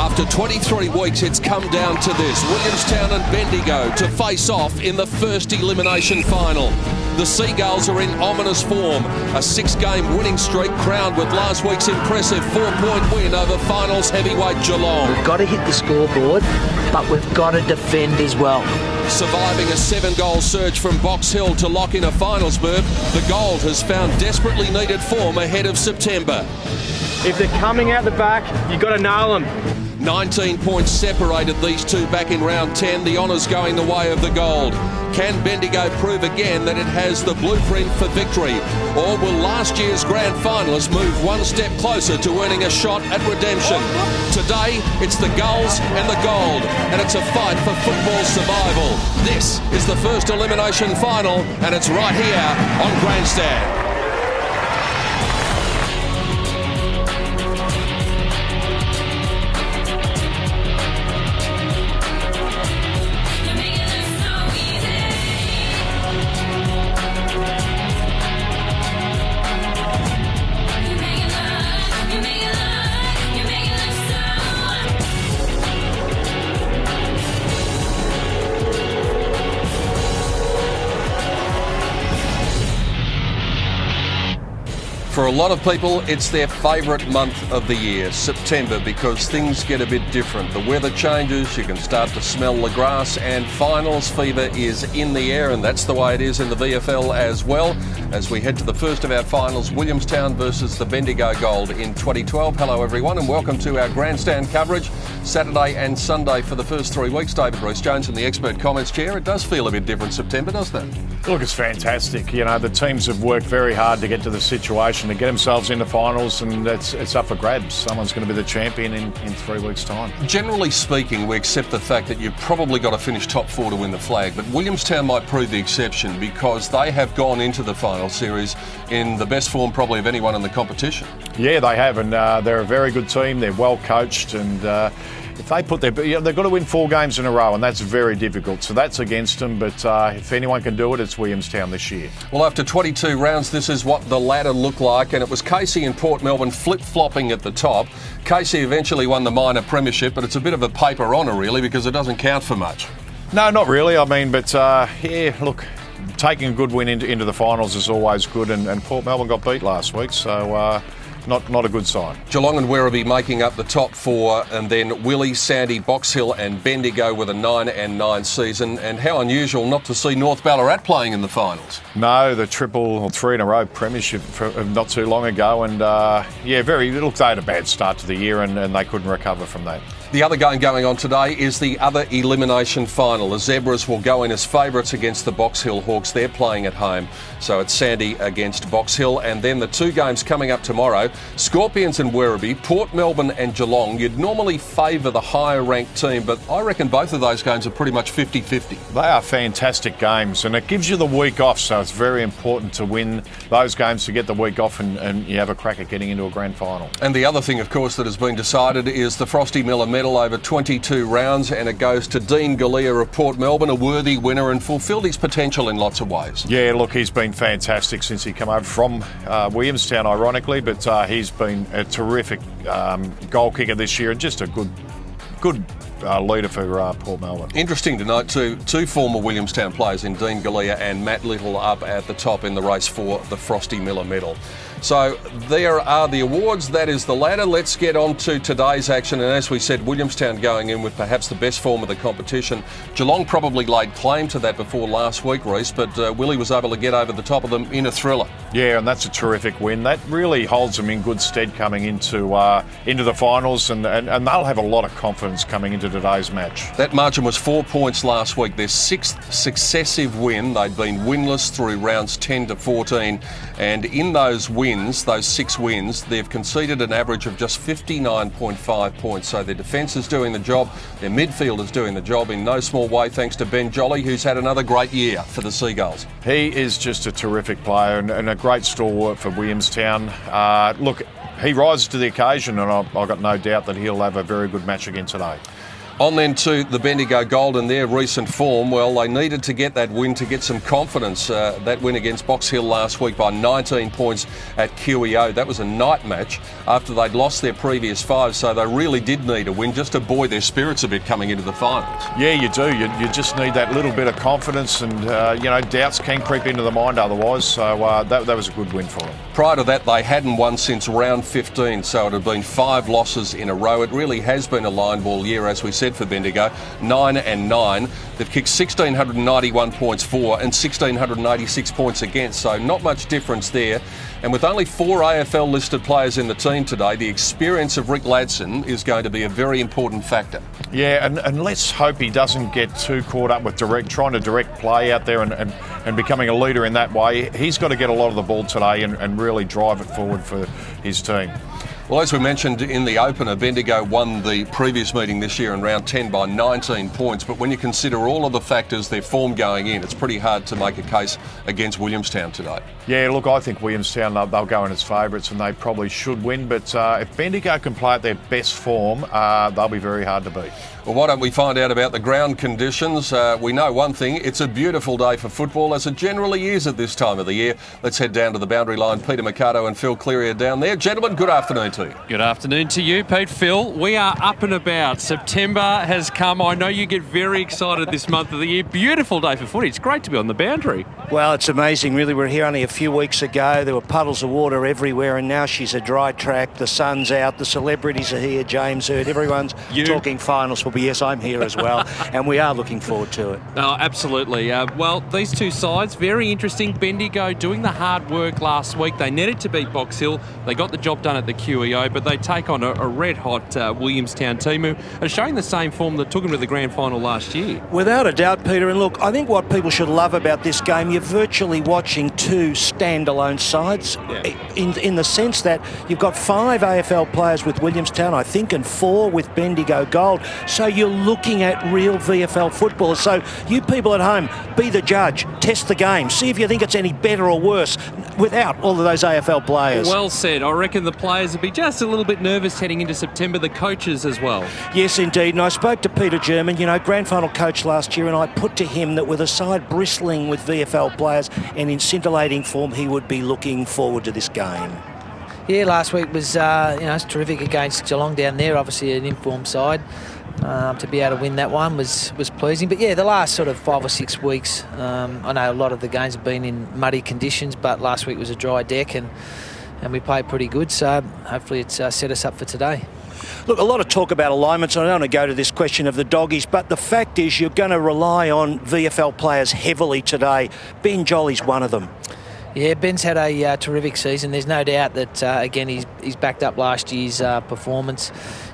After 23 weeks, it's come down to this. Williamstown and Bendigo to face off in the first elimination final. The Seagulls are in ominous form. A 6-game winning streak crowned with last week's impressive 4-point win over finals heavyweight Geelong. We've got to hit the scoreboard, but we've got to defend as well. Surviving a 7-goal surge from Box Hill to lock in a finals berth, the Gold has found desperately needed form ahead of September. If they're coming out the back, you've got to nail them. 19 points separated these two back in round 10, the honours going the way of the Gold. Can Bendigo prove again that it has the blueprint for victory? Or will last year's grand finalists move one step closer to earning a shot at redemption? Today, it's the Gulls and the Gold, and it's a fight for football survival. This is the first elimination final, and it's right here on Grandstand. For a lot of people, it's their favourite month of the year, September, because things get a bit different. The weather changes, you can start to smell the grass, and finals fever is in the air, and that's the way it is in the VFL as well. As we head to the first of our finals, Williamstown versus the Bendigo Gold in 2012. Hello everyone, and welcome to our grandstand coverage, Saturday and Sunday for the first 3 weeks. David Rees-Jones in the expert comments chair. It does feel a bit different September, doesn't it? Look, it's fantastic. You know, the teams have worked very hard to get to the situation, to get themselves into finals, and it's up for grabs. Someone's going to be the champion in 3 weeks' time. Generally speaking, we accept the fact that you've probably got to finish top 4 to win the flag, but Williamstown might prove the exception because they have gone into the final series in the best form probably of anyone in the competition. Yeah, they have, and they're a very good team. They're well coached, and if they put they've got to win 4 games in a row, and that's very difficult. So that's against them, but if anyone can do it, it's Williamstown this year. Well, after 22 rounds, this is what the ladder looked like, and it was Casey and Port Melbourne flip-flopping at the top. Casey eventually won the minor premiership, but it's a bit of a paper honour, really, because it doesn't count for much. No, not really. I mean, but yeah, look, taking a good win into the finals is always good, and Port Melbourne got beat last week, so not a good sign. Geelong and Werribee making up the top 4, and then Willie, Sandy, Box Hill and Bendigo with a 9-9 season. And how unusual not to see North Ballarat playing in the finals. No, the 3 in a row premiership not too long ago, and yeah, they had a bad start to the year, and they couldn't recover from that. The other game going on today is the other elimination final. The Zebras will go in as favourites against the Box Hill Hawks. They're playing at home. So it's Sandy against Box Hill. And then the 2 games coming up tomorrow, Scorpions and Werribee, Port Melbourne and Geelong. You'd normally favour the higher ranked team, but I reckon both of those games are pretty much 50-50. They are fantastic games, and it gives you the week off, so it's very important to win those games to get the week off, and you have a crack at getting into a grand final. And the other thing, of course, that has been decided is the Frosty Miller medal over 22 rounds, and it goes to Dean Galea of Port Melbourne, a worthy winner and fulfilled his potential in lots of ways. Yeah, look, he's been fantastic since he came over from Williamstown, ironically, but he's been a terrific goal kicker this year and just a good leader for Port Melbourne. Interesting to note too, 2 former Williamstown players in Dean Galea and Matt Little up at the top in the race for the Frosty Miller medal. So there are the awards, that is the ladder. Let's get on to today's action, and as we said, Williamstown going in with perhaps the best form of the competition. Geelong probably laid claim to that before last week, Reece, but Willie was able to get over the top of them in a thriller. Yeah, and that's a terrific win. That really holds them in good stead coming into the finals, and they'll have a lot of confidence coming into today's match. That margin was 4 points last week, their 6th successive win. They'd been winless through rounds 10 to 14, and in those wins, those 6 wins, they've conceded an average of just 59.5 points. So their defence is doing the job, their midfield is doing the job in no small way thanks to Ben Jolly, who's had another great year for the Seagulls. He is just a terrific player and a great stalwart for Williamstown. Look, he rises to the occasion, and I've got no doubt that he'll have a very good match again today. On then to the Bendigo Gold and their recent form. Well, they needed to get that win to get some confidence. That win against Box Hill last week by 19 points at QEO. That was a night match after they'd lost their previous 5, so they really did need a win just to buoy their spirits a bit coming into the finals. Yeah, you do. You just need that little bit of confidence, and doubts can creep into the mind otherwise. So that was a good win for them. Prior to that, they hadn't won since round 15, so it had been 5 losses in a row. It really has been a line ball year, as we said, for Bendigo. 9-9. They've kicked 1,691 points for and 1,686 points against, so not much difference there. And with only 4 AFL listed players in the team today, the experience of Rick Ladson is going to be a very important factor. Yeah, and let's hope he doesn't get too caught up with trying to direct play out there and becoming a leader in that way. He's got to get a lot of the ball today and really drive it forward for his team. Well, as we mentioned in the opener, Bendigo won the previous meeting this year in round 10 by 19 points. But when you consider all of the factors, their form going in, it's pretty hard to make a case against Williamstown today. Yeah, look, I think Williamstown, they'll go in as favourites and they probably should win. But if Bendigo can play at their best form, they'll be very hard to beat. Well, why don't we find out about the ground conditions? We know one thing, it's a beautiful day for football, as it generally is at this time of the year. Let's head down to the boundary line. Peter Mercado and Phil Cleary are down there. Gentlemen, good afternoon to you. Good afternoon to you, Pete. Phil, we are up and about. September has come. I know you get very excited this month of the year. Beautiful day for footy. It's great to be on the boundary. Well, it's amazing, really. We were here only a few weeks ago. There were puddles of water everywhere, and now she's a dry track. The sun's out. The celebrities are here. James Heard. Everyone's talking finals football. Yes, I'm here as well, and we are looking forward to it. Oh, absolutely. Well, these two sides, very interesting. Bendigo doing the hard work last week. They needed to beat Box Hill. They got the job done at the QEO, but they take on a red-hot Williamstown team who are showing the same form that took them to the grand final last year. Without a doubt, Peter. And look, I think what people should love about this game, you're virtually watching 2 standalone sides, in the sense that you've got 5 AFL players with Williamstown, I think, and 4 with Bendigo Gold. So you're looking at real VFL footballers. So you people at home, be the judge, test the game, see if you think it's any better or worse without all of those AFL players. Well said. I reckon the players will be just a little bit nervous heading into September, the coaches as well. Yes, indeed. And I spoke to Peter German, grand final coach last year, and I put to him that with a side bristling with VFL players and in scintillating form, he would be looking forward to this game. Yeah, last week was it's terrific against Geelong down there, obviously an informed side. To be able to win that one was pleasing. But yeah, the last sort of 5 or 6 weeks, I know a lot of the games have been in muddy conditions, but last week was a dry deck and we played pretty good. So hopefully it's set us up for today. Look, a lot of talk about alignments. I don't want to go to this question of the doggies, but the fact is you're going to rely on VFL players heavily today. Ben Jolly's one of them. Yeah, Ben's had a terrific season. There's no doubt that, again, he's backed up last year's performance.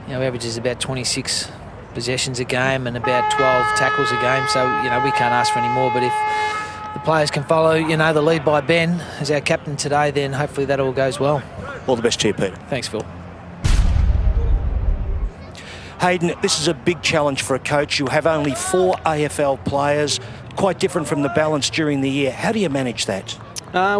Averages about 26 possessions a game and about 12 tackles a game. So, we can't ask for any more. But if the players can follow, the lead by Ben as our captain today, then hopefully that all goes well. All the best to you, Peter. Thanks, Phil. Hayden, this is a big challenge for a coach. You have only 4 AFL players, quite different from the balance during the year. How do you manage that?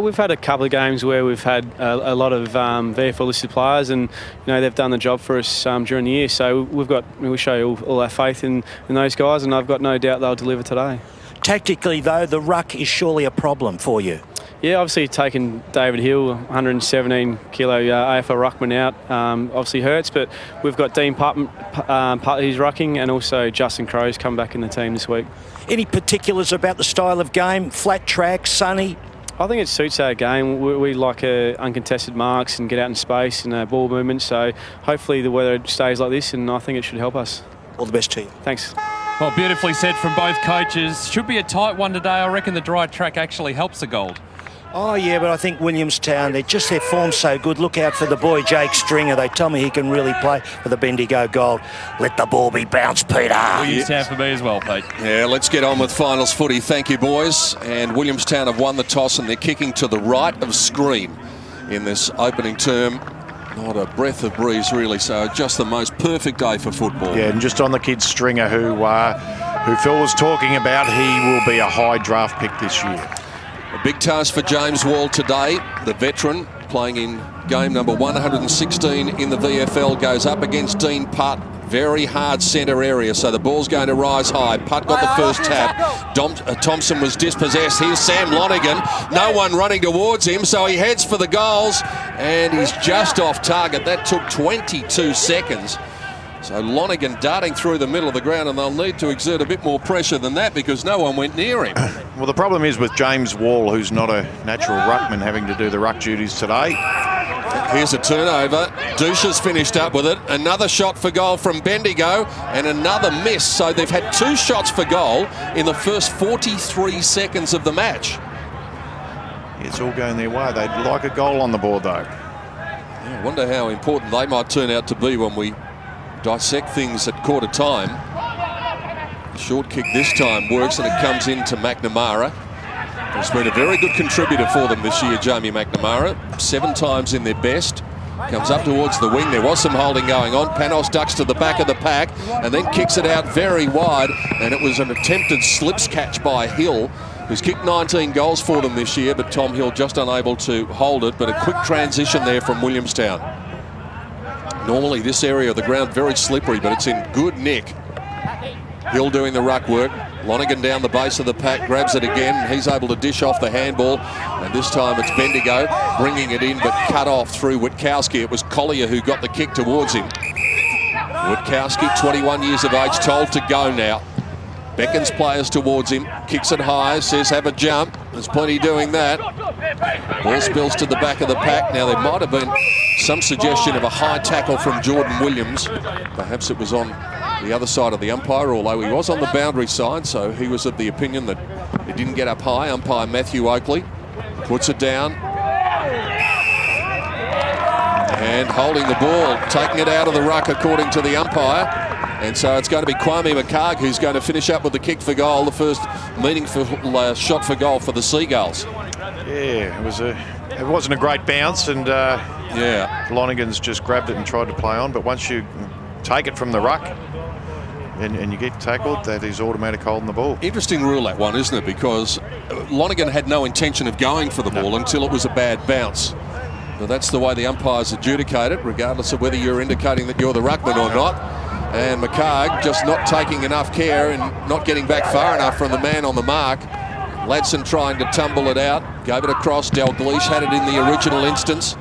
We've had a couple of games where we've had a lot of VFL listed players, and they've done the job for us during the year. So we show all our faith in those guys, and I've got no doubt they'll deliver today. Tactically, though, the ruck is surely a problem for you. Yeah, obviously taking David Hill, 117 kilo AFL ruckman out, obviously hurts, but we've got Dean Putman, who's rucking, and also Justin Crow's come back in the team this week. Any particulars about the style of game? Flat track, sunny? I think it suits our game. We like uncontested marks and get out in space and ball movement, so hopefully the weather stays like this, and I think it should help us. All the best to you. Thanks. Well, beautifully said from both coaches. Should be a tight one today. I reckon the dry track actually helps the Gold. Oh, yeah, but I think Williamstown, their form's so good. Look out for the boy, Jake Stringer. They tell me he can really play for the Bendigo Gold. Let the ball be bounced, Peter. Williamstown for me as well, Pete. Yeah, let's get on with finals footy. Thank you, boys. And Williamstown have won the toss and they're kicking to the right of screen in this opening term. Not a breath of breeze, really, so just the most perfect day for football. Yeah, and just on the kid Stringer, who Phil was talking about, he will be a high draft pick this year. A big task for James Wall today. The veteran playing in game number 116 in the VFL goes up against Dean Putt, Very hard centre area, so the ball's going to rise high. Putt got the first tap. Thompson was dispossessed. Here's Sam Lonigan. No one running towards him, so he heads for the goals, and he's just off target. That took 22 seconds. So Lonigan darting through the middle of the ground, and they'll need to exert a bit more pressure than that because no one went near him. Well, the problem is with James Wall, who's not a natural ruckman, having to do the ruck duties today. Here's a turnover. Dusha's finished up with it. Another shot for goal from Bendigo and another miss. So they've had 2 shots for goal in the first 43 seconds of the match. It's all going their way. They'd like a goal on the board, though. I wonder how important they might turn out to be when we dissect things at quarter time. The short kick this time works, and it comes into McNamara. He's been a very good contributor for them this year, Jamie McNamara. 7 times in their best. Comes up towards the wing. There was some holding going on. Panos ducks to the back of the pack and then kicks it out very wide. And it was an attempted slips catch by Hill, who's kicked 19 goals for them this year, but Tom Hill just unable to hold it. But a quick transition there from Williamstown. Normally this area of the ground very slippery, but it's in good nick. Hill doing the ruck work. Lonigan down the base of the pack, grabs it again. He's able to dish off the handball, and this time it's Bendigo bringing it in, but cut off through Witkowski. It was Collier who got the kick towards him. Witkowski, 21 years of age, told to go now. Beckons players towards him, kicks it high, says have a jump. There's plenty doing that. Ball spills to the back of the pack. Now there might have been some suggestion of a high tackle from Jordan Williams. Perhaps it was on the other side of the umpire, although he was on the boundary side, so he was of the opinion that it didn't get up high. Umpire Matthew Oakley puts it down. And holding the ball, taking it out of the ruck according to the umpire. And so it's going to be Kwame McCarg who's going to finish up with the kick for goal, the first meaningful shot for goal for the Seagulls. Yeah, it wasn't a great bounce, and yeah, Lonigan's just grabbed it and tried to play on, but once you take it from the ruck and you get tackled, that is automatic holding the ball. Interesting rule, that one, isn't it? Because Lonigan had no intention of going for the ball until it was a bad bounce. But that's the way the umpires adjudicate it, regardless of whether you're indicating that you're the ruckman or not. And McCarg just not taking enough care and not getting back far enough from the man on the mark. Ladson trying to tumble it out, gave it across. Dalgleish had it in the original instance.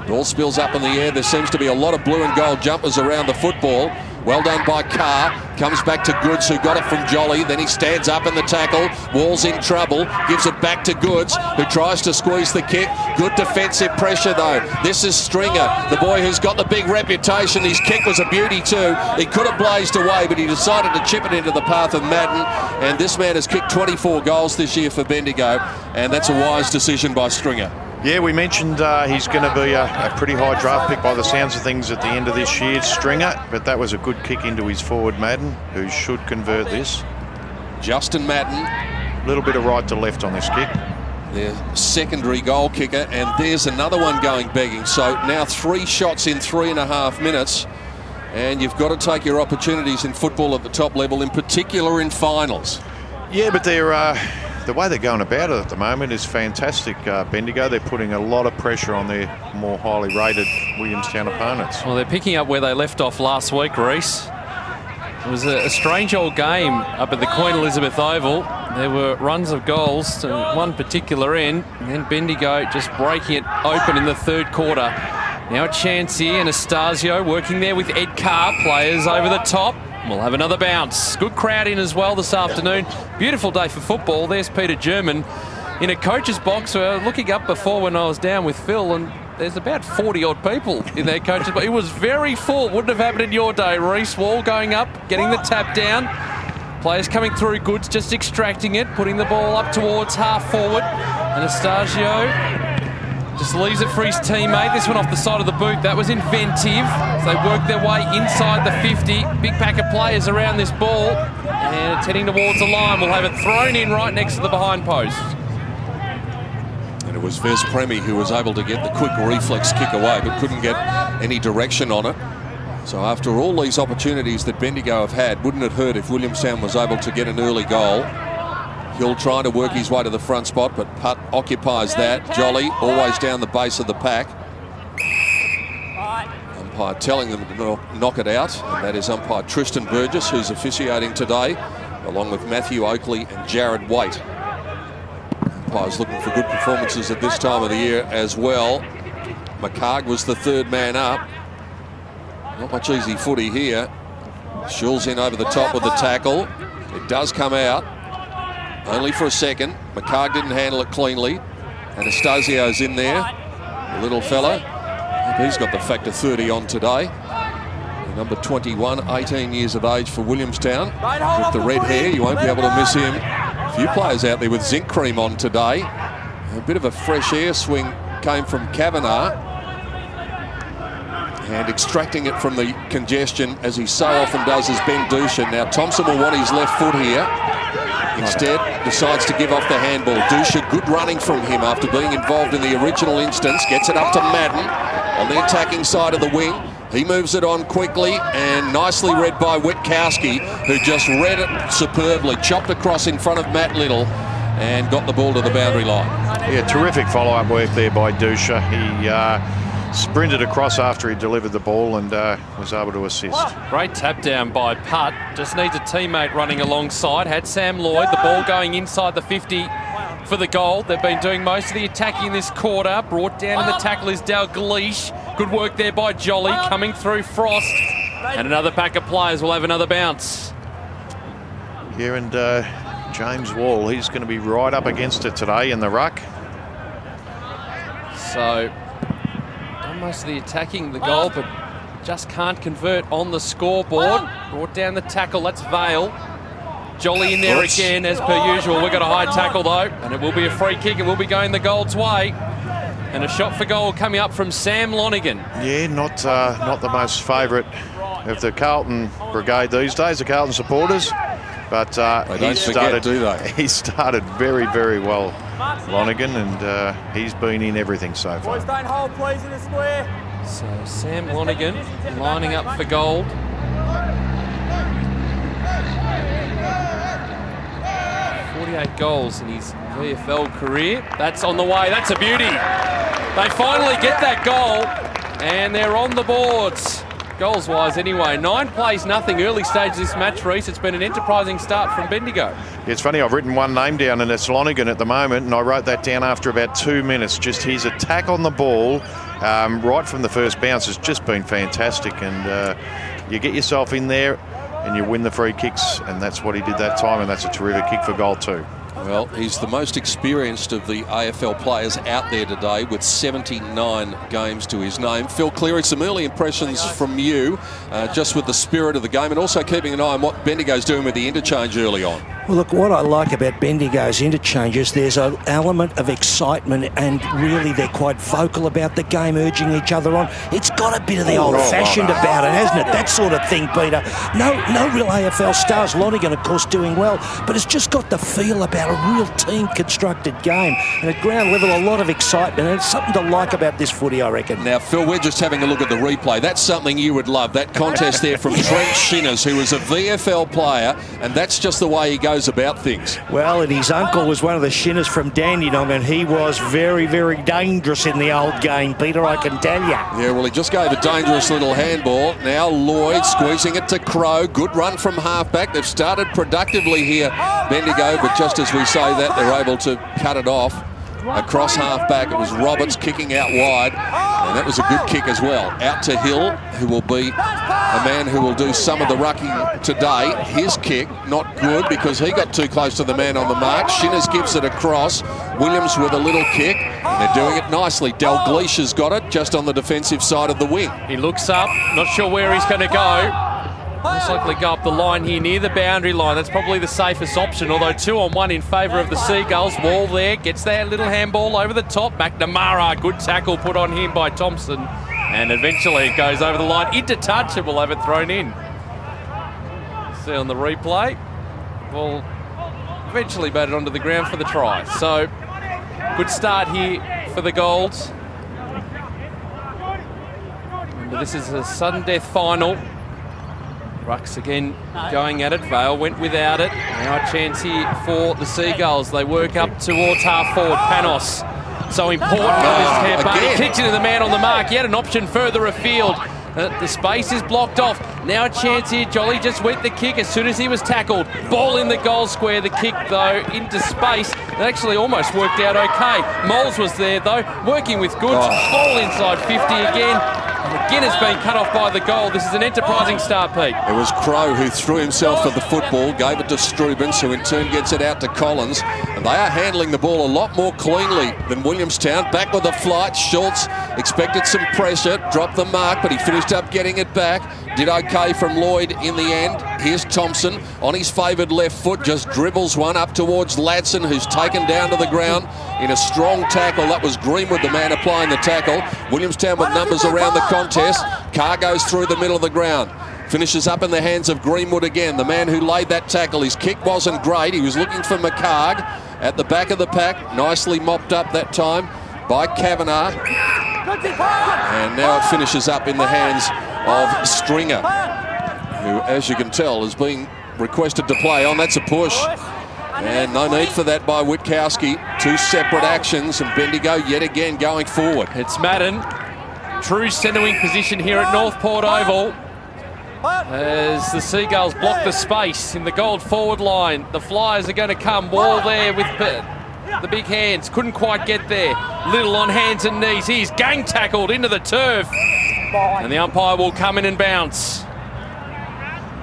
Ball spills up in the air. There seems to be a lot of blue and gold jumpers around the football. Well done by Carr. Comes back to Goods, who got it from Jolly. Then he stands up in the tackle. Wall's in trouble. Gives it back to Goods, who tries to squeeze the kick. Good defensive pressure, though. This is Stringer, the boy who's got the big reputation. His kick was a beauty, too. He could have blazed away, but he decided to chip it into the path of Madden. And this man has kicked 24 goals this year for Bendigo. And that's a wise decision by Stringer. Yeah, we mentioned he's going to be a pretty high draft pick by the sounds of things at the end of this year, Stringer, but that was a good kick into his forward, Madden, who should convert this. Justin Madden. A little bit of right to left on this kick. Their secondary goal kicker, and there's another one going begging. So now 3 shots in 3.5 minutes, and you've got to take your opportunities in football at the top level, in particular in finals. Yeah, but they're... the way they're going about it at the moment is fantastic, Bendigo. They're putting a lot of pressure on their more highly rated Williamstown opponents. Well, they're picking up where they left off last week, Reece. It was a strange old game up at the Queen Elizabeth Oval. There were runs of goals to one particular end, and then Bendigo just breaking it open in the third quarter. Now a chance here, Anastasio working there with Ed Carr, players over the top. We'll have another bounce. Good crowd in as well this afternoon. Beautiful day for football. There's Peter German in a coach's box. Looking up before when I was down with Phil, and there's about 40-odd people in their coach's box. It was very full. Wouldn't have happened in your day, Reece. Wall going up, getting the tap down. Players coming through, Goods just extracting it, putting the ball up towards half forward. Anastasio just leaves it for his teammate. This one off the side of the boot. That was inventive. So they work their way inside the 50. Big pack of players around this ball. And it's heading towards the line. We'll have it thrown in right next to the behind post. And it was Vez Premi who was able to get the quick reflex kick away, but couldn't get any direction on it. So after all these opportunities that Bendigo have had, wouldn't it hurt if Williamstown was able to get an early goal? Hill trying to work his way to the front spot, but Putt occupies that. Jolly always down the base of the pack. umpire telling them to knock it out, and that is umpire Tristan Burgess, who's officiating today, along with Matthew Oakley and Jared Waite. Umpires looking for good performances at this time of the year as well. McCarg was the third man up. Not much easy footy here. Schulz in over the top with the tackle. It does come out, only for a second. McCarg didn't handle it cleanly. Anastasio's in there, the little fella. He's got the factor 30 on today. Number 21, 18 years of age for Williamstown. With the red hair, you won't be able to miss him. A few players out there with zinc cream on today. A bit of a fresh air swing came from Kavanagh. And extracting it from the congestion, as he so often does, is Ben Dusha. Now Thompson will want his left foot here. Instead, decides to give off the handball. Dusha, good running from him after being involved in the original instance. Gets it up to Madden on the attacking side of the wing. He moves it on quickly and nicely read by Witkowski, who just read it superbly. Chopped across in front of Matt Little and got the ball to the boundary line. Yeah, terrific follow-up work there by Dusha. He sprinted across after he delivered the ball and was able to assist. Great tap down by Putt. Just needs a teammate running alongside. Had Sam Lloyd, the ball going inside the 50 for the goal. They've been doing most of the attacking this quarter. Brought down in the tackle is Dalglish. Good work there by Jolly, coming through Frost. And another pack of players will have another bounce. Yeah, and James Wall, he's going to be right up against it today in the ruck. So most of the attacking the goal, but just can't convert on the scoreboard. Brought down the tackle, that's Vale. Jolly in there again, as per usual. We've got a high tackle though, and it will be a free kick. It will be going the Gold's way. And a shot for goal coming up from Sam Lonigan. Yeah, not the most favourite of the Carlton brigade these days, the Carlton supporters. But he started very, very well, Lonigan, and he's been in everything so far. Boys, don't hold, please, in the square. So Sam Lonigan lining up for gold. 48 goals in his VFL career. That's on the way. That's a beauty. They finally get that goal, and they're on the boards. Goals-wise anyway. 9 plays, nothing early stage of this match, Reece. It's been an enterprising start from Bendigo. Yeah, it's funny, I've written one name down, and it's Lonigan at the moment, and I wrote that down after about 2 minutes. Just his attack on the ball, right from the first bounce, has just been fantastic. And you get yourself in there and you win the free kicks, and that's what he did that time, and that's a terrific kick for goal too. Well, he's the most experienced of the AFL players out there today with 79 games to his name. Phil Cleary, some early impressions from you, just with the spirit of the game and also keeping an eye on what Bendigo's doing with the interchange early on. Well, look, what I like about Bendigo's interchanges, there's an element of excitement, and really they're quite vocal about the game, urging each other on. It's got a bit of the old-fashioned about it, hasn't it? That sort of thing, Peter. No real AFL stars. Lonigan, of course, doing well, but it's just got the feel about a real team-constructed game. And at ground level, a lot of excitement, and it's something to like about this footy, I reckon. Now, Phil, we're just having a look at the replay. That's something you would love, that contest there from Trent Shinners, who was a VFL player, and that's just the way he goes about things. Well, and his uncle was one of the Shinners from Dandenong, and he was very, very dangerous in the old game, Peter, I can tell you. Yeah, well, he just gave a dangerous little handball. Now Lloyd squeezing it to Crow. Good run from halfback. They've started productively here, Bendigo, but just as we say that, they're able to cut it off. Across half-back, it was Roberts kicking out wide, and that was a good kick as well. Out to Hill, who will be a man who will do some of the rucking today. His kick, not good because he got too close to the man on the mark. Shinners gives it across. Williams with a little kick, and they're doing it nicely. Dalglish has got it just on the defensive side of the wing. He looks up, not sure where he's going to go. Most likely go up the line here near the boundary line. That's probably the safest option, although 2-on-1 in favour of the Seagulls. Wall there, gets that little handball over the top. McNamara, good tackle put on him by Thompson. And eventually it goes over the line into touch and we'll have it thrown in. See on the replay. Ball eventually batted onto the ground for the try. So, good start here for the Golds. Remember, this is a sudden death final. Rucks again going at it. Vale went without it. Now a chance here for the Seagulls. They work up towards half forward. Panos, so important on this campaign. He kicks into the man on the mark. He had an option further afield. The space is blocked off. Now a chance here. Jolly just went the kick as soon as he was tackled. Ball in the goal square. The kick, though, into space. It actually almost worked out okay. Moles was there, though, working with Goods. Ball inside 50 again. And again, it's been cut off by the goal. This is an enterprising start, Pete. It was Crow who threw himself at the football, gave it to Strubens, who in turn gets it out to Collins. And they are handling the ball a lot more cleanly than Williamstown. Back with the flight. Schultz expected some pressure, dropped the mark, but he finished up getting it back. Did okay from Lloyd in the end. Here's Thompson on his favoured left foot, just dribbles one up towards Ladson, who's taken down to the ground in a strong tackle. That was Greenwood, the man applying the tackle. Williamstown with numbers around the contest. Carr goes through the middle of the ground. Finishes up in the hands of Greenwood again, the man who laid that tackle. His kick wasn't great. He was looking for McCarg at the back of the pack. Nicely mopped up that time by Kavanagh. And now it finishes up in the hands of Stringer, who, as you can tell, is being requested to play on. That's a push. And no need for that by Witkowski. Two separate actions, and Bendigo yet again going forward. It's Madden. True centre wing position here at Northport Oval. As the Seagulls block the space in the gold forward line. The Flyers are going to come. Wall there with the big hands. Couldn't quite get there. Little on hands and knees. He's gang tackled into the turf. And the umpire will come in and bounce.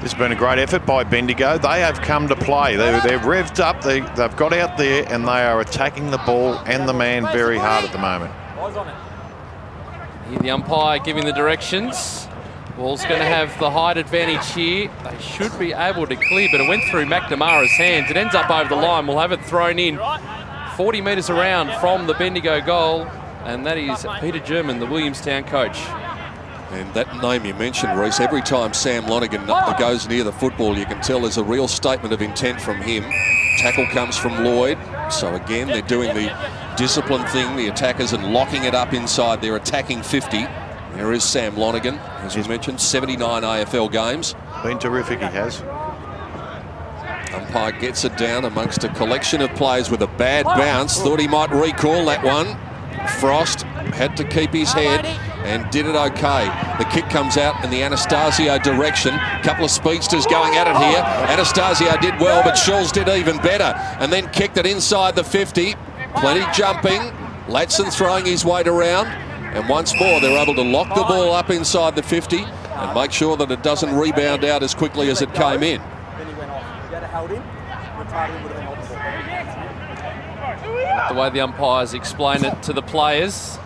This has been a great effort by Bendigo. They have come to play. They're revved up. They've got out there and they are attacking the ball and the man very hard at the moment. Here the umpire giving the directions. Ball's going to have the height advantage here. They should be able to clear, but it went through McNamara's hands. It ends up over the line. We'll have it thrown in 40 metres around from the Bendigo goal, and that is Peter German, the Williamstown coach. And that name you mentioned, Reece, every time Sam Lonergan goes near the football, you can tell there's a real statement of intent from him. Tackle comes from Lloyd. So again, they're doing the discipline thing, the attackers, and locking it up inside their attacking 50. There is Sam Lonergan, as you mentioned, 79 AFL games. Been terrific, he has. Umpire gets it down amongst a collection of players with a bad bounce. Thought he might recall that one. Frost had to keep his head and did it okay. The kick comes out in the Anastasio direction. Couple of speedsters going at it here. Anastasio did well, but Schultz did even better. And then kicked it inside the 50. Plenty jumping. Ladson throwing his weight around. And once more, they're able to lock the ball up inside the 50 and make sure that it doesn't rebound out as quickly as it came in. The way the umpires explain it to the players,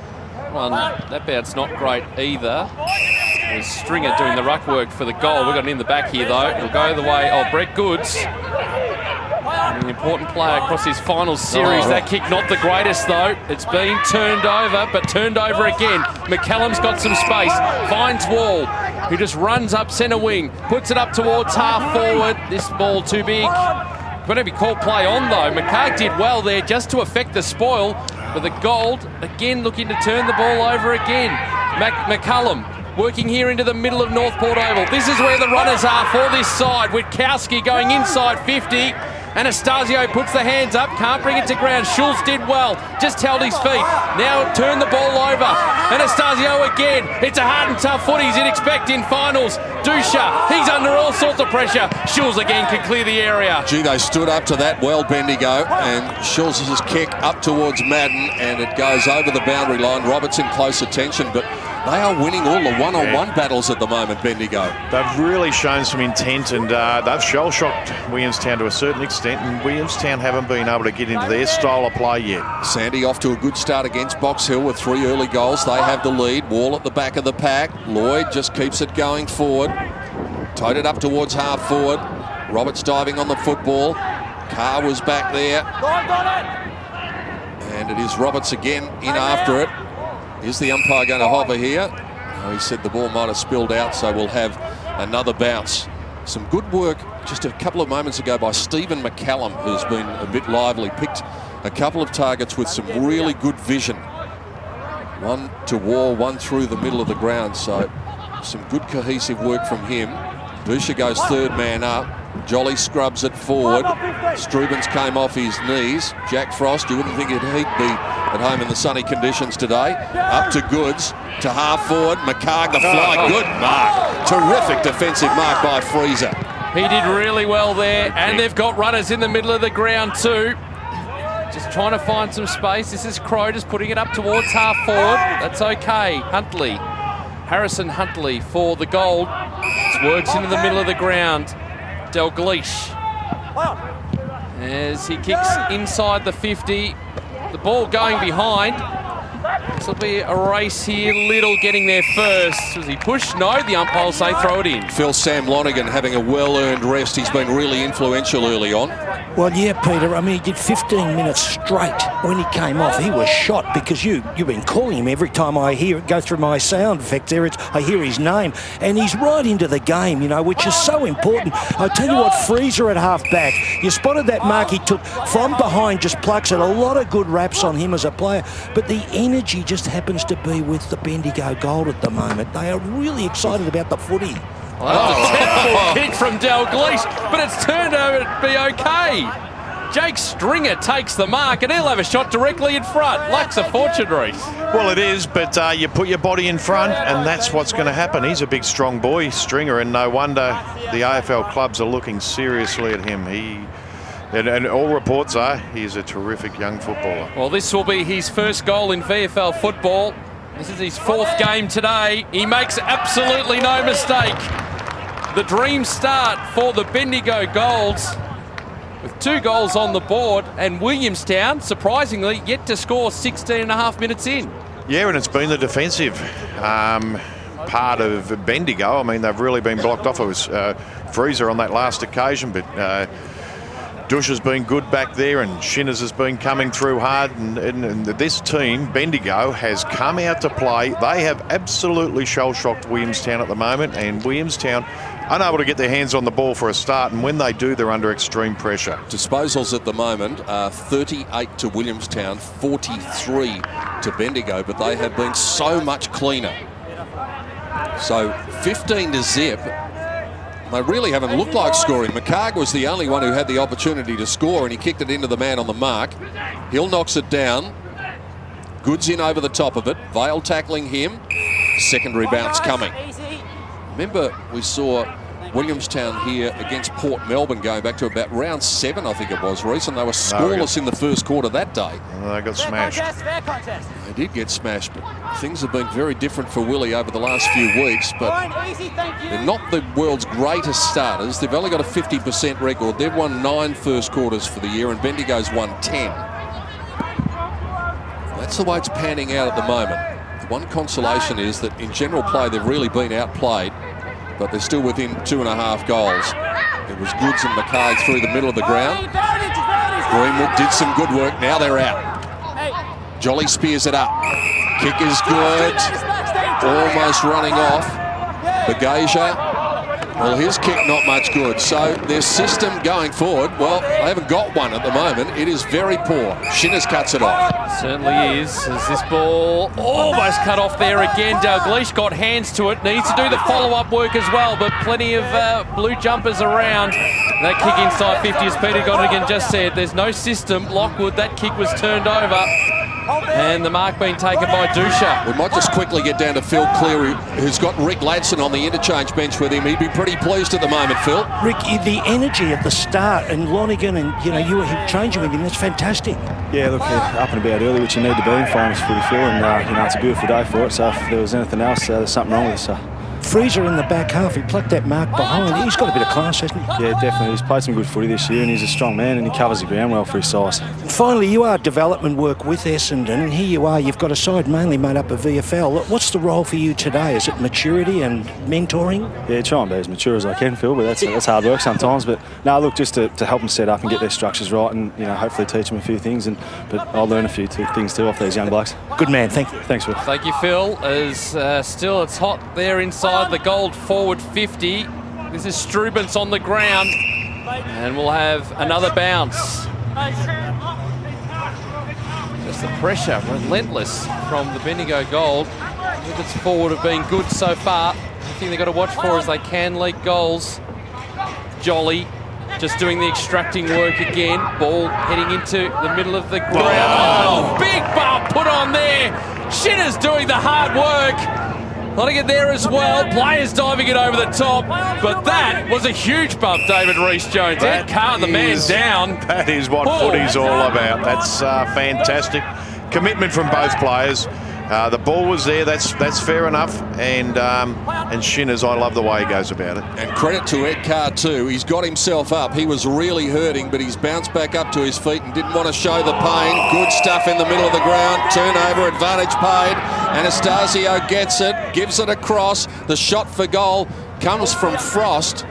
well, that bounce not great either. There's Stringer doing the ruck work for the goal. We've got it in the back here, though. It'll go the way of Brett Goods. An important player across his final series. That kick not the greatest, though. It's been turned over, but turned over again. McCallum's got some space. Finds Wall, who just runs up centre wing. Puts it up towards half forward. This ball too big. Going to be called play on, though. McCarg did well there just to affect the spoil. But the Gold, again, looking to turn the ball over again. McCallum working here into the middle of Northport Oval. This is where the runners are for this side. Witkowski going inside 50. Anastasio puts the hands up, can't bring it to ground. Schultz did well, just held his feet. Now turn the ball over. Anastasio again. It's a hard and tough foot he's expecting finals. Dusha, he's under all sorts of pressure. Schultz again can clear the area. Gee, they stood up to that well, Bendigo, and Schultz's kick up towards Madden, and it goes over the boundary line. Robertson close attention, but they are winning all the one-on-one battles at the moment, Bendigo. They've really shown some intent, and they've shell-shocked Williamstown to a certain extent, and Williamstown haven't been able to get into their style of play yet. Sandy off to a good start against Box Hill with 3 early goals. They have the lead. Wall at the back of the pack. Lloyd just keeps it going forward. Towed it up towards half forward. Roberts diving on the football. Carr was back there. And it is Roberts again in after it. Is the umpire going to hover here? Oh, he said the ball might have spilled out, so we'll have another bounce. Some good work just a couple of moments ago by Stephen McCallum, who's been a bit lively. Picked a couple of targets with some really good vision. One to Wall, one through the middle of the ground. So some good cohesive work from him. Dusha goes third man up. Jolly scrubs it forward. Strubens came off his knees. Jack Frost, you wouldn't think he'd be at home in the sunny conditions today. Up to Goods, to half forward. McCarg, the fly. Good mark. Terrific defensive mark by Freezer. He did really well there, and they've got runners in the middle of the ground too. Just trying to find some space. This is Crow just putting it up towards half forward. That's okay. Huntley. Harrison Huntley for the goal. Just works into the middle of the ground. Dalglish. As he kicks inside the 50. The ball going behind. This will be a race here. Little getting there first. Was he pushed? No, the umpires say throw it in. Phil, Sam Lonergan having a well-earned rest. He's been really influential early on. Well, yeah, Peter. I mean, he did 15 minutes straight when he came off. He was shot because you've been calling him every time I hear it go through my sound effect there. I hear his name, and he's right into the game, you know, which is so important. I tell you what, Freezer at half back. You spotted that mark he took from behind, just plucks it. A lot of good raps on him as a player, but the energy just happens to be with the Bendigo Gold at the moment. They are really excited about the footy. Well, that's a terrible kick from Dalglish, but it's turned over to be okay. Jake Stringer takes the mark, and he'll have a shot directly in front. Luck's a fortune, Reece. Well, it is, but you put your body in front, and that's what's going to happen. He's a big, strong boy, Stringer, and no wonder the AFL clubs are looking seriously at him. And all reports are he's a terrific young footballer. Well, this will be his first goal in VFL football. This is his 4th game today. He makes absolutely no mistake. The dream start for the Bendigo Golds with 2 goals on the board, and Williamstown, surprisingly, yet to score 16 and a half minutes in. Yeah, and it's been the defensive part of Bendigo. I mean, they've really been blocked off. It was Freezer on that last occasion, but Dush has been good back there, and Shinners has been coming through hard, and this team, Bendigo, has come out to play. They have absolutely shell-shocked Williamstown at the moment, and Williamstown unable to get their hands on the ball for a start, and when they do, they're under extreme pressure. Disposals at the moment are 38 to Williamstown, 43 to Bendigo, but they have been so much cleaner. So 15 to zip. They really haven't looked like scoring. McCarg was the only one who had the opportunity to score, and he kicked it into the man on the mark. Hill knocks it down. Goods in over the top of it. Vale tackling him. Secondary bounce coming. Remember, we saw Williamstown here against Port Melbourne going back to about round 7, I think it was, Reece, and they were scoreless in the first quarter that day. They got smashed. They did get smashed, but things have been very different for Willie over the last few weeks, but they're not the world's greatest starters. They've only got a 50% record. They've won 9 first quarters for the year, and Bendigo's won 10. That's the way it's panning out at the moment. The one consolation is that in general play, they've really been outplayed, but they're still within 2.5 goals. It was Goods and McCarg through the middle of the ground. Greenwood did some good work. Now they're out. Jolly spears it up. Kick is good. Almost running off. Bagasia. Well, his kick not much good. So their system going forward, well, they haven't got one at the moment. It is very poor. Shinners cuts it off. Certainly is. As this ball almost cut off there again. Dalglish got hands to it. Needs to do the follow-up work as well, but plenty of blue jumpers around. That kick inside 50, as Peter Gonigan just said. There's no system. Lockwood, that kick was turned over. And the mark being taken by Dusha. We might just quickly get down to Phil Cleary, who's got Rick Ladson on the interchange bench with him. He'd be pretty pleased at the moment, Phil. Rick, the energy at the start, and Lonergan, and you were changing with him. That's fantastic. Yeah, look, up and about early, which you need to be in finals footy, Phil, and it's a beautiful day for it. So if there was anything else, there's something wrong with us. Freezer in the back half, he plucked that mark behind. He's got a bit of class, hasn't he? Yeah, definitely. He's played some good footy this year, and he's a strong man, and he covers the ground well for his size. And finally, you are development work with Essendon, and here you are. You've got a side mainly made up of VFL. What's the role for you today? Is it maturity and mentoring? Yeah, try and be as mature as I can, Phil, but that's hard work sometimes. But no, look, just to help them set up and get their structures right, and hopefully teach them a few things. But I'll learn a few things too off these young blokes. Good man, thank you. Thanks, Phil. Thank you, Phil. As still it's hot there inside the Gold forward 50. This is Strubens on the ground, and we'll have another bounce. Just the pressure, relentless from the Bendigo Gold. Its forward have been good so far. The thing they've got to watch for is they can leak goals. Jolly just doing the extracting work again. Ball heading into the middle of the ground. Oh, big bump put on there. Shinner's doing the hard work. Lonigan there as well. Players diving it over the top. But that was a huge bump, David Rees-Jones. That calmed the man down. That is what footy's all about. That's fantastic. Commitment from both players. The ball was there, that's fair enough, and Shinners, I love the way he goes about it. And credit to Ed Carr too, he's got himself up. He was really hurting, but he's bounced back up to his feet and didn't want to show the pain. Good stuff in the middle of the ground, turnover, advantage paid. Anastasio gets it, gives it across. The shot for goal comes from Frost.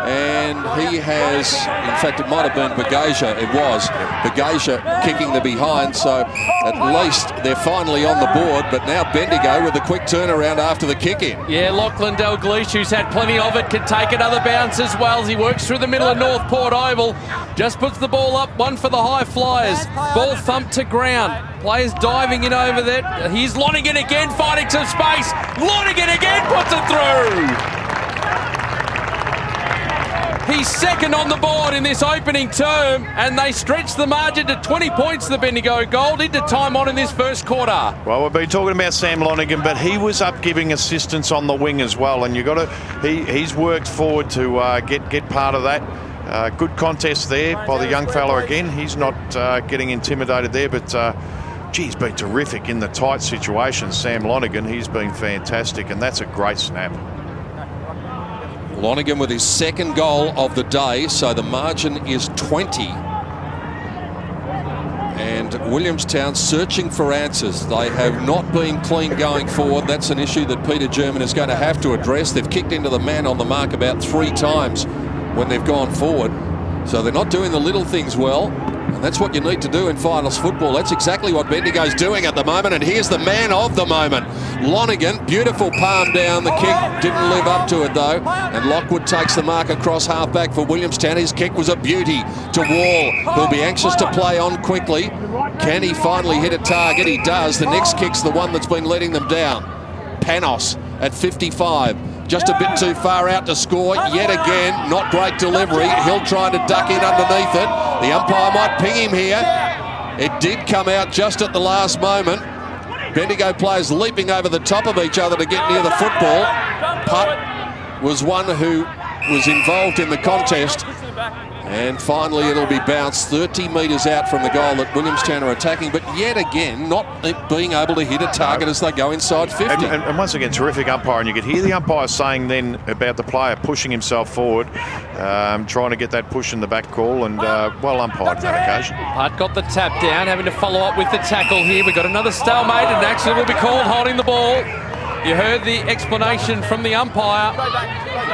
And he has, in fact, it might have been Bagasia. It was Bagasia kicking the behind. So at least they're finally on the board. But now Bendigo with a quick turnaround after the kick in. Yeah, Lachlan Dalglish, who's had plenty of it, can take another bounce as well as he works through the middle of Northport Oval. Just puts the ball up, one for the high flyers. Ball thumped to ground. Players diving in over there. Here's Lonigan again, finding some space. Lonigan again puts it through. He's second on the board in this opening term, and they stretch the margin to 20 points, the Bendigo Gold, into time on in this first quarter. Well, we've been talking about Sam Lonigan, but he was up giving assistance on the wing as well, and he's worked forward to get part of that. Good contest there by the young fella again. He's not getting intimidated there, but he's been terrific in the tight situations. Sam Lonigan, he's been fantastic, and that's a great snap. Lonigan with his second goal of the day, so the margin is 20. And Williamstown searching for answers. They have not been clean going forward. That's an issue that Peter German is going to have to address. They've kicked into the man on the mark about 3 times when they've gone forward. So they're not doing the little things well. And that's what you need to do in finals football. That's exactly what Bendigo's doing at the moment. And here's the man of the moment. Lonigan, beautiful palm down. The kick didn't live up to it though. And Lockwood takes the mark across half-back for Williamstown. His kick was a beauty to Wall. He'll be anxious to play on quickly. Can he finally hit a target? He does. The next kick's the one that's been letting them down. Panos at 55. Just a bit too far out to score yet again. Not great delivery. Hill trying to duck in underneath it. The umpire might ping him here. It did come out just at the last moment. Bendigo players leaping over the top of each other to get near the football. Putt was one who was involved in the contest. And finally it'll be bounced 30 metres out from the goal that Williamstown are attacking, but yet again not being able to hit a target as they go inside 50. And once again, terrific umpire, and you could hear the umpire saying then about the player pushing himself forward, trying to get that push in the back call, and well umpired on that occasion. Putt got the tap down, having to follow up with the tackle here. We've got another stalemate, and accident will be called holding the ball. You heard the explanation from the umpire.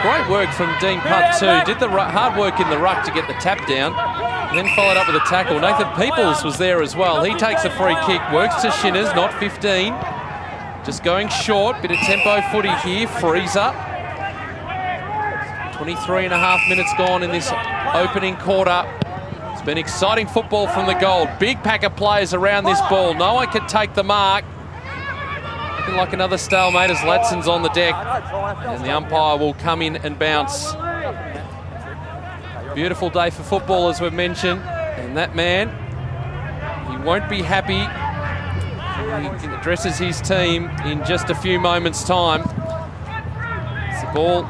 Great work from Dean Putt too. Did the hard work in the ruck to get the tap down, and then followed up with a tackle. Nathan Peoples was there as well. He takes a free kick, works to Shinners, not 15. Just going short, bit of tempo footy here, Freezer. 23.5 minutes gone in this opening quarter. It's been exciting football from the Gold. Big pack of players around this ball. No one can take the mark. Looking like another stalemate as Ladson's on the deck, and the umpire will come in and bounce. Beautiful day for football, as we've mentioned, and that man, he won't be happy. He addresses his team in just a few moments' time. The ball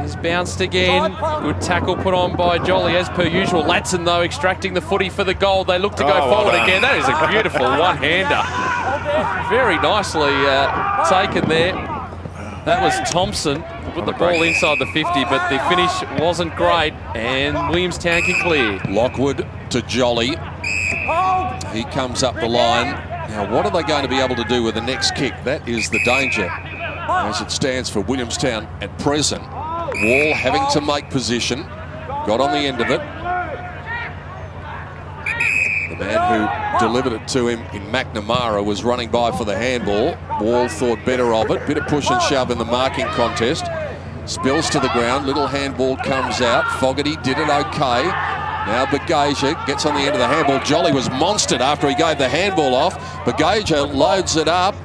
is bounced again. Good tackle put on by Jolly as per usual. Ladson though extracting the footy for the Gold. They look to go forward again. That is a beautiful one-hander. Very nicely taken there. That was Thompson. Put the ball inside the 50, but the finish wasn't great, and Williamstown can clear. Lockwood to Jolly. He comes up the line. Now, what are they going to be able to do with the next kick? That is the danger as it stands for Williamstown at present. Wall having to make position. Got on the end of it. The man who delivered it to him in McNamara was running by for the handball. Wall thought better of it. Bit of push and shove in the marking contest. Spills to the ground. Little handball comes out. Fogarty did it okay. Now Bagasia gets on the end of the handball. Jolly was monstered after he gave the handball off. Bagasia loads it up.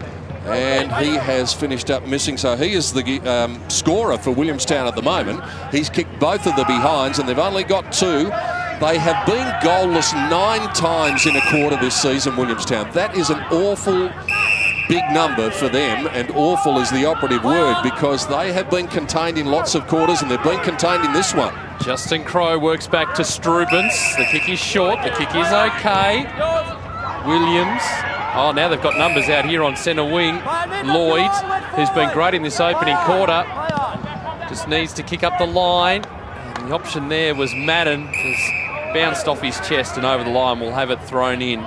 And he has finished up missing, so he is the scorer for Williamstown at the moment. He's kicked both of the behinds, and they've only got 2. They have been goalless 9 times in a quarter this season, Williamstown. That is an awful big number for them, and awful is the operative word, because they have been contained in lots of quarters, and they've been contained in this one. Justin Crowe works back to Strubens. The kick is short. The kick is okay. Williams. Oh, now they've got numbers out here on centre wing. Lloyd, who's been great in this opening quarter, just needs to kick up the line. And the option there was Madden, just bounced off his chest and over the line. Will have it thrown in.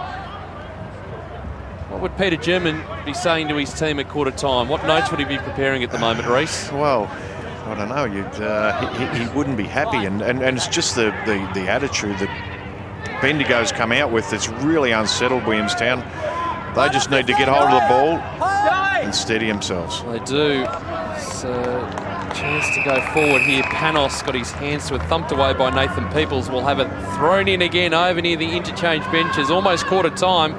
What would Peter German be saying to his team at quarter time? What notes would he be preparing at the moment, Reece? Well, I don't know. He wouldn't be happy, and it's just the attitude that Bendigo's come out with that's really unsettled Williamstown. They just need to get hold of the ball and steady themselves. They do. It's a chance to go forward here. Panos got his hands to it, thumped away by Nathan Peoples. Will have it thrown in again over near the interchange benches. Almost quarter time.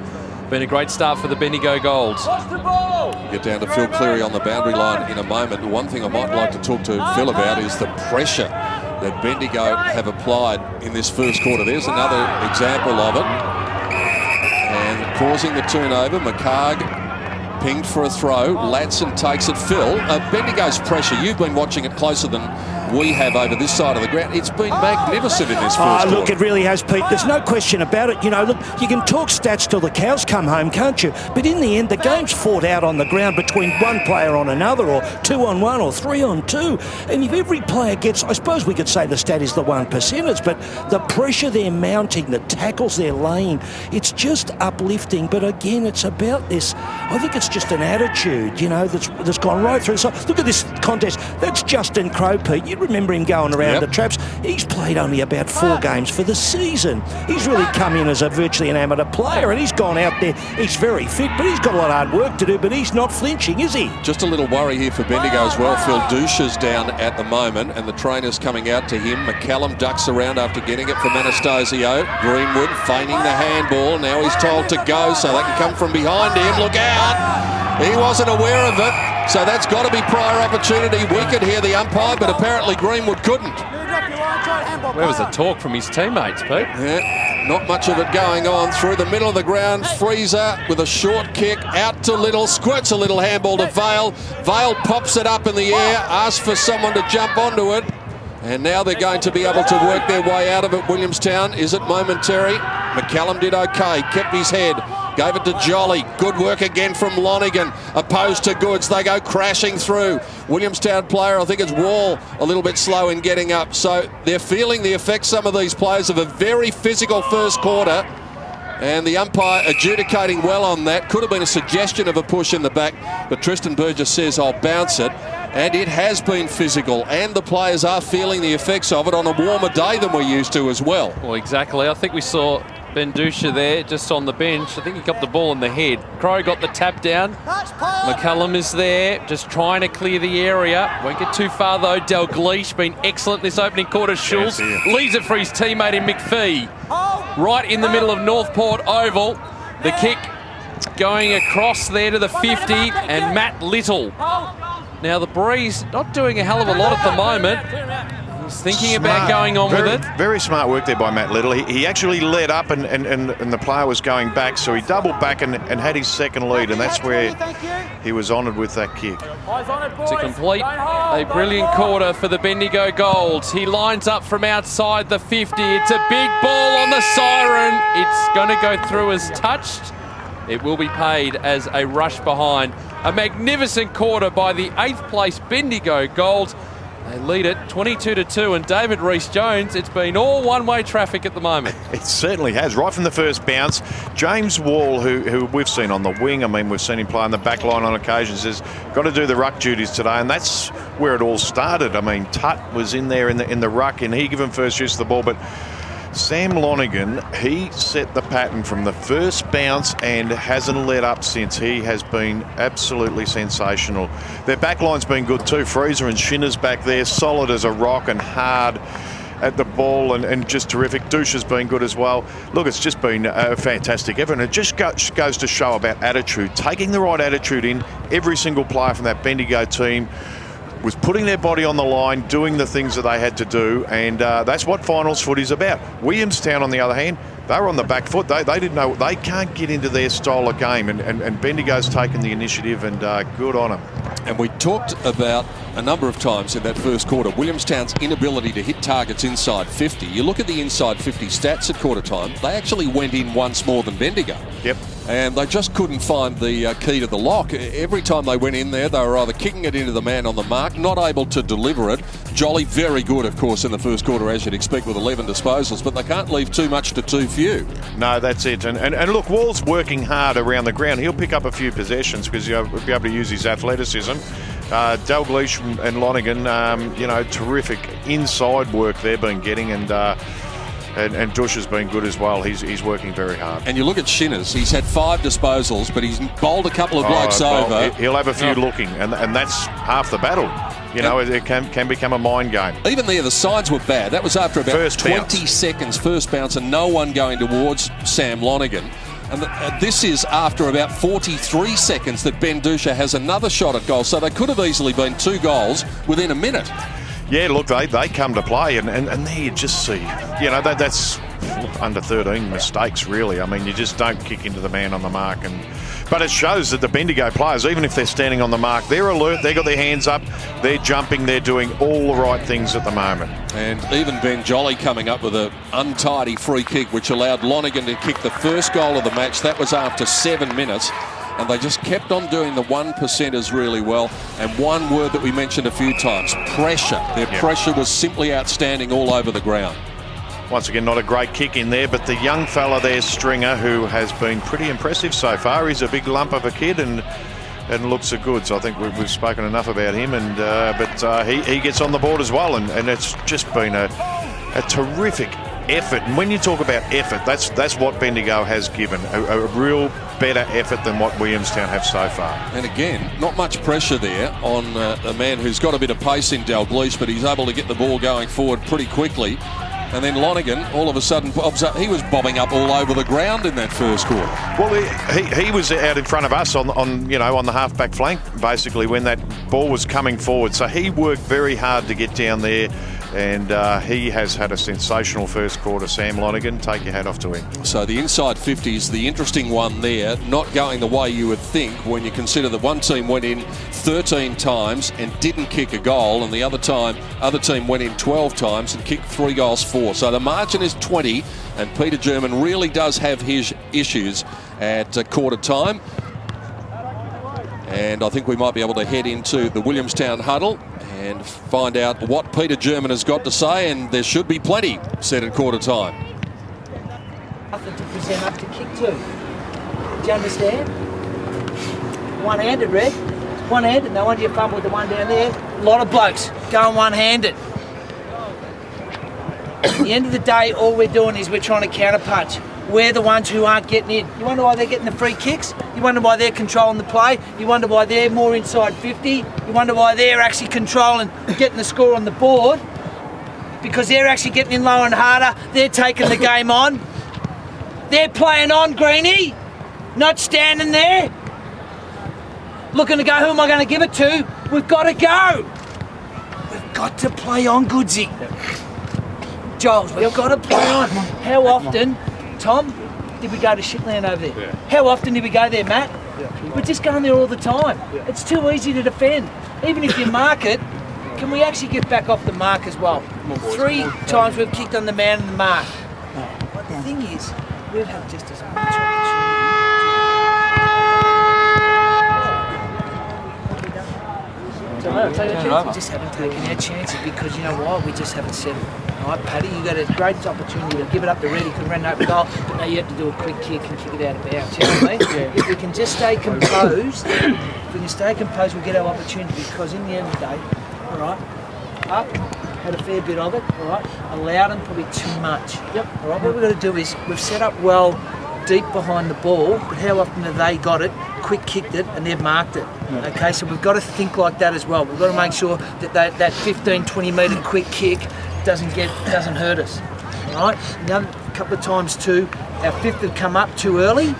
Been a great start for the Bendigo Golds. Get down to Phil Cleary on the boundary line in a moment. One thing I might like to talk to Phil about is the pressure that Bendigo have applied in this first quarter. There's another example of it. And causing the turnover, McCarg pinged for a throw. Ladson takes it. Phil, Bendigo's pressure, you've been watching it closer than we have over this side of the ground. It's been magnificent in this first look, quarter. it really has, Pete. There's no question about it. You know, look, you can talk stats till the cows come home, can't you? But in the end, the game's fought out on the ground between one player on another, or 2 on 1, or 3 on 2. And if every player gets, I suppose we could say the stat is the 1%ers, but the pressure they're mounting, the tackles they're laying, it's just uplifting. But again, it's about this, I think it's just an attitude, you know, that's gone right through. So look at this contest. That's Justin Crowe, Pete. You remember him going around the traps. He's played only about 4 games for the season. He's really come in as a virtually an amateur player, and he's gone out there. He's very fit, but he's got a lot of hard work to do, but he's not flinching, is he? Just a little worry here for Bendigo as well. Phil Dusha's down at the moment, and the trainer's coming out to him. McCallum ducks around after getting it from Anastasio. Greenwood feigning the handball. Now he's told to go, so they can come from behind him. Look out! He wasn't aware of it, so that's got to be prior opportunity. We could hear the umpire, but apparently Greenwood couldn't. Where was the talk from his teammates, Pete? Yeah, not much of it going on. Through the middle of the ground, Freezer with a short kick out to Little, squirts a little handball to Vale. Vale pops it up in the air, asks for someone to jump onto it. And now they're going to be able to work their way out of it, Williamstown. Is it momentary? McCallum did okay, kept his head, gave it to Jolly. Good work again from Lonigan, opposed to Goods. They go crashing through. Williamstown player, I think it's Wall, a little bit slow in getting up. So they're feeling the effects, some of these players, of a very physical first quarter. And the umpire adjudicating well on that. Could have been a suggestion of a push in the back, but Tristan Burgess says, I'll bounce it. And it has been physical, and the players are feeling the effects of it on a warmer day than we're used to as well. Well, exactly. I think we saw Ben Dusha there just on the bench. I think he got the ball in the head. Crowe got the tap down. McCallum is there, just trying to clear the area. Won't get too far though. Dalgleish been excellent this opening quarter. Schultz leaves it for his teammate in McPhee. Right in the middle of Northport Oval. The kick going across there to the 50, and Matt Little. Now the Breeze not doing a hell of a lot at the moment. He's thinking about going on with it. Very smart work there by Matt Little. He actually led up and the player was going back, so he doubled back and had his second lead, and that's where he was honoured with that kick. To complete a brilliant quarter for the Bendigo Golds. He lines up from outside the 50. It's a big ball on the siren. It's going to go through as touched. It will be paid as a rush behind. A magnificent quarter by the 8th place Bendigo Golds. They lead it 22-2, and David Rees-Jones, it's been all one-way traffic at the moment. It certainly has, right from the first bounce. James Wall, who we've seen on the wing, I mean, we've seen him play on the back line on occasions, has got to do the ruck duties today, and that's where it all started. I mean, Tut was in there in the ruck, and he gave him first use of the ball, but Sam Lonigan, he set the pattern from the first bounce and hasn't let up since. He has been absolutely sensational. Their backline's been good too. Freezer and Shinner's back there, solid as a rock and hard. at the ball and just terrific. Douche has been good as well. Look, it's just been a fantastic effort, and it just goes to show about attitude. Taking the right attitude in. Every single player from that Bendigo team was putting their body on the line, doing the things that they had to do, and that's what finals footy's about. Williamstown, on the other hand, they were on the back foot. They didn't know, they can't get into their style of game, and Bendigo's taken the initiative, and good on them. And we talked about a number of times in that first quarter Williamstown's inability to hit targets inside 50. You look at the inside 50 stats at quarter time, they actually went in once more than Bendigo. Yep. And they just couldn't find the key to the lock. Every time they went in there, they were either kicking it into the man on the mark, not able to deliver it. Jolly, very good, of course, in the first quarter, as you'd expect, with 11 disposals, but they can't leave too much to too few. No, that's it. And look, Wall's working hard around the ground. He'll pick up a few possessions because he'll be able to use his athleticism. Dalglish and Lonergan, terrific inside work they've been getting, and Dush has been good as well. He's working very hard. And you look at Shinners, he's had 5 disposals, but he's bowled a couple of blokes over. He'll have a few looking, and that's half the battle. It can become a mind game. Even there, the sides were bad. That was after about first 20 bounce. seconds, first bounce, and no one going towards Sam Lonergan. And this is after about 43 seconds that Ben Dusha has another shot at goal. So they could have easily been 2 goals within a minute. Yeah, look, they come to play, and there you just see, that's under 13 mistakes, really. I mean, you just don't kick into the man on the mark. But it shows that the Bendigo players, even if they're standing on the mark, they're alert, they've got their hands up, they're jumping, they're doing all the right things at the moment. And even Ben Jolly coming up with an untidy free kick, which allowed Lonergan to kick the first goal of the match. That was after 7 minutes. And they just kept on doing the 1%ers really well. And one word that we mentioned a few times, pressure. Their pressure was simply outstanding all over the ground. Once again, not a great kick in there, but the young fella there, Stringer, who has been pretty impressive so far. He's a big lump of a kid and looks good. So I think we've spoken enough about him. But he gets on the board as well, and it's just been a terrific effort. And when you talk about effort, that's what Bendigo has given, a real better effort than what Williamstown have so far. And again, not much pressure there on a man who's got a bit of pace in Dalglish, but he's able to get the ball going forward pretty quickly. And then Lonergan, all of a sudden, bobs up. He was bobbing up all over the ground in that first quarter. Well, he was out in front of us on the half-back flank, basically, when that ball was coming forward. So he worked very hard to get down there, and he has had a sensational first quarter. Sam Lonergan, take your hat off to him. So the inside 50 is the interesting one there, not going the way you would think when you consider that one team went in 13 times and didn't kick a goal, and the other team went in 12 times and kicked 3 goals for. So the margin is 20, and Peter German really does have his issues at quarter time. And I think we might be able to head into the Williamstown huddle and find out what Peter German has got to say, and there should be plenty said at quarter time. Nothing to present up to kick to. Do you understand? One-handed, Red. One-handed. No wonder you fumbled the one down there. A lot of blokes going one-handed. At the end of the day, all we're doing is we're trying to counter-punch. We're the ones who aren't getting in. You wonder why they're getting the free kicks? You wonder why they're controlling the play? You wonder why they're more inside 50? You wonder why they're actually controlling, getting the score on the board? Because they're actually getting in lower and harder. They're taking the game on. They're playing on, Greenie. Not standing there. Looking to go, who am I going to give it to? We've got to go. We've got to play on, Goodsy. Giles, we've got to play on. How often, Tom, did we go to Shitland over there? Yeah. How often did we go there, Matt? Yeah. We're just going there all the time. Yeah. It's too easy to defend. Even if you mark it, can we actually get back off the mark as well? 3 times we've kicked on the man and the mark. But the thing is, we've had just as much opportunity. We just haven't taken our chances because you know why? We just haven't said it. All right, Paddy, you got a great opportunity to give it up to Red. He could run over goal, but now you have to do a quick kick and kick it out of bounds. You know what I mean? Yeah. If we can just stay composed, we'll get our opportunity because in the end of the day, all right, up, had a fair bit of it, all right, allowed them probably too much. Yep. All right, what we've got to do is we've set up well deep behind the ball, but how often have they got it, quick kicked it, and they've marked it? Yeah. Okay, so we've got to think like that as well. We've got to make sure that that 15, 20 metre quick kick doesn't hurt us. All right. The other couple of times too, our fifth had come up too early.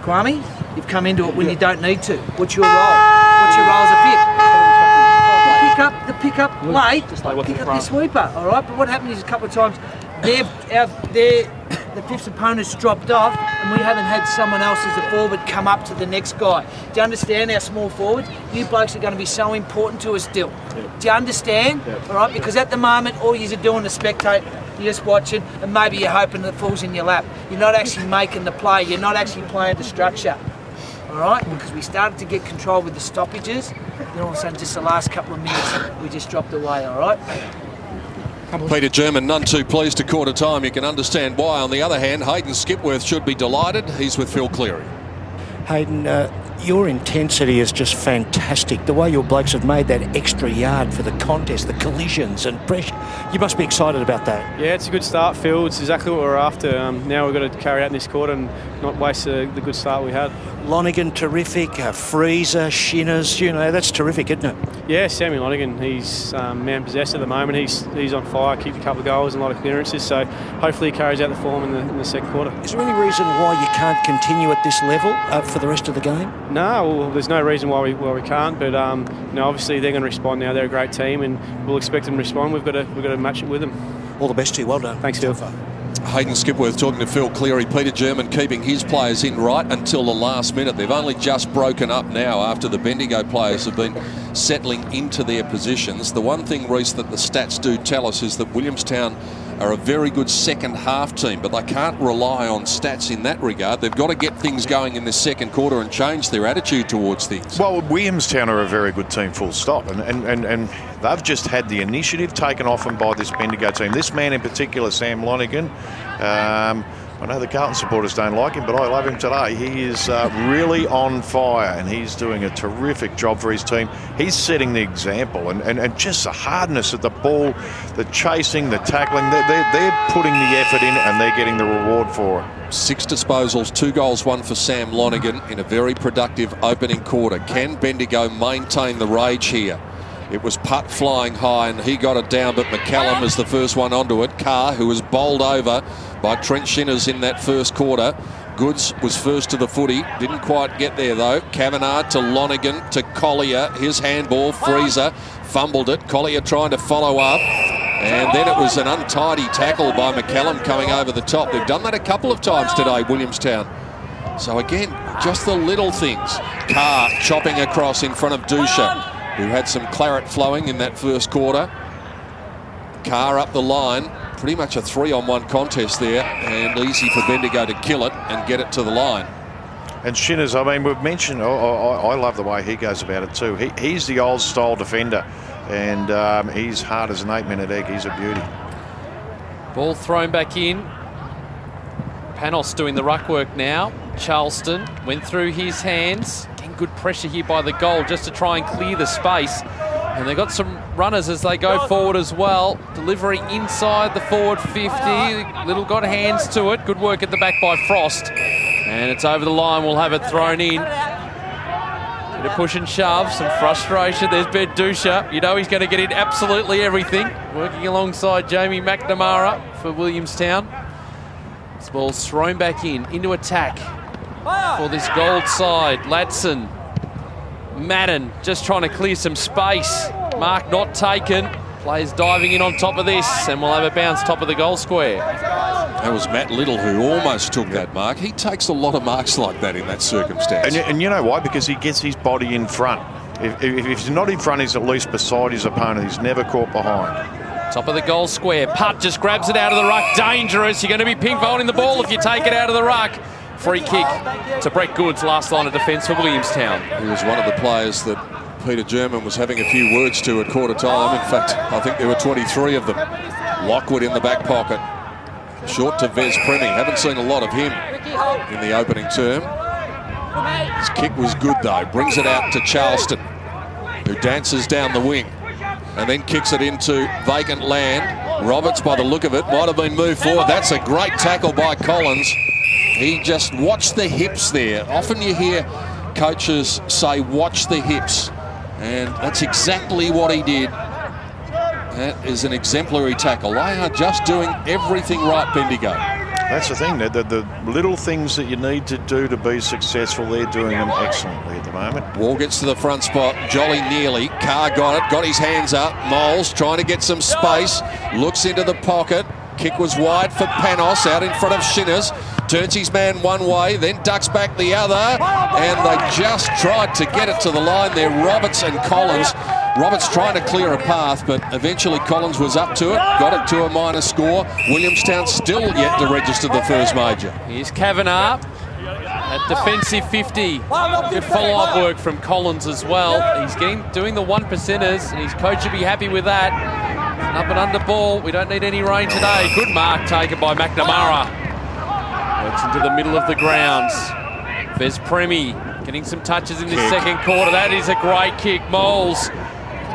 Kwame, you've come into it when you don't need to. What's your role? What's your role as a fifth? The pick up late. Pick up your sweeper. All right. But what happened is a couple of times, the fifth opponent's dropped off, and we haven't had someone else as a forward come up to the next guy. Do you understand our small forwards? You blokes are going to be so important to us still. Yeah. Do you understand? Yeah. All right, because at the moment, all you're doing is spectate, you're just watching, and maybe you're hoping that it falls in your lap. You're not actually making the play. You're not actually playing the structure. All right, because we started to get control with the stoppages, then all of a sudden, just the last couple of minutes, we just dropped away. All right. Peter German, none too pleased at quarter time. You can understand why. On the other hand, Hayden Skipworth should be delighted. He's with Phil Cleary. Hayden, your intensity is just fantastic. The way your blokes have made that extra yard for the contest, the collisions and pressure. You must be excited about that. Yeah, it's a good start, Phil. It's exactly what we're after. Now we've got to carry out in this quarter and not waste the good start we had. Lonigan, terrific. Freezer, Shinners, you know, that's terrific, isn't it? Yeah, Sammy Lonigan, he's man possessed at the moment. He's on fire, kicked a couple of goals and a lot of clearances, so hopefully he carries out the form in the second quarter. Is there any reason why you can't continue at this level for the rest of the game? No, well, there's no reason why we can't, but obviously they're going to respond now. They're a great team and we'll expect them to respond. We've got to match it with them. All the best to you. Well done. Thanks, Phil. Hayden Skipworth talking to Phil Cleary. Peter German keeping his players in right until the last minute. They've only just broken up now after the Bendigo players have been settling into their positions. The one thing, Reece, that the stats do tell us is that Williamstown are a very good second half team, but they can't rely on stats in that regard. They've got to get things going in this second quarter and change their attitude towards things. Well, Williamstown are a very good team, full stop, and they've just had the initiative taken off them by this Bendigo team. This man in particular, Sam Lonigan, I know the Carlton supporters don't like him, but I love him today. He is really on fire, and he's doing a terrific job for his team. He's setting the example, and just the hardness of the ball, the chasing, the tackling. They're putting the effort in, and they're getting the reward for it. 6 disposals, 2 goals, 1 for Sam Lonigan in a very productive opening quarter. Can Bendigo maintain the rage here? It was putt flying high and he got it down, but McCallum is the first one onto it. Carr, who was bowled over by Trent Shinners in that first quarter. Goods was first to the footy, didn't quite get there though. Kavanagh to Lonigan to Collier, his handball. Freezer fumbled it. Collier trying to follow up, and then it was an untidy tackle by McCallum coming over the top. They've done that a couple of times today, Williamstown. So again, just the little things. Carr chopping across in front of Dusha, who had some claret flowing in that first quarter. Carr up the line, pretty much a 3-on-1 contest there, and easy for Bendigo to kill it and get it to the line. And Shinners, I mean, we've mentioned, I love the way he goes about it too. He's the old style defender, and he's hard as an 8-minute egg. He's a beauty. Ball thrown back in. Panos doing the ruck work now. Charleston went through his hands. Good pressure here by the goal just to try and clear the space, and they've got some runners as they go forward as well. Delivery inside the forward 50. Little got hands to it. Good work at the back by Frost, and it's over the line. We'll have it thrown in. Bit of push and shove, some frustration. There's Ben Dusha. You know he's going to get in absolutely everything. Working alongside Jamie McNamara for Williamstown. This ball's thrown back into attack for this gold side. Ladson, Madden just trying to clear some space. Mark not taken. Players diving in on top of this, and we'll have a bounce top of the goal square. That was Matt Little who almost took that mark. He takes a lot of marks like that in that circumstance. And you know why? Because he gets his body in front. If he's not in front, he's at least beside his opponent. He's never caught behind. Top of the goal square. Putt just grabs it out of the ruck. Dangerous. You're going to be pink-folding the ball if you take it out of the ruck. Free kick to Brett Goods, last line of defence for Williamstown. He was one of the players that Peter German was having a few words to at quarter time. In fact, I think there were 23 of them. Lockwood in the back pocket. Short to Vez Premi. Haven't seen a lot of him in the opening term. His kick was good though. Brings it out to Charleston, who dances down the wing and then kicks it into vacant land. Roberts, by the look of it, might have been moved forward. That's a great tackle by Collins. He just watched the hips there. Often you hear coaches say, watch the hips. And that's exactly what he did. That is an exemplary tackle. They are just doing everything right, Bendigo. That's the thing, the little things that you need to do to be successful, they're doing them excellently at the moment. Wall gets to the front spot. Jolly nearly. Carr got his hands up. Moles trying to get some space. Looks into the pocket. Kick was wide for Panos out in front of Shinners. Turns his man one way, then ducks back the other. And they just tried to get it to the line there, Roberts and Collins. Roberts trying to clear a path, but eventually Collins was up to it, got it to a minor score. Williamstown still yet to register the first major. Here's Kavanagh at defensive 50. Good follow-up work from Collins as well. He's doing the 1%ers, and his coach will be happy with that. Up and under ball. We don't need any rain today. Good mark taken by McNamara. Works into the middle of the grounds. Vez Premi getting some touches in this second quarter. That is a great kick. Moles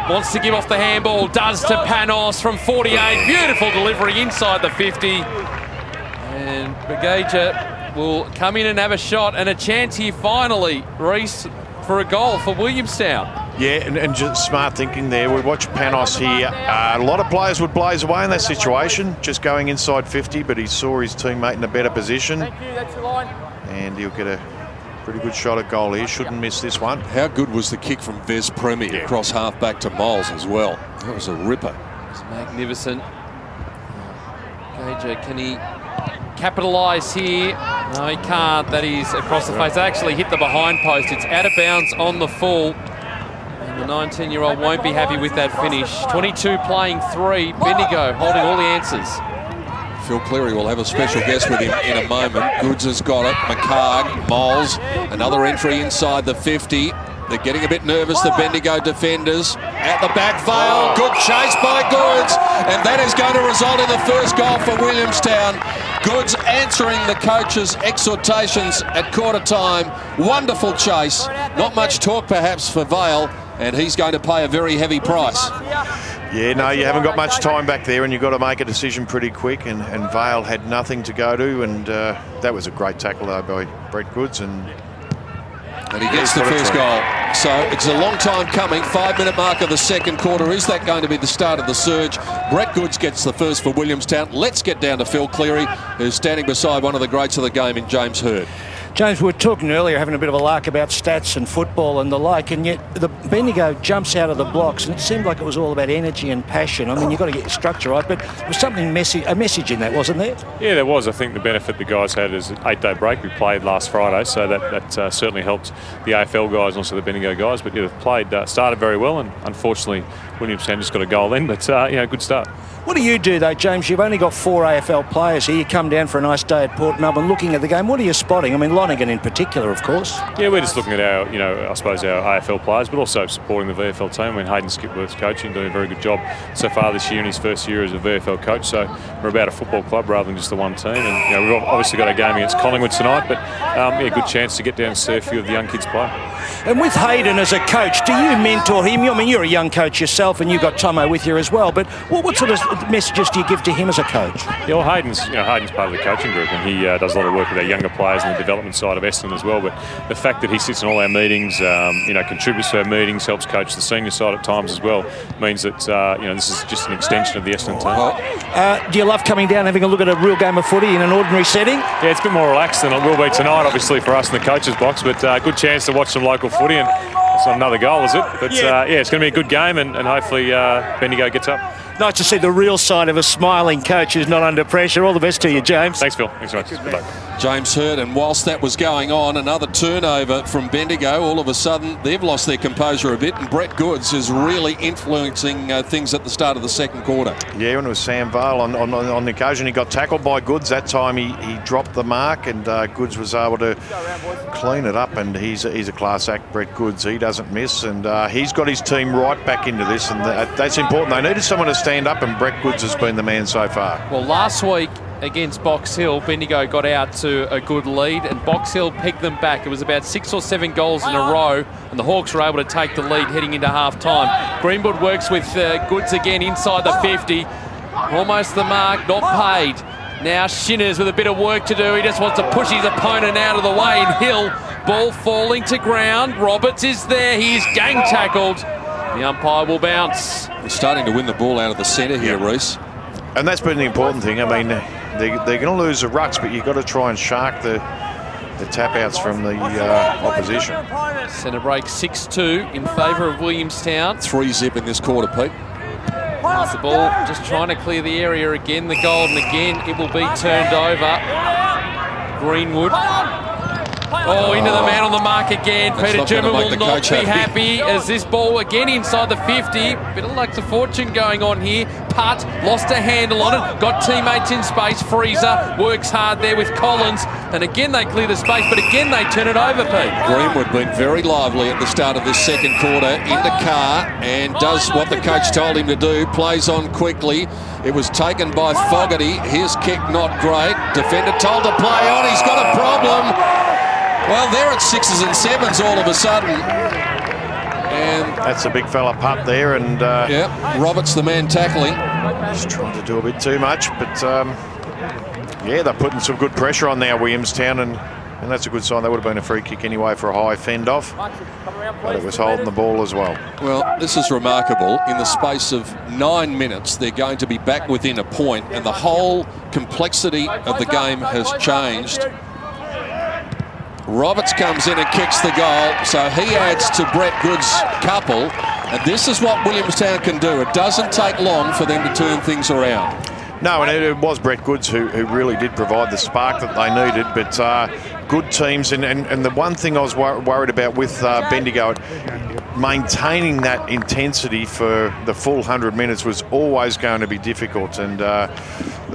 wants to give off the handball. Does to Panos from 48. Beautiful delivery inside the 50. And Bagaja will come in and have a shot and a chance here finally, Reece, for a goal for Williamstown. Yeah, and just smart thinking there. We watch Panos here. A lot of players would blaze away in that situation, just going inside 50, but he saw his teammate in a better position. Thank you, that's your line. And he'll get a pretty good shot at goal here. Shouldn't miss this one. How good was the kick from Vez Premi across half back to Moles as well? That was a ripper. It's magnificent. Gager, can he capitalise here? No, he can't. That is across the face. They actually hit the behind post. It's out of bounds on the full. And the 19-year-old won't be happy with that finish. 22 playing 3. Bendigo holding all the answers. Phil Cleary will have a special guest with him in a moment. Goods has got it. McCarg, Moles, another entry inside the 50. They're getting a bit nervous, the Bendigo defenders. At the back, Vale. Good chase by Goods. And that is going to result in the first goal for Williamstown. Goods answering the coach's exhortations at quarter time. Wonderful chase. Not much talk perhaps for Vale. And he's going to pay a very heavy price. Yeah, no, you haven't got much time back there and you've got to make a decision pretty quick. And Vale had nothing to go to. And that was a great tackle, though, by Brett Goods. And he gets the first goal. So it's a long time coming. 5-minute mark of the second quarter. Is that going to be the start of the surge? Brett Goods gets the first for Williamstown. Let's get down to Phil Cleary, who's standing beside one of the greats of the game in James Hurd. James, we were talking earlier, having a bit of a lark about stats and football and the like, and yet the Bendigo jumps out of the blocks, and it seemed like it was all about energy and passion. I mean, you've got to get your structure right, but there was something a message in that, wasn't there? Yeah, there was. I think the benefit the guys had is an 8-day break. We played last Friday, so that certainly helped the AFL guys and also the Bendigo guys. But yeah, they've played, started very well, and unfortunately, Williamstown just got a goal then. But good start. What do you do, though, James? You've only got 4 AFL players here. You come down for a nice day at Port Melbourne looking at the game. What are you spotting? I mean, Lonergan in particular, of course. Yeah, we're just looking at our, I suppose our AFL players, but also supporting the VFL team. I mean, Hayden Skipworth's coaching, doing a very good job so far this year in his first year as a VFL coach. So we're about a football club rather than just the one team. And, we've obviously got a game against Collingwood tonight, but good chance to get down and see a few of the young kids play. And with Hayden as a coach, do you mentor him? I mean, you're a young coach yourself, and you've got Tomo with you as well. But what sort of messages do you give to him as a coach? Yeah, well, Hayden's part of the coaching group, and he does a lot of work with our younger players in the development side of Essendon as well. But the fact that he sits in all our meetings, contributes to our meetings, helps coach the senior side at times as well, means that this is just an extension of the Essendon team. Do you love coming down, having a look at a real game of footy in an ordinary setting? Yeah, it's a bit more relaxed than it will be tonight, obviously, for us in the coach's box. But good chance to watch some local footy, and it's not another goal, is it? But it's going to be a good game, and hopefully Bendigo gets up. Nice to see the real side of a smiling coach who's not under pressure. All the best to you, James. Thanks, Phil. Thanks very much. Good luck. James Hurd, and whilst that was going on, another turnover from Bendigo. All of a sudden, they've lost their composure a bit, and Brett Goods is really influencing things at the start of the second quarter. Yeah, when it was Sam Vale, on the occasion he got tackled by Goods. That time he dropped the mark, and Goods was able to clean it up, and he's a class act, Brett Goods. He doesn't miss, and he's got his team right back into this, and that's important. They needed someone to stand up, and Brett Goods has been the man so far. Well, last week against Box Hill, Bendigo got out to a good lead, and Box Hill pegged them back. It was about 6 or 7 goals in a row, and the Hawks were able to take the lead heading into half-time. Greenwood works with Goods again inside the 50. Almost the mark, not paid. Now Shinners with a bit of work to do. He just wants to push his opponent out of the way, and Hill, ball falling to ground. Roberts is there. He is gang tackled. The umpire will bounce. They're starting to win the ball out of the centre here, Reece. And that's been the important thing. I mean, they're going to lose the rucks, but you've got to try and shark the tap-outs from the opposition. Centre break 6-2 in favour of Williamstown. 3-zip in this quarter, Pete. Pass the ball, just trying to clear the area again. The goal, and again it will be turned over. Greenwood. Oh, into the man on the mark again. That's Peter German will not be happy as this ball again inside the 50. Bit of luck to fortune going on here. Putt, lost a handle on it, got teammates in space. Freezer works hard there with Collins, and again they clear the space, but again they turn it over, Pete. Greenwood been very lively at the start of this second quarter, into Carr, and does what the coach told him to do, plays on quickly. It was taken by Fogarty. His kick not great. Defender told to play on. He's got a problem. Well, they're at 6s and 7s all of a sudden. And that's a big fella putt there, and yeah, Roberts the man tackling. He's trying to do a bit too much, but yeah, they're putting some good pressure on now, Williamstown, and that's a good sign. That would have been a free kick anyway for a high fend off, but it was holding the ball as well. Well, this is remarkable. In the space of 9 minutes, they're going to be back within a point, and the whole complexity of the game has changed. Roberts comes in and kicks the goal, so he adds to Brett Good's couple, and this is what Williamstown can do. It doesn't take long for them to turn things around. No, and it was Brett Goods who really did provide the spark that they needed, but good teams, and the one thing I was worried about with Bendigo, maintaining that intensity for the full 100 minutes was always going to be difficult, and the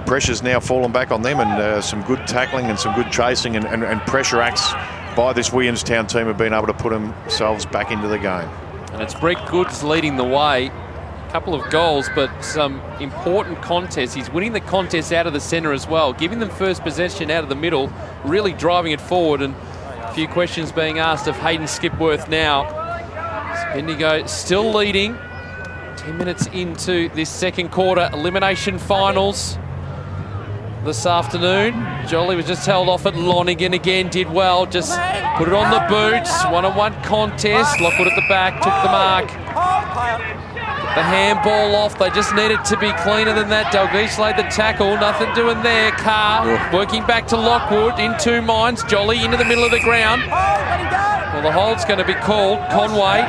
pressure's now fallen back on them, and some good tackling and some good chasing and pressure acts by this Williamstown team have been able to put themselves back into the game. And it's Brett Goods leading the way. A couple of goals, but some important contests. He's winning the contest out of the centre as well, giving them first possession out of the middle, really driving it forward, and a few questions being asked of Hayden Skipworth now. Bendigo still leading. 10 minutes into this second quarter. Elimination finals this afternoon. Jolly was just held off at Lonigan again, did well, just put it on the boots. One-on-one contest. Lockwood at the back, took the mark. The handball off. They just need it to be cleaner than that. Dalglish laid the tackle. Nothing doing there. Carr working back to Lockwood in 2 minds. Jolly into the middle of the ground. Well, the hold's going to be called. Conway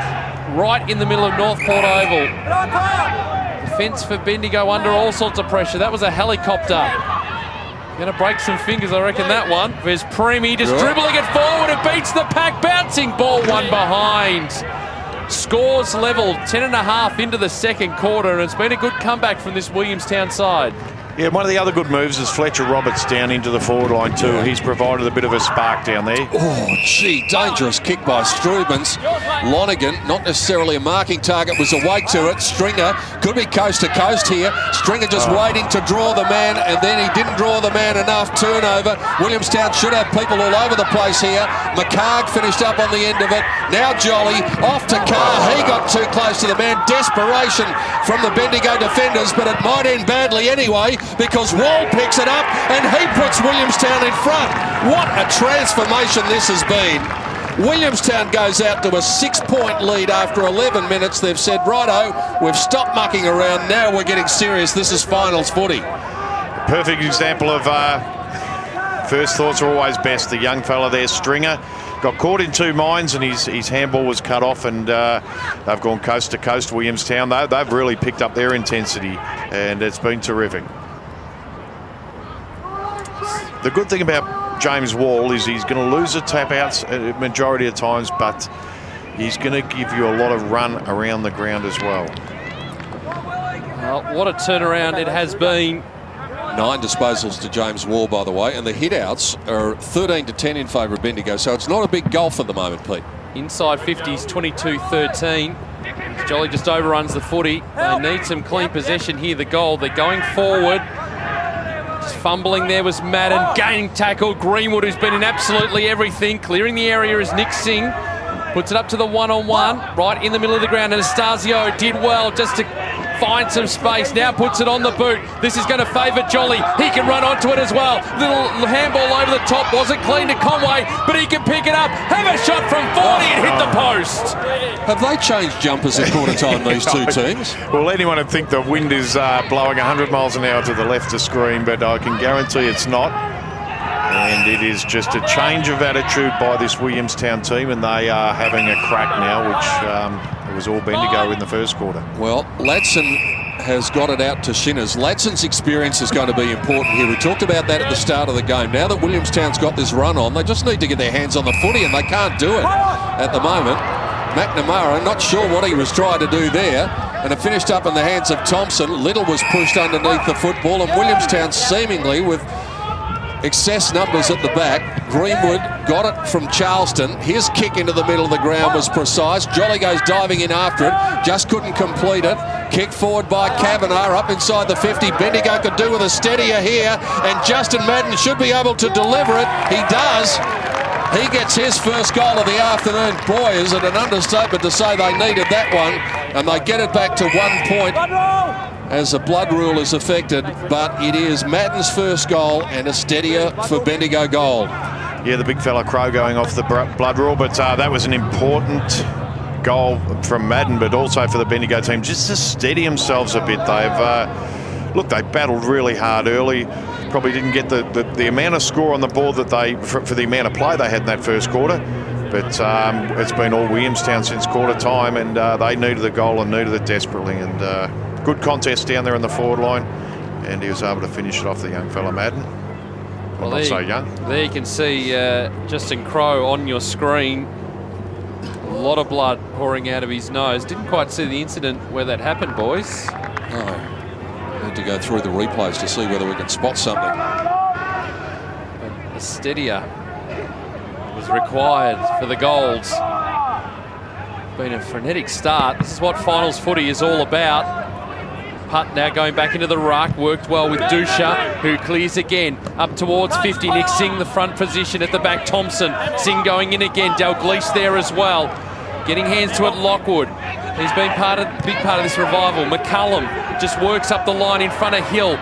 right in the middle of Northport Oval. Defence for Bendigo under all sorts of pressure. That was a helicopter. Going to break some fingers, I reckon, that one. There's Premi just dribbling it forward. It beats the pack. Bouncing ball, one behind. Scores level, 10.5 into the second quarter, and it's been a good comeback from this Williamstown side. Yeah, one of the other good moves is Fletcher Roberts down into the forward line too. He's provided a bit of a spark down there. Oh, gee, dangerous kick by Strubens. Lonigan, not necessarily a marking target, was awake to it. Stringer could be coast to coast here. Stringer just waiting to draw the man, and then he didn't draw the man enough. Turnover. Williamstown should have people all over the place here. McCarg finished up on the end of it. Now Jolly off to Carr. He got too close to the man. Desperation from the Bendigo defenders, but it might end badly anyway, because Wall picks it up and he puts Williamstown in front. What a transformation this has been. Williamstown goes out to a 6-point lead after 11 minutes. They've said, righto, we've stopped mucking around. Now we're getting serious. This is finals footy. Perfect example of first thoughts are always best. The young fella there, Stringer, got caught in 2 minds, and his handball was cut off, and they've gone coast to coast, Williamstown. They've really picked up their intensity, and it's been terrific. The good thing about James Wall is he's going to lose the tap-outs a majority of times, but he's going to give you a lot of run around the ground as well. Well, what a turnaround it has been. 9 disposals to James Wall, by the way, and the hit-outs are 13-10 in favour of Bendigo, so it's not a big gulf at the moment, Pete. Inside 50s, 22-13. Jolly just overruns the footy. They need some clean possession here, the goal. They're going forward. Just fumbling there was Madden, gaining tackle. Greenwood, who's been in absolutely everything. Clearing the area is Nick Singh. Puts it up to the one-on-one, right in the middle of the ground. Anastasio did well just to finds some space, now puts it on the boot. This is going to favour Jolly. He can run onto it as well. Little handball over the top, wasn't clean to Conway, but he can pick it up. Have a shot from 40 and hit the post. Have they changed jumpers at quarter time, these two teams? Well, anyone would think the wind is blowing 100 miles an hour to the left of screen, but I can guarantee it's not. And it is just a change of attitude by this Williamstown team, and they are having a crack now, which it was all Bendigo in the first quarter. Well, Latson has got it out to Shinners. Latson's experience is going to be important here. We talked about that at the start of the game. Now that Williamstown's got this run on, they just need to get their hands on the footy, and they can't do it at the moment. McNamara, not sure what he was trying to do there, and it finished up in the hands of Thompson. Little was pushed underneath the football, and Williamstown seemingly with excess numbers at the back. Greenwood got it from Charleston. His kick into the middle of the ground was precise. Jolly goes diving in after it, just couldn't complete it. Kick forward by Kavanagh up inside the 50. Bendigo could do with a steadier here, and Justin Madden should be able to deliver it. He does. He gets his first goal of the afternoon. Boy, is it an understatement to say they needed that one, and they get it back to 1 point as the blood rule is affected, but it is Madden's first goal and a steadier for Bendigo goal. Yeah, the big fella Crow going off the blood rule, but that was an important goal from Madden, but also for the Bendigo team just to steady themselves a bit. They've look, they battled really hard early. Probably didn't get the amount of score on the board that they for the amount of play they had in that first quarter. But it's been all Williamstown since quarter time, and they needed the goal and needed it desperately. And good contest down there in the forward line, and he was able to finish it off the young fella Madden. Well, not so young. There you can see Justin Crow on your screen. A lot of blood pouring out of his nose. Didn't quite see the incident where that happened, boys. No. Need to go through the replays to see whether we can spot something. But a steadier was required for the Golds. Been a frenetic start. This is what finals footy is all about. Putt now going back into the ruck. Worked well with Dusha, who clears again. Up towards 50. Nick Singh, the front position at the back. Thompson. Singh going in again. Dalglish there as well. Getting hands to it, Lockwood. He's been big part of this revival. McCullum just works up the line in front of Hill.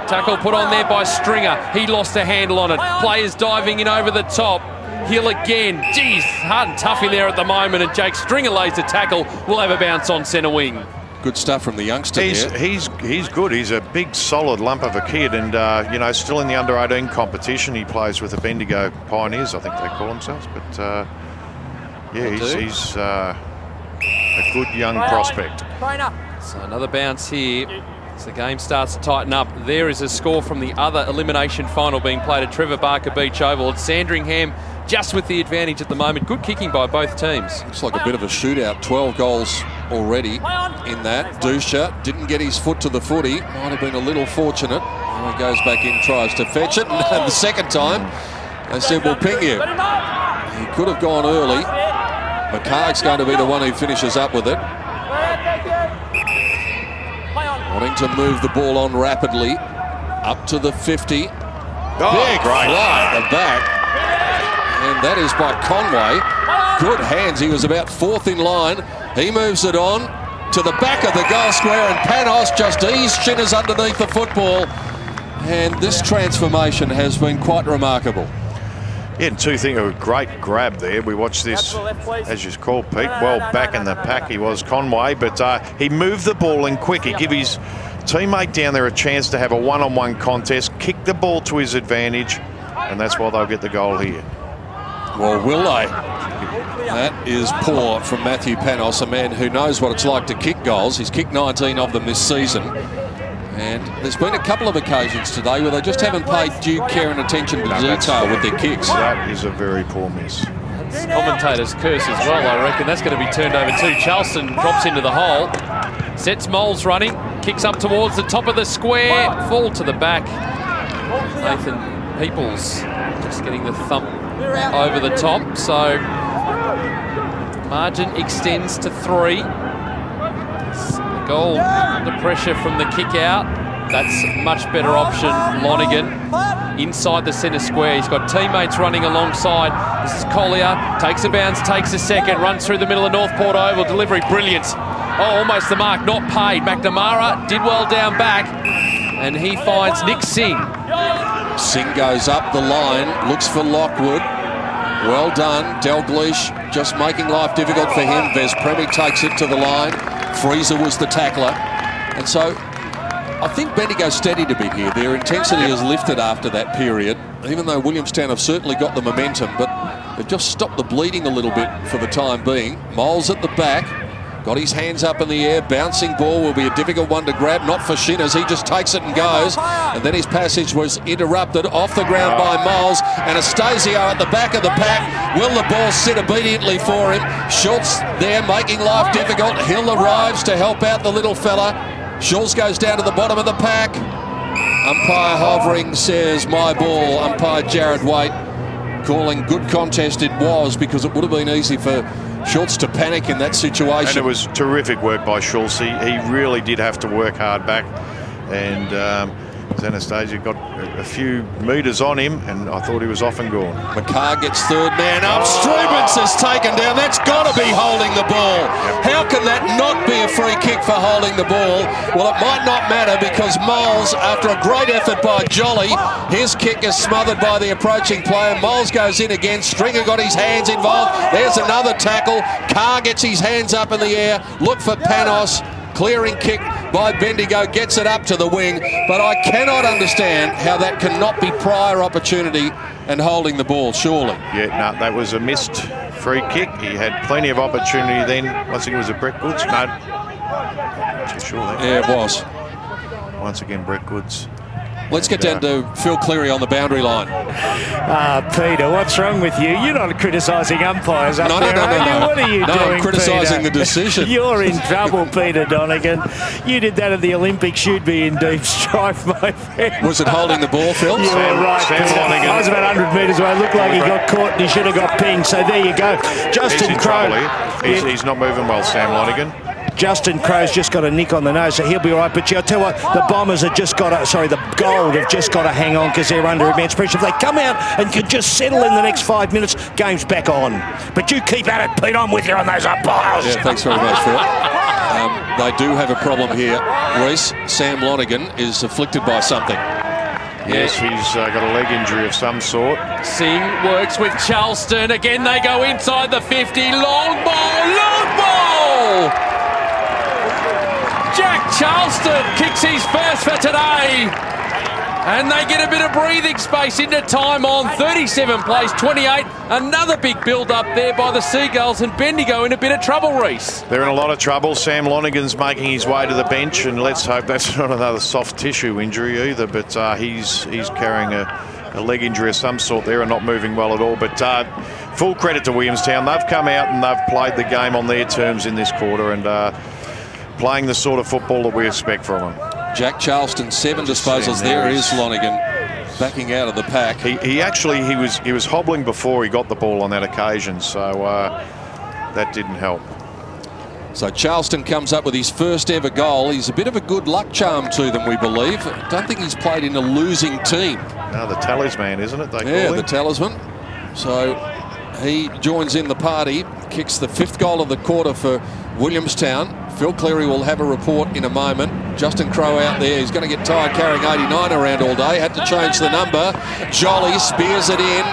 Tackle put on there by Stringer. He lost a handle on it. Players diving in over the top. Hill again. Geez, hard and tough in there at the moment, and Jake Stringer lays the tackle. We'll have a bounce on centre wing. Good stuff from the youngster. He's good. He's a big, solid lump of a kid, and you know, still in the under-18 competition. He plays with the Bendigo Pioneers, I think they call themselves. But yeah, he's a good young prospect. So another bounce here as the game starts to tighten up. There is a score from the other elimination final being played at Trevor Barker Beach Oval. It's Sandringham just with the advantage at the moment. Good kicking by both teams. Looks like a bit of a shootout. 12 goals already in that. Dusha didn't get his foot to the footy. Might have been a little fortunate. And he goes back in, tries to fetch it. And the second time, they said, we'll ping you. He could have gone early. McCarg's going to be the one who finishes up with it. Wanting to move the ball on rapidly. Up to the 50. Big fly at the back. And that is by Conway. Good hands. He was about fourth in line. He moves it on to the back of the goal square, and Panos just eased Shinners underneath the football. And this transformation has been quite remarkable. Yeah, and two things, a great grab there. We watched this, as you called, Pete, well back in the pack he was, Conway, but he moved the ball in quick. He gave his teammate down there a chance to have a one-on-one contest, kick the ball to his advantage, and that's why they'll get the goal here. Well, will they? That is poor from Matthew Panos, a man who knows what it's like to kick goals. He's kicked 19 of them this season. And there's been a couple of occasions today where they just haven't paid due care and attention to detail with their kicks. That is a very poor miss. Commentator's curse as well, I reckon. That's going to be turned over too. Charleston drops into the hole. Sets Moles running. Kicks up towards the top of the square. Fall to the back. Nathan Peoples just getting the thump over the top. So margin extends to 3. The goal under pressure from the kick out. That's a much better option. Lonigan inside the centre square. He's got teammates running alongside. This is Collier. Takes a bounce, takes a second, runs through the middle of Northport Oval. Delivery brilliant. Oh, almost the mark, not paid. McNamara did well down back, and he finds Nick Singh. Singh goes up the line, looks for Lockwood. Well done. Dalglish just making life difficult for him. Vespremi takes it to the line. Freezer was the tackler. And so I think Bendigo steadied a bit here. Their intensity has lifted after that period, even though Williamstown have certainly got the momentum, but they've just stopped the bleeding a little bit for the time being. Moles at the back. Got his hands up in the air. Bouncing ball will be a difficult one to grab. Not for Shinners. He just takes it and goes. And then his passage was interrupted off the ground by Moles. Anastasio at the back of the pack. Will the ball sit obediently for him? Schultz there making life difficult. Hill arrives to help out the little fella. Schultz goes down to the bottom of the pack. Umpire hovering says my ball. Umpire Jared Waite calling good contest it was, because it would have been easy for Schultz to panic in that situation. And it was terrific work by Schultz. He really did have to work hard back, and Anastasia got a few metres on him, and I thought he was off and gone. McCarr gets third man up. Strubens is taken down. That's got to be holding the ball. How can that not be a free kick for holding the ball? Well, it might not matter, because Moles, after a great effort by Jolly, his kick is smothered by the approaching player. Moles goes in again. Stringer got his hands involved. There's another tackle. Carr gets his hands up in the air. Look for Panos. Clearing kick by Bendigo, gets it up to the wing, but I cannot understand how that cannot be prior opportunity and holding the ball, surely. Yeah, no, that was a missed free kick. He had plenty of opportunity then. Once again, was it Brett Goods? No. Too sure that. Yeah, it was. Once again, Brett Goods. Let's get down to Phil Cleary on the boundary line. Peter, what's wrong with you? You're not criticising umpires up there, are you? What are you doing, I'm criticising Peter? the decision. You're in trouble, Peter Donegan. You did that at the Olympics. You'd be in deep strife, my friend. Was it holding the ball, Phil? You were right, Peter. I was about 100 metres away. It looked like he got caught and he should have got pinged. So there you go. Justin Crowe. He's not moving well, Sam Lonergan. Justin Crowe's just got a nick on the nose, so he'll be all right. But I'll tell you what, the Bombers have just got to, the Gold have just got to hang on, because they're under immense pressure. If they come out and can just settle in the next 5 minutes, game's back on. But you keep at it, Pete. I'm with you on those umpires. Yeah, thanks very much, Phil. They do have a problem here, Reece. Sam Lonergan is afflicted by something. Yes, he's got a leg injury of some sort. Singh works with Charleston. Again, they go inside the 50. Long ball! Jack Charleston kicks his first for today, and they get a bit of breathing space into time on 37 plays 28. Another big build up there by the Seagulls, and Bendigo in a bit of trouble, Reece. They're in a lot of trouble. Sam Lonergan's making his way to the bench, and let's hope that's not another soft tissue injury either, but he's carrying a leg injury of some sort there and not moving well at all. But full credit to Williamstown. They've come out and they've played the game on their terms in this quarter, and playing the sort of football that we expect from them. Jack Charleston, 7 disposals. There is Lonergan backing out of the pack. He was hobbling before he got the ball on that occasion, so that didn't help. So Charleston comes up with his first ever goal. He's a bit of a good luck charm to them, we believe. I don't think he's played in a losing team. No, the talisman, isn't it? Yeah, the talisman. So he joins in the party, kicks the 5th goal of the quarter for Williamstown. Phil Cleary will have a report in a moment. Justin Crowe out there. He's going to get tired carrying 89 around all day. Had to change the number. Jolly spears it in.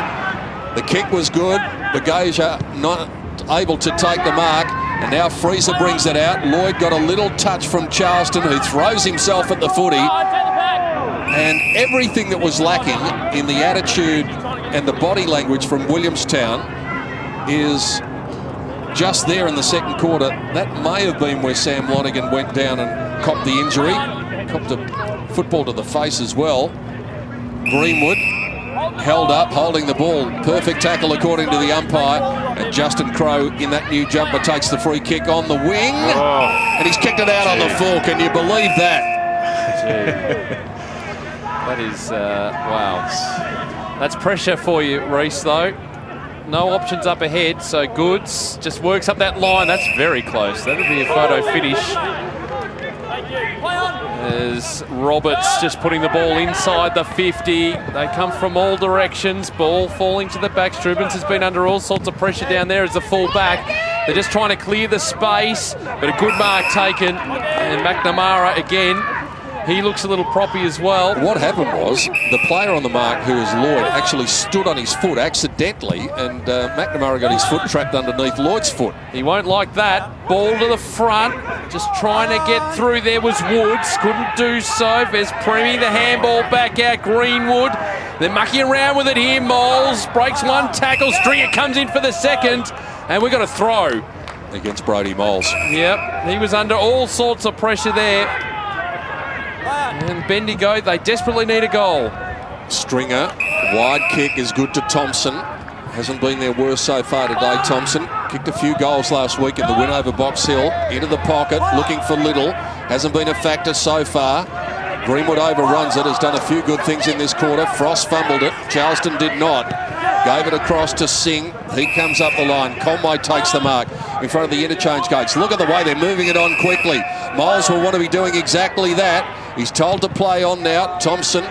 The kick was good. Bagasia not able to take the mark. And now Freezer brings it out. Lloyd got a little touch from Charleston, who throws himself at the footy. And everything that was lacking in the attitude and the body language from Williamstown is just there in the second quarter. That may have been where Sam Lonergan went down and copped the injury. Copped a football to the face as well. Greenwood held up, holding the ball. Perfect tackle according to the umpire. And Justin Crowe in that new jumper takes the free kick on the wing. And he's kicked it out on the full. Can you believe that? That is, wow. That's pressure for you, Reece, though. No options up ahead, so Goods just works up that line. That's very close. That'll be a photo finish. As Roberts just putting the ball inside the 50. They come from all directions. Ball falling to the back. Strubens has been under all sorts of pressure down there as the full back. They're just trying to clear the space, but a good mark taken. And McNamara again, he looks a little proppy as well. What happened was the player on the mark, who is Lloyd, actually stood on his foot accidentally, and McNamara got his foot trapped underneath Lloyd's foot. He won't like that. Ball to the front, just trying to get through. There was Woods, couldn't do so. There's Premi, the handball back out. Greenwood, they're mucking around with it here. Moles breaks one tackle. Stringer comes in for the second, and we've got a throw against Brodie Moles. Yep, he was under all sorts of pressure there. And Bendigo, they desperately need a goal. Stringer, wide kick is good to Thompson. Hasn't been their worst so far today, Thompson. Kicked a few goals last week in the win over Box Hill. Into the pocket, looking for Little. Hasn't been a factor so far. Greenwood overruns it, has done a few good things in this quarter. Frost fumbled it, Charleston did not. Gave it across to Singh. He comes up the line. Conway takes the mark in front of the interchange gates. Look at the way they're moving it on quickly. Miles will want to be doing exactly that. He's told to play on now. Thompson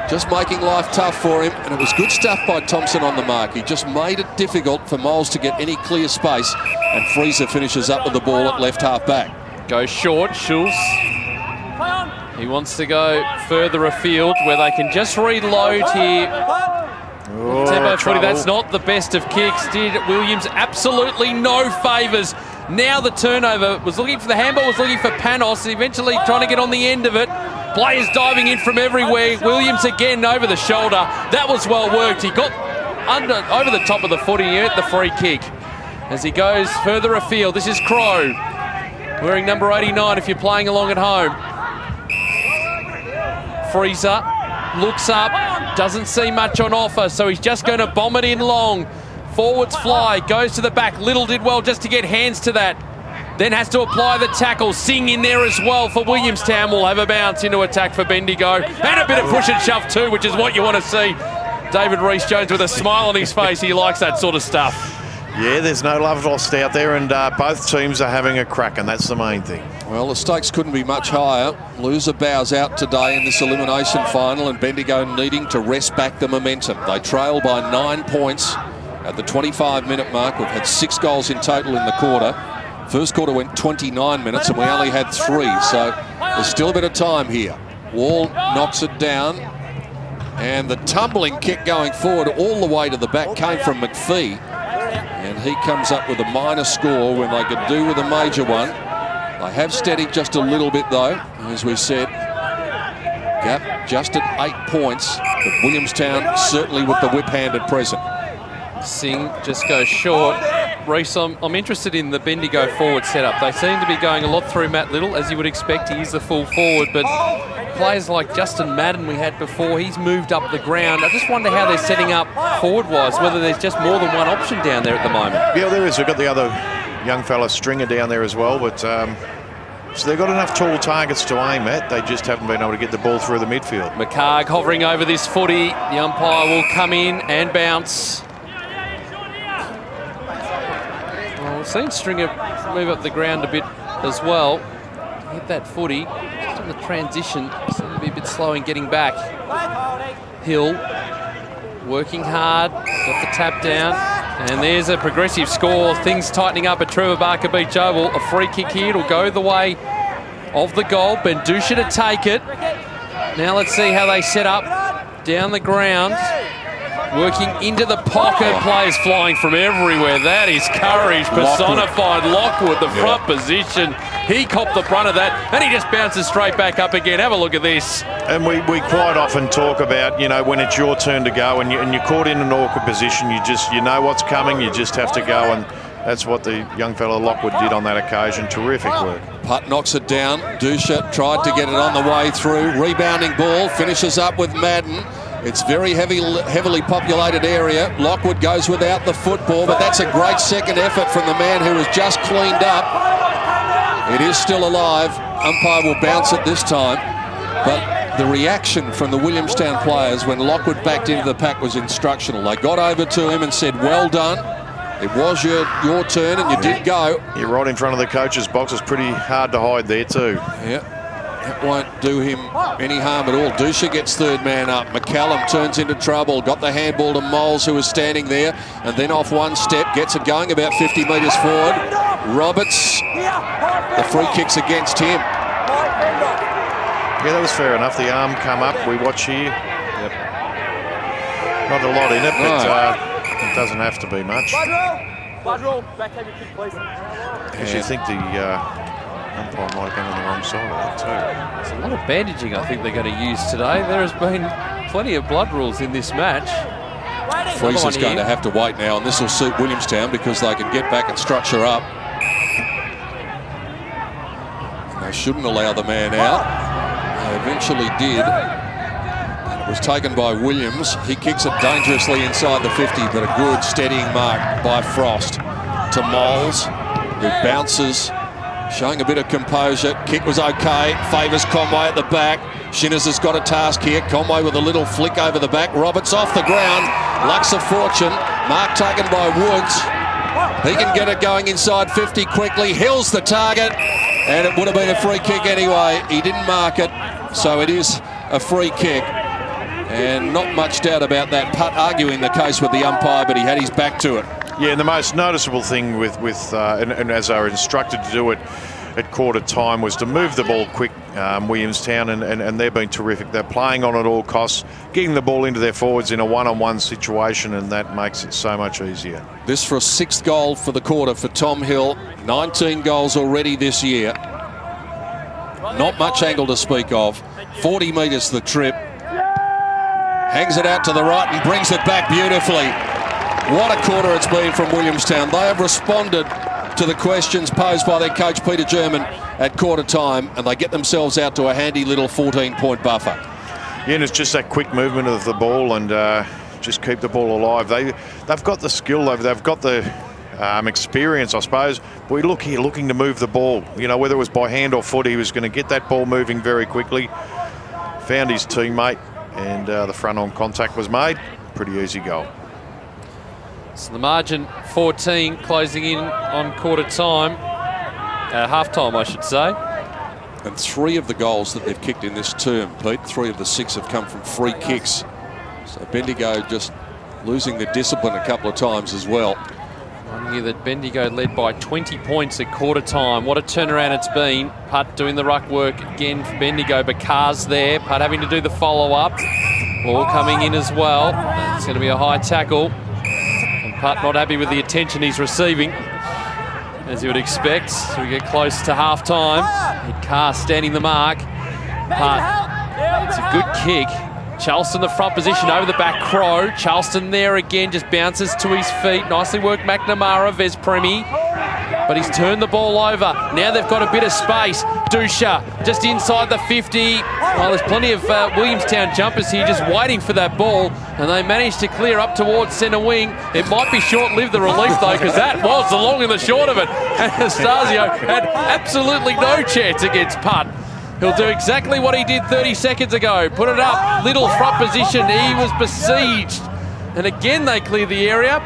just making life tough for him. And it was good stuff by Thompson on the mark. He just made it difficult for Miles to get any clear space. And Freezer finishes up with the ball at left half back. Goes short, Schultz. He wants to go further afield where they can just reload here. Oh, Tempo footy, that's not the best of kicks. Did Williams absolutely no favours. Now the turnover, was looking for the handball, was looking for Panos, eventually trying to get on the end of it. Players diving in from everywhere. Williams again over the shoulder. That was well worked. He got over the top of the footy. He earned the free kick. As he goes further afield, this is Crow, wearing number 89 if you're playing along at home. Freezer looks up, doesn't see much on offer, so he's just going to bomb it in long. Forwards fly, goes to the back. Little did well just to get hands to that. Then has to apply the tackle. Singh in there as well for Williamstown. Will have a bounce into attack for Bendigo. And a bit of push and shove too, which is what you want to see. David Rees-Jones with a smile on his face. He likes that sort of stuff. Yeah, there's no love lost out there, and both teams are having a crack, and that's the main thing. Well, the stakes couldn't be much higher. Loser bows out today in this elimination final, and Bendigo needing to wrest back the momentum. They trail by 9 points at the 25-minute mark. We've had 6 goals in total in the quarter. First quarter went 29 minutes, and we only had 3, so there's still a bit of time here. Wall knocks it down, and the tumbling kick going forward all the way to the back came from McPhee. And he comes up with a minor score when they could do with a major one. They have steadied just a little bit though, as we said. Gap just at 8 points, but Williamstown certainly with the whip hand at present. Singh just goes short. Reece, I'm interested in the Bendigo forward setup. They seem to be going a lot through Matt Little, as you would expect. He is the full forward, but players like Justin Madden we had before, he's moved up the ground. I just wonder how they're setting up forward-wise, whether there's just more than one option down there at the moment. Yeah, there is. We've got the other young fella, Stringer, down there as well, but so they've got enough tall targets to aim at. They just haven't been able to get the ball through the midfield. McHarg hovering over this footy. The umpire will come in and bounce. Well, we've seen Stringer move up the ground a bit as well. Hit that footy. Just on the transition, seemed to be a bit slow in getting back. Hill working hard, got the tap down, and there's a progressive score. Things tightening up at Trevor Barker Beach Oval. A free kick here, it'll go the way of the goal. Bendusha to take it. Now let's see how they set up down the ground. Working into the pocket, players flying from everywhere. That is courage personified. Lockwood, the front position. He copped the brunt of that, and he just bounces straight back up again. Have a look at this. And we quite often talk about, you know, when it's your turn to go and you're caught in an awkward position, you know what's coming, you just have to go, and that's what the young fellow Lockwood did on that occasion. Terrific work. Putt knocks it down. Dusha tried to get it on the way through. Rebounding ball, finishes up with Madden. It's very heavily populated area. Lockwood goes without the football, but that's a great second effort from the man who has just cleaned up. It is still alive. Umpire will bounce it this time. But the reaction from the Williamstown players when Lockwood backed into the pack was instructional. They got over to him and said, well done. It was your turn and you did go. You're right in front of the coach's box. It's pretty hard to hide there too. Yeah. That won't do him any harm at all. Dusha gets third man up. McCallum turns into trouble. Got the handball to Moles, who was standing there, and then off one step, gets it going about 50 metres forward. Roberts, the free kick's against him. Yeah, that was fair enough. The arm come up. We watch here. Yep. Not a lot in it, but it doesn't have to be much. Blood roll. Backhanded kick, please. Because you think the umpire might have been on the wrong side of that too. There's a lot of bandaging I think they're going to use today. There has been plenty of blood rules in this match. Freezer's going to have to wait now, and this will suit Williamstown because they can get back and structure up. They shouldn't allow the man out. They eventually did. And it was taken by Williams. He kicks it dangerously inside the 50, but a good steadying mark by Frost to Moles, who bounces, showing a bit of composure. Kick was okay, favours Conway at the back. Shinners has got a task here. Conway with a little flick over the back. Roberts off the ground. Lucks of fortune. Mark taken by Woods. He can get it going inside 50 quickly. Hills the target. And it would have been a free kick anyway. He didn't mark it. So it is a free kick. And not much doubt about that. Putt arguing the case with the umpire, but he had his back to it. Yeah, and the most noticeable thing with and as they were instructed to do it at quarter time was to move the ball quick, Williamstown, and they've been terrific. They're playing on at all costs, getting the ball into their forwards in a one-on-one situation, and that makes it so much easier. This for a 6th goal for the quarter for Tom Hill. 19 goals already this year. Not much angle to speak of. 40 metres the trip. Hangs it out to the right and brings it back beautifully. What a quarter it's been from Williamstown. They have responded to the questions posed by their coach Peter German at quarter time, and they get themselves out to a handy little 14-point buffer. Yeah, and it's just that quick movement of the ball and just keep the ball alive. They've got the skill, they've got the experience, I suppose. But we look here looking to move the ball. You know, whether it was by hand or foot, he was going to get that ball moving very quickly. Found his teammate, and the front-on contact was made. Pretty easy goal. So the margin 14 closing in on quarter time, half time I should say. And 3 of the goals that they've kicked in this term, Pete, 3 of the 6 have come from free kicks. So Bendigo just losing their discipline a couple of times as well. One year that Bendigo led by 20 points at quarter time. What a turnaround it's been. Putt doing the ruck work again for Bendigo, but Carr's there. Putt having to do the follow-up. Ball coming in as well. It's going to be a high tackle. Putt not happy with the attention he's receiving, as you would expect. So we get close to half time. Carr standing the mark. Putt, it's a good kick. Charleston the front position over the back. Crow. Charleston there again, just bounces to his feet. Nicely worked McNamara, Vespremi. But he's turned the ball over. Now they've got a bit of space. Dusha just inside the 50. Well, there's plenty of Williamstown jumpers here just waiting for that ball, and they managed to clear up towards centre wing. It might be short-lived, the relief, though, because that was the long and the short of it. Anastasio had absolutely no chance against Putt. He'll do exactly what he did 30 seconds ago. Put it up, little front position. He was besieged. And again, they clear the area.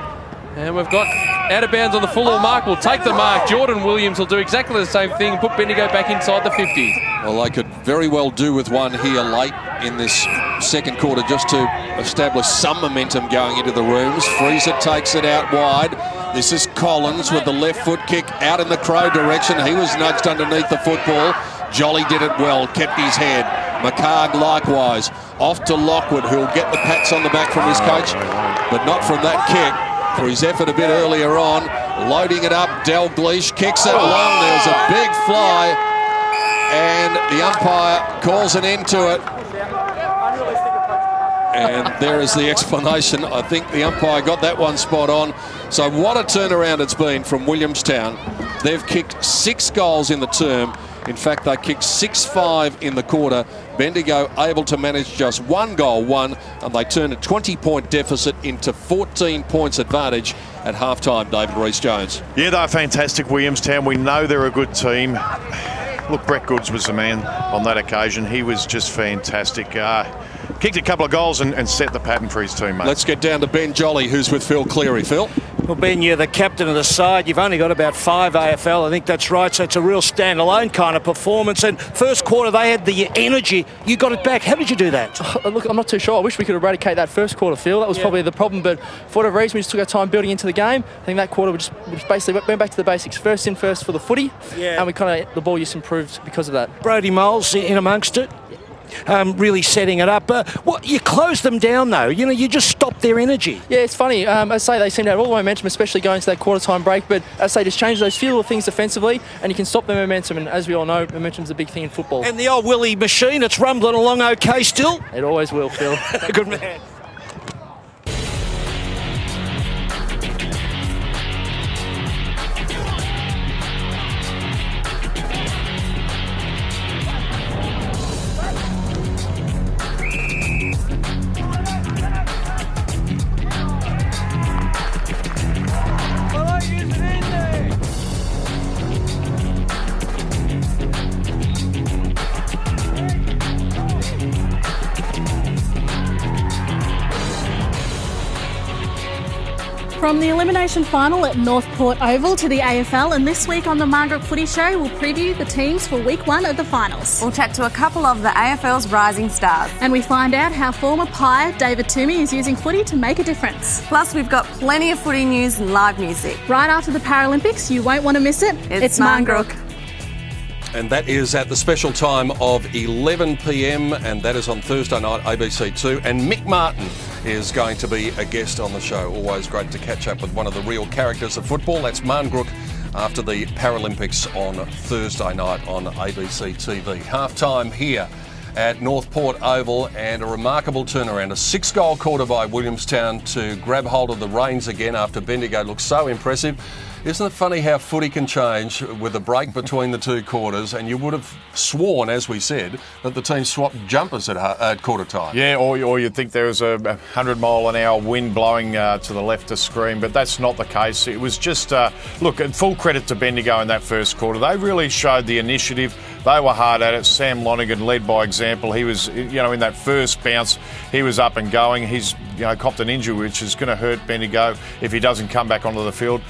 And we've got out of bounds on the full mark. We'll take the mark. Jordan Williams will do exactly the same thing and put Bendigo back inside the 50. Well, they could very well do with one here late in this second quarter just to establish some momentum going into the rooms. Freezer takes it out wide. This is Collins with the left foot kick out in the Crow direction. He was nudged underneath the football. Jolly did it well, kept his head. McCarg likewise. Off to Lockwood, who'll get the pats on the back from his coach, but not from that kick. For his effort a bit earlier on, loading it up, Dalglish kicks it long. There's a big fly, and the umpire calls an end to it. And there is the explanation. I think the umpire got that one spot on. So what a turnaround it's been from Williamstown. They've kicked 6 goals in the term. In fact, they kicked 6-5 in the quarter. Bendigo able to manage just 1 goal, and they turned a 20-point deficit into 14 points advantage at halftime, David Rees-Jones. Yeah, they're fantastic, Williamstown. We know they're a good team. Look, Brett Goods was the man on that occasion. He was just fantastic. Kicked a couple of goals and set the pattern for his team, mate. Let's get down to Ben Jolly, who's with Phil Cleary. Phil? Well, Ben, you're the captain of the side. You've only got about 5 AFL. I think that's right. So it's a real standalone kind of performance. And first quarter, they had the energy. You got it back. How did you do that? Look, I'm not too sure. I wish we could eradicate that first quarter, Phil. That was probably the problem. But for whatever reason, we just took our time building into the game. I think that quarter we just basically went back to the basics. First in, first for the footy. Yeah. And we kind of, the ball just improved because of that. Brodie Moles in amongst it. Really setting it up. You closed them down, though. You know, you just stopped their energy. Yeah, it's funny. As I say, they seem to have all the momentum, especially going to that quarter-time break. But as I say, just change those few little things defensively, and you can stop the momentum. And as we all know, momentum's a big thing in football. And the old Willie machine, it's rumbling along okay still? It always will, Phil. Good man. From the Elimination Final at Northport Oval to the AFL, and this week on the Margaret Footy Show, we'll preview the teams for Week 1 of the finals. We'll chat to a couple of the AFL's rising stars. And we find out how former Pie David Toomey is using footy to make a difference. Plus, we've got plenty of footy news and live music. Right after the Paralympics, you won't want to miss it. It's Margaret. And that is at the special time of 11 p.m, and that is on Thursday night, ABC2. And Mick Martin is going to be a guest on the show. Always great to catch up with one of the real characters of football. That's Margaret after the Paralympics on Thursday night on ABC TV. Half-time here at Northport Oval, and a remarkable turnaround. A 6-goal quarter by Williamstown to grab hold of the reins again after Bendigo looked so impressive. Isn't it funny how footy can change with a break between the two quarters? And you would have sworn, as we said, that the team swapped jumpers at quarter time. Yeah, or you'd think there was a 100-mile-an-hour wind blowing to the left of screen, but that's not the case. It was just, look, full credit to Bendigo in that first quarter. They really showed the initiative. They were hard at it. Sam Lonergan led by example. He was, in that first bounce, he was up and going. He's, copped an injury, which is going to hurt Bendigo if he doesn't come back onto the field.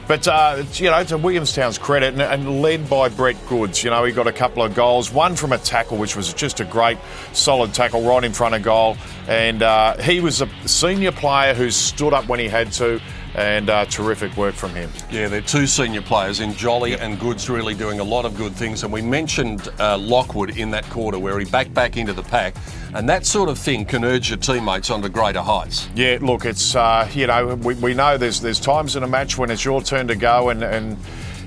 But, to Williamstown's credit, and led by Brett Goods, he got a couple of goals. One from a tackle, which was just a great, solid tackle right in front of goal. And he was a senior player who stood up when he had to. And terrific work from him. Yeah, they're two senior players in Jolly and Goods really doing a lot of good things. And we mentioned Lockwood in that quarter where he backed back into the pack. And that sort of thing can urge your teammates onto greater heights. Yeah, look, it's, we know there's times in a match when it's your turn to go and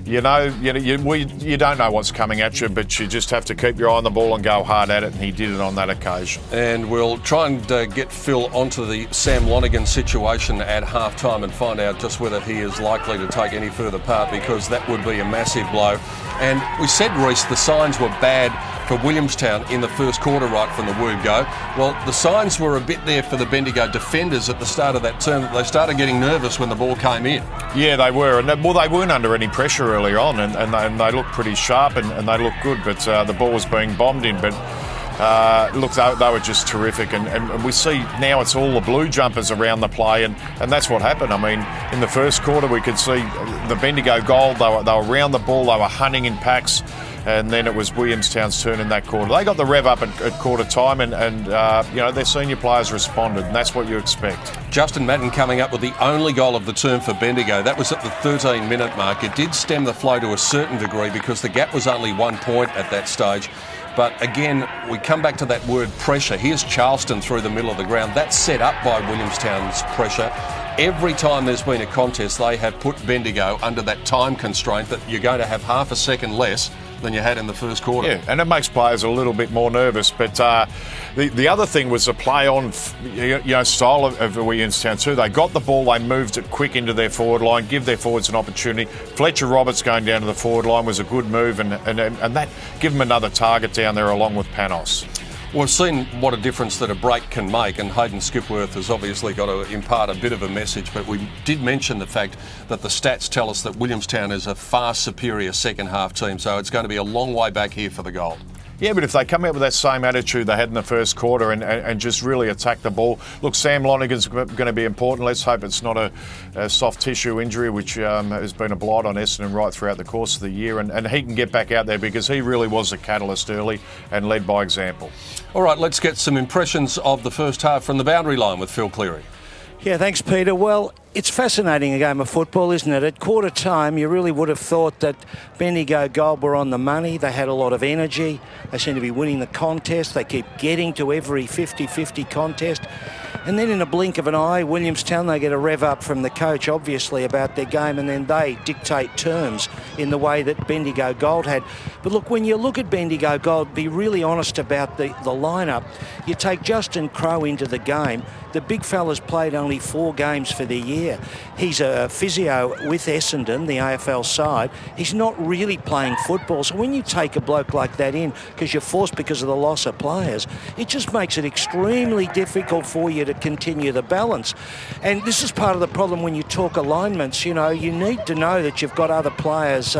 you don't know what's coming at you, but you just have to keep your eye on the ball and go hard at it, and he did it on that occasion. And we'll try and get Phil onto the Sam Lonergan situation at half-time and find out just whether he is likely to take any further part, because that would be a massive blow. And we said, Reece, the signs were bad for Williamstown in the first quarter right from the word go. Well, the signs were a bit there for the Bendigo defenders at the start of that term. They started getting nervous when the ball came in. Yeah, they were. And they weren't under any pressure earlier on, and they looked pretty sharp and they looked good, but the ball was being bombed in. But look, they were just terrific, and we see now it's all the blue jumpers around the play, and that's what happened. I mean, in the first quarter we could see the Bendigo goal. They were around the ball, they were hunting in packs, and then it was Williamstown's turn in that quarter. They got the rev up at quarter time, and their senior players responded, and that's what you expect. Justin Madden coming up with the only goal of the term for Bendigo. That was at the 13-minute mark. It did stem the flow to a certain degree because the gap was only 1 point at that stage. But again, we come back to that word pressure. Here's Charleston through the middle of the ground. That's set up by Williamstown's pressure. Every time there's been a contest, they have put Bendigo under that time constraint that you're going to have half a second less than you had in the first quarter. Yeah, and it makes players a little bit more nervous. But the other thing was the play on, style of Williamstown too. They got the ball, they moved it quick into their forward line, give their forwards an opportunity. Fletcher Roberts going down to the forward line was a good move, and that give them another target down there along with Panos. We've seen what a difference that a break can make, and Hayden Skipworth has obviously got to impart a bit of a message, but we did mention the fact that the stats tell us that Williamstown is a far superior second half team, so it's going to be a long way back here for the Gold. Yeah, but if they come out with that same attitude they had in the first quarter and just really attack the ball. Look, Sam Lonergan's going to be important. Let's hope it's not a soft tissue injury, which has been a blight on Essendon right throughout the course of the year. And he can get back out there because he really was a catalyst early and led by example. All right, let's get some impressions of the first half from the boundary line with Phil Cleary. Yeah, thanks, Peter. Well, it's fascinating, a game of football, isn't it? At quarter time, you really would have thought that Bendigo Gold were on the money. They had a lot of energy. They seem to be winning the contest. They keep getting to every 50-50 contest. And then in a blink of an eye, Williamstown, they get a rev up from the coach, obviously, about their game, and then they dictate terms in the way that Bendigo Gold had. But look, when you look at Bendigo Gold, be really honest about the lineup. You take Justin Crowe into the game. The big fella's played only 4 games for the year. He's a physio with Essendon, the AFL side. He's not really playing football. So when you take a bloke like that in, because you're forced because of the loss of players, it just makes it extremely difficult for you to continue the balance. And this is part of the problem when you talk alignments. You know, you need to know that you've got other players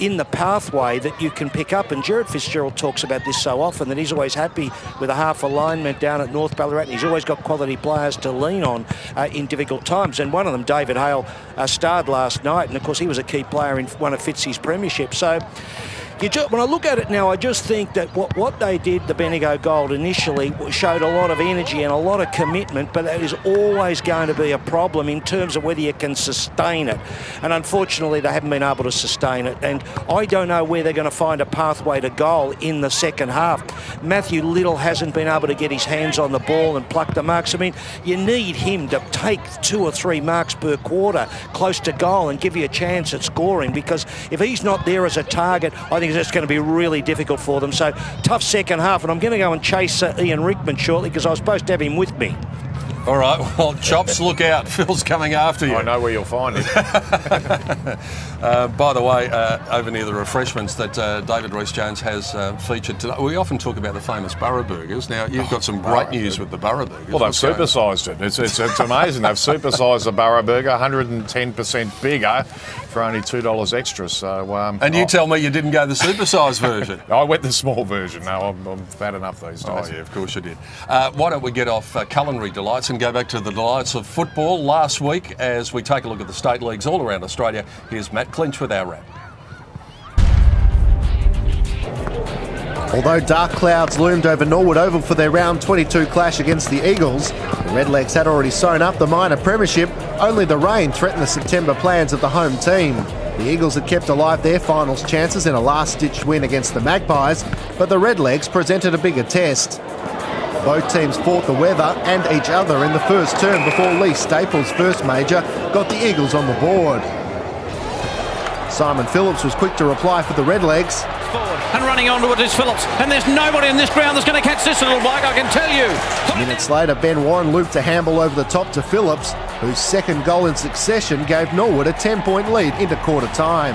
in the pathway that you can pick up. And Gerard Fitzgerald talks about this so often, that he's always happy with a half alignment down at North Ballarat. And he's always got quality players to lean on in difficult times. And one of them, David Hale, starred last night. And, of course, he was a key player in one of Fitz's premierships. So when I look at it now, I just think that what they did, the Bendigo Gold, initially showed a lot of energy and a lot of commitment, but that is always going to be a problem in terms of whether you can sustain it. And unfortunately, they haven't been able to sustain it. And I don't know where they're going to find a pathway to goal in the second half. Matthew Little hasn't been able to get his hands on the ball and pluck the marks. I mean, you need him to take 2 or 3 marks per quarter close to goal and give you a chance at scoring, because if he's not there as a target, I think it's going to be really difficult for them. So tough second half, and I'm going to go and chase Ian Rickman shortly because I was supposed to have him with me. All right, well, Chops, look out. Phil's coming after you. I know where you'll find him. By the way, over near the refreshments that David Rees-Jones has featured today, we often talk about the famous Burrow Burgers. Now, you've got some great news with the Burrow Burgers. Well, they've supersised it. It's amazing. They've supersised the Burrow Burger, 110% bigger for only $2 extra. So, and you tell me you didn't go the supersized version. I went the small version. No, I'm fat enough these days. Oh, yeah, of course you did. Why don't we get off culinary delights and go back to the delights of football last week as we take a look at the state leagues all around Australia. Here's Matt Clinch with our wrap. Although dark clouds loomed over Norwood Oval for their round 22 clash against the Eagles, the Redlegs had already sewn up the minor premiership. Only the rain threatened the September plans of the home team. The Eagles had kept alive their finals chances in a last-ditch win against the Magpies, but the Redlegs presented a bigger test. Both teams fought the weather and each other in the first term before Lee Staples' first major got the Eagles on the board. Simon Phillips was quick to reply for the Redlegs. Forward and running onward is Phillips, and there's nobody in this ground that's going to catch this little bloke, I can tell you. Minutes later, Ben Warren looped a handball over the top to Phillips, whose second goal in succession gave Norwood a 10-point lead into quarter time.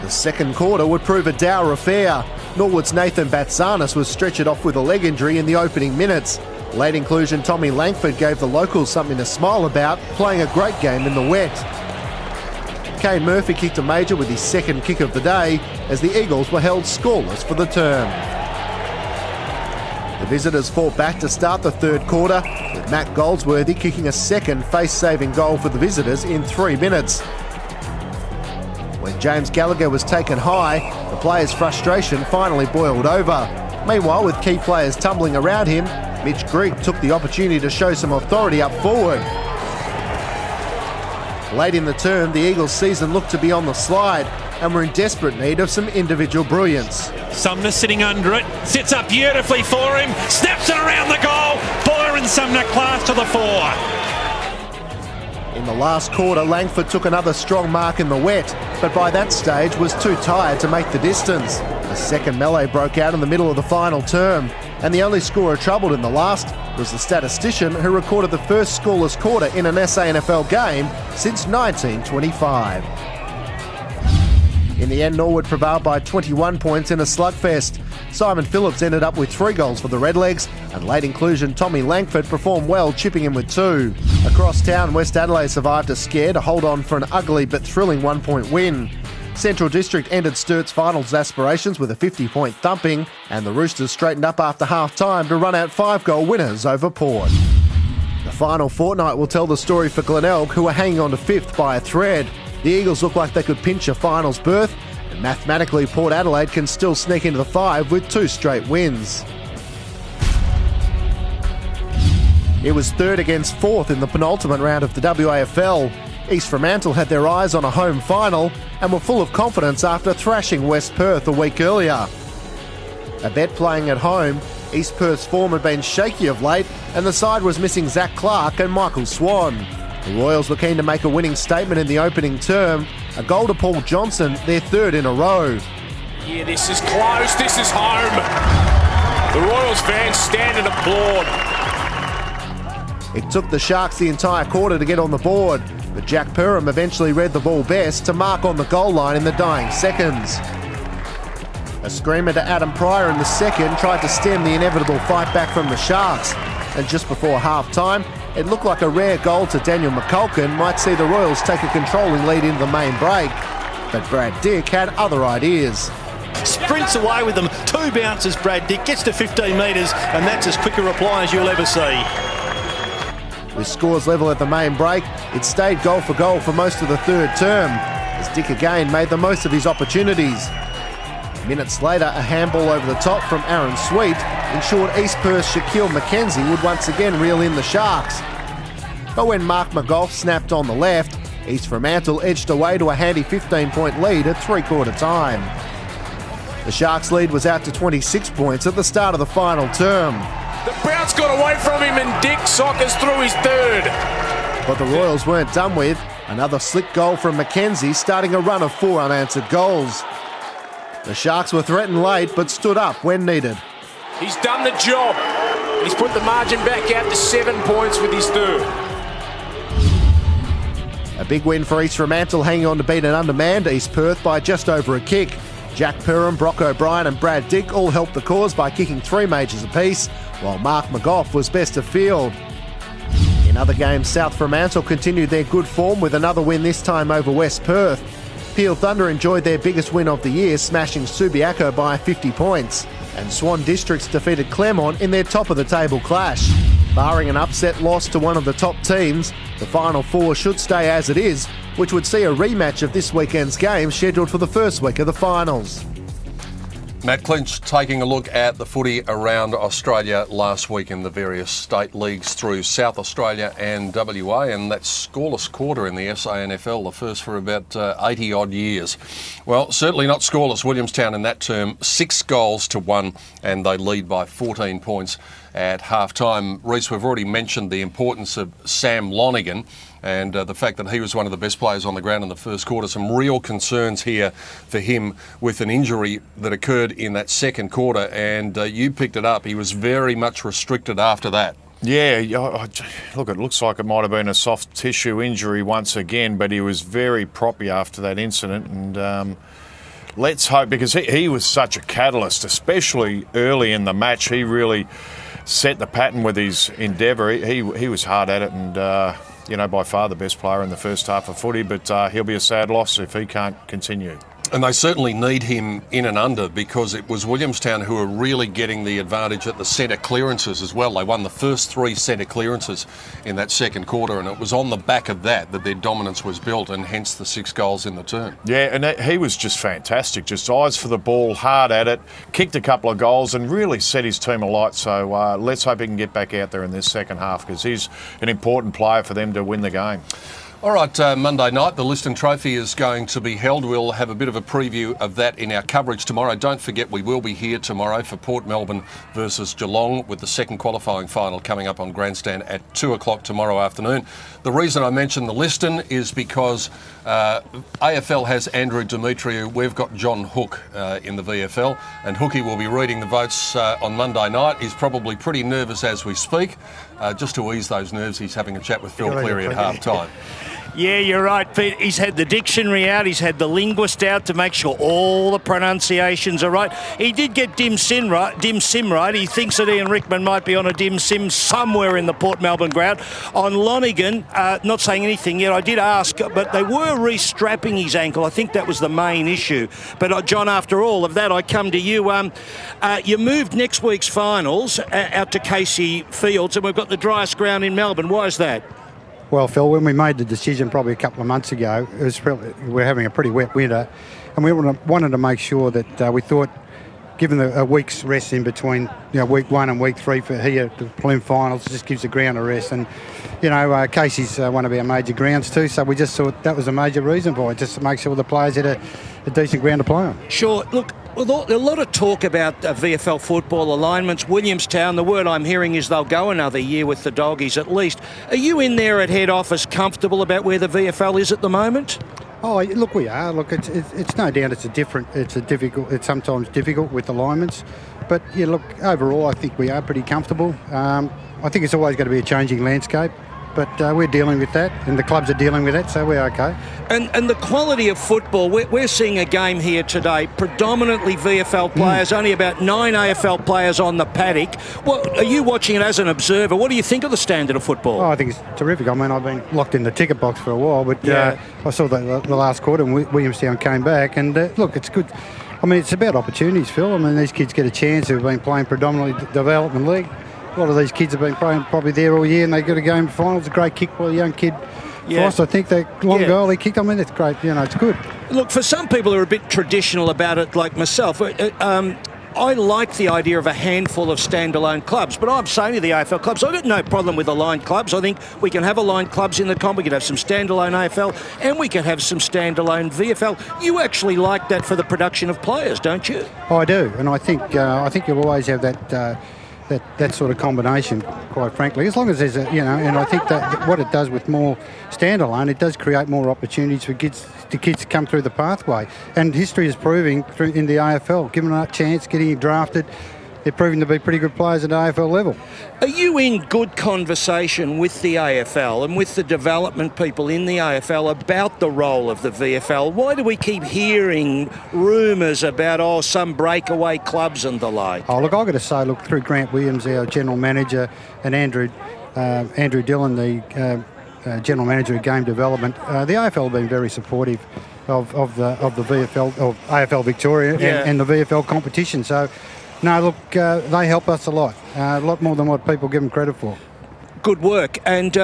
The second quarter would prove a dour affair. Norwood's Nathan Batsanis was stretchered off with a leg injury in the opening minutes. Late inclusion Tommy Langford gave the locals something to smile about, playing a great game in the wet. Kane Murphy kicked a major with his second kick of the day as the Eagles were held scoreless for the term. The visitors fought back to start the third quarter, with Matt Goldsworthy kicking a second face-saving goal for the visitors in 3 minutes. When James Gallagher was taken high, the players' frustration finally boiled over. Meanwhile, with key players tumbling around him, Mitch Greig took the opportunity to show some authority up forward. Late in the term, the Eagles' season looked to be on the slide and were in desperate need of some individual brilliance. Sumner sitting under it, sits up beautifully for him, snaps it around the goal. Byron Sumner class to the fore. In the last quarter, Langford took another strong mark in the wet, but by that stage was too tired to make the distance. A second melee broke out in the middle of the final term, and the only scorer troubled in the last was the statistician who recorded the first scoreless quarter in an SANFL game since 1925. In the end, Norwood prevailed by 21 points in a slugfest. Simon Phillips ended up with 3 goals for the Redlegs, and late inclusion Tommy Langford performed well, chipping in with 2. Across town, West Adelaide survived a scare to hold on for an ugly but thrilling 1-point win. Central District ended Sturt's finals aspirations with a 50-point thumping, and the Roosters straightened up after half-time to run out 5-goal winners over Port. The final fortnight will tell the story for Glenelg, who are hanging on to 5th by a thread. The Eagles look like they could pinch a finals berth, and mathematically Port Adelaide can still sneak into the 5 with 2 straight wins. It was 3rd against 4th in the penultimate round of the WAFL. East Fremantle had their eyes on a home final and were full of confidence after thrashing West Perth a week earlier. A bet playing at home, East Perth's form had been shaky of late, and the side was missing Zach Clark and Michael Swan. The Royals were keen to make a winning statement in the opening term, a goal to Paul Johnson, their 3rd in a row. Yeah, this is close, this is home. The Royals fans stand and applaud. It took the Sharks the entire quarter to get on the board, but Jack Perham eventually read the ball best to mark on the goal line in the dying seconds. A screamer to Adam Pryor in the second tried to stem the inevitable fight back from the Sharks, and just before half-time, it looked like a rare goal to Daniel McCulkin might see the Royals take a controlling lead into the main break, but Brad Dick had other ideas. Sprints away with them, 2 bounces Brad Dick, gets to 15 metres, and that's as quick a reply as you'll ever see. With scores level at the main break, it stayed goal for goal for most of the 3rd term, as Dick again made the most of his opportunities. Minutes later, a handball over the top from Aaron Sweet ensured East Perth's Shaquille McKenzie would once again reel in the Sharks. But when Mark McGough snapped on the left, East Fremantle edged away to a handy 15-point lead at three-quarter time. The Sharks' lead was out to 26 points at the start of the final term. The bounce got away from him and Dick sockers through his 3rd. But the Royals weren't done with. Another slick goal from McKenzie, starting a run of 4 unanswered goals. The Sharks were threatened late but stood up when needed. He's done the job. He's put the margin back out to 7 points with his 3rd. A big win for East Fremantle, hanging on to beat an undermanned East Perth by just over a kick. Jack Perham, Brock O'Brien and Brad Dick all helped the cause by kicking 3 majors apiece, while Mark McGough was best of field. In other games, South Fremantle continued their good form with another win, this time over West Perth. Peel Thunder enjoyed their biggest win of the year, smashing Subiaco by 50 points. And Swan Districts defeated Claremont in their top-of-the-table clash. Barring an upset loss to one of the top teams, the Final 4 should stay as it is, which would see a rematch of this weekend's game scheduled for the first week of the finals. Matt Clinch taking a look at the footy around Australia last week in the various state leagues through South Australia and WA, and that scoreless quarter in the SANFL, the first for about 80-odd years. Well, certainly not scoreless Williamstown in that term, 6 goals to 1, and they lead by 14 points at half-time. Reece, we've already mentioned the importance of Sam Lonigan and the fact that he was one of the best players on the ground in the first quarter. Some real concerns here for him with an injury that occurred in that second quarter, and you picked it up. He was very much restricted after that. Yeah, look, it looks like it might have been a soft tissue injury once again, but he was very proppy after that incident, and let's hope, because he was such a catalyst, especially early in the match. He really set the pattern with his endeavour. He was hard at it, and by far the best player in the first half of footy, but he'll be a sad loss if he can't continue. And they certainly need him in and under, because it was Williamstown who were really getting the advantage at the centre clearances as well. They won the first 3 centre clearances in that second quarter, and it was on the back of that their dominance was built, and hence the 6 goals in the term. Yeah, and he was just fantastic. Just eyes for the ball, hard at it, kicked a couple of goals and really set his team alight. So let's hope he can get back out there in this second half, because he's an important player for them to win the game. All right, Monday night, the Liston Trophy is going to be held. We'll have a bit of a preview of that in our coverage tomorrow. Don't forget, we will be here tomorrow for Port Melbourne versus Geelong, with the second qualifying final coming up on Grandstand at 2 o'clock tomorrow afternoon. The reason I mentioned the Liston is because AFL has Andrew Demetriou. We've got John Hook in the VFL, and Hookie will be reading the votes on Monday night. He's probably pretty nervous as we speak. Just to ease those nerves, he's having a chat with Phil Cleary at half-time. Yeah, you're right, Pete. He's had the dictionary out. He's had the linguist out to make sure all the pronunciations are right. He did get dim sim right. He thinks that Ian Rickman might be on a dim sim somewhere in the Port Melbourne ground. On Lonigan, not saying anything yet. I did ask, but they were restrapping his ankle. I think that was the main issue. But John, after all of that, I come to you. You moved next week's finals out to Casey Fields, and we've got the driest ground in Melbourne. Why is that? Well, Phil, when we made the decision probably a couple of months ago, we're having a pretty wet winter, and we wanted to make sure that we thought, given a week's rest in between, week 1 and week 3 for here, the prelim finals, just gives the ground a rest. And, Casey's one of our major grounds too, so we just thought that was a major reason for it, just to make sure the players had a decent ground to play on. Sure. Look, a lot of talk about VFL football alignments. Williamstown, the word I'm hearing is they'll go another year with the Doggies at least. Are you in there at head office comfortable about where the VFL is at the moment? Oh, look, we are. Look, it's no doubt it's sometimes difficult with alignments. But, look, overall, I think we are pretty comfortable. I think it's always going to be a changing landscape. But we're dealing with that, and the clubs are dealing with that, so we're okay. And the quality of football, we're seeing a game here today, predominantly VFL players, only about 9 AFL players on the paddock. Are you watching it as an observer? What do you think of the standard of football? Oh, I think it's terrific. I mean, I've been locked in the ticket box for a while, but I saw the last quarter and Williamstown came back, and look, it's good. I mean, it's about opportunities, Phil. I mean, these kids get a chance who've been playing predominantly development league. A lot of these kids have been playing probably there all year, and they got a game final. It's a great kick by a young kid. Yeah. Frost, I think that long goal he kicked. I mean, it's great. It's good. Look, for some people who are a bit traditional about it, like myself, I like the idea of a handful of standalone clubs, but I'm saying to the AFL clubs, I've got no problem with aligned clubs. I think we can have aligned clubs in the comp. We can have some standalone AFL, and we can have some standalone VFL. You actually like that for the production of players, don't you? Oh, I do, and I think you'll always have that sort of combination, quite frankly, as long as there's and I think that what it does with more standalone, it does create more opportunities for kids to come through the pathway. And history is proving in the AFL, giving them a chance, getting drafted, they're proving to be pretty good players at AFL level. Are you in good conversation with the AFL and with the development people in the AFL about the role of the VFL? Why do we keep hearing rumours about, some breakaway clubs and the like? Oh, look, I've got to say, through Grant Williams, our general manager, and Andrew Dillon, the general manager of game development, the AFL have been very supportive of the VFL, of AFL Victoria and the VFL competition. So, no, look, they help us a lot more than what people give them credit for. Good work. And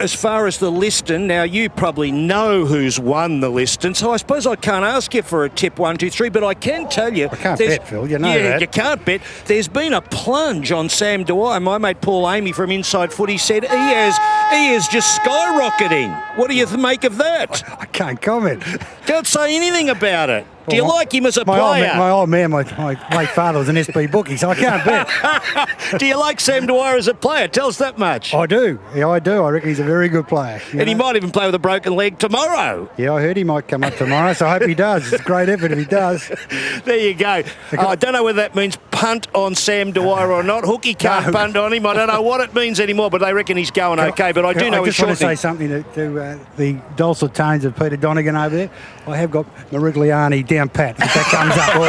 as far as the Liston, now you probably know who's won the Liston, so I suppose I can't ask you for a tip 1, 2, 3, but I can tell you. I can't bet, Phil, you know that. You can't bet. There's been a plunge on Sam Dwyer. My mate Paul Amy from Inside Footy said he is just skyrocketing. What do you make of that? I can't comment. Can't say anything about it. Do you like him as a player? My old man, my late father was an SB bookie, so I can't bet. Do you like Sam Dwyer as a player? Tell us that much. I do. Yeah, I do. I reckon he's a very good player. And he might even play with a broken leg tomorrow. Yeah, I heard he might come up tomorrow, so I hope he does. It's a great effort if he does. There you go. I don't know whether that means punt on Sam Dwyer or not. Hookie can't punt on him. I don't know what it means anymore, but they reckon he's going okay. But I do know he's short. I just want to say something to the dulcet tones of Peter Donegan over there. I have got Marigliani down pat, if that comes up all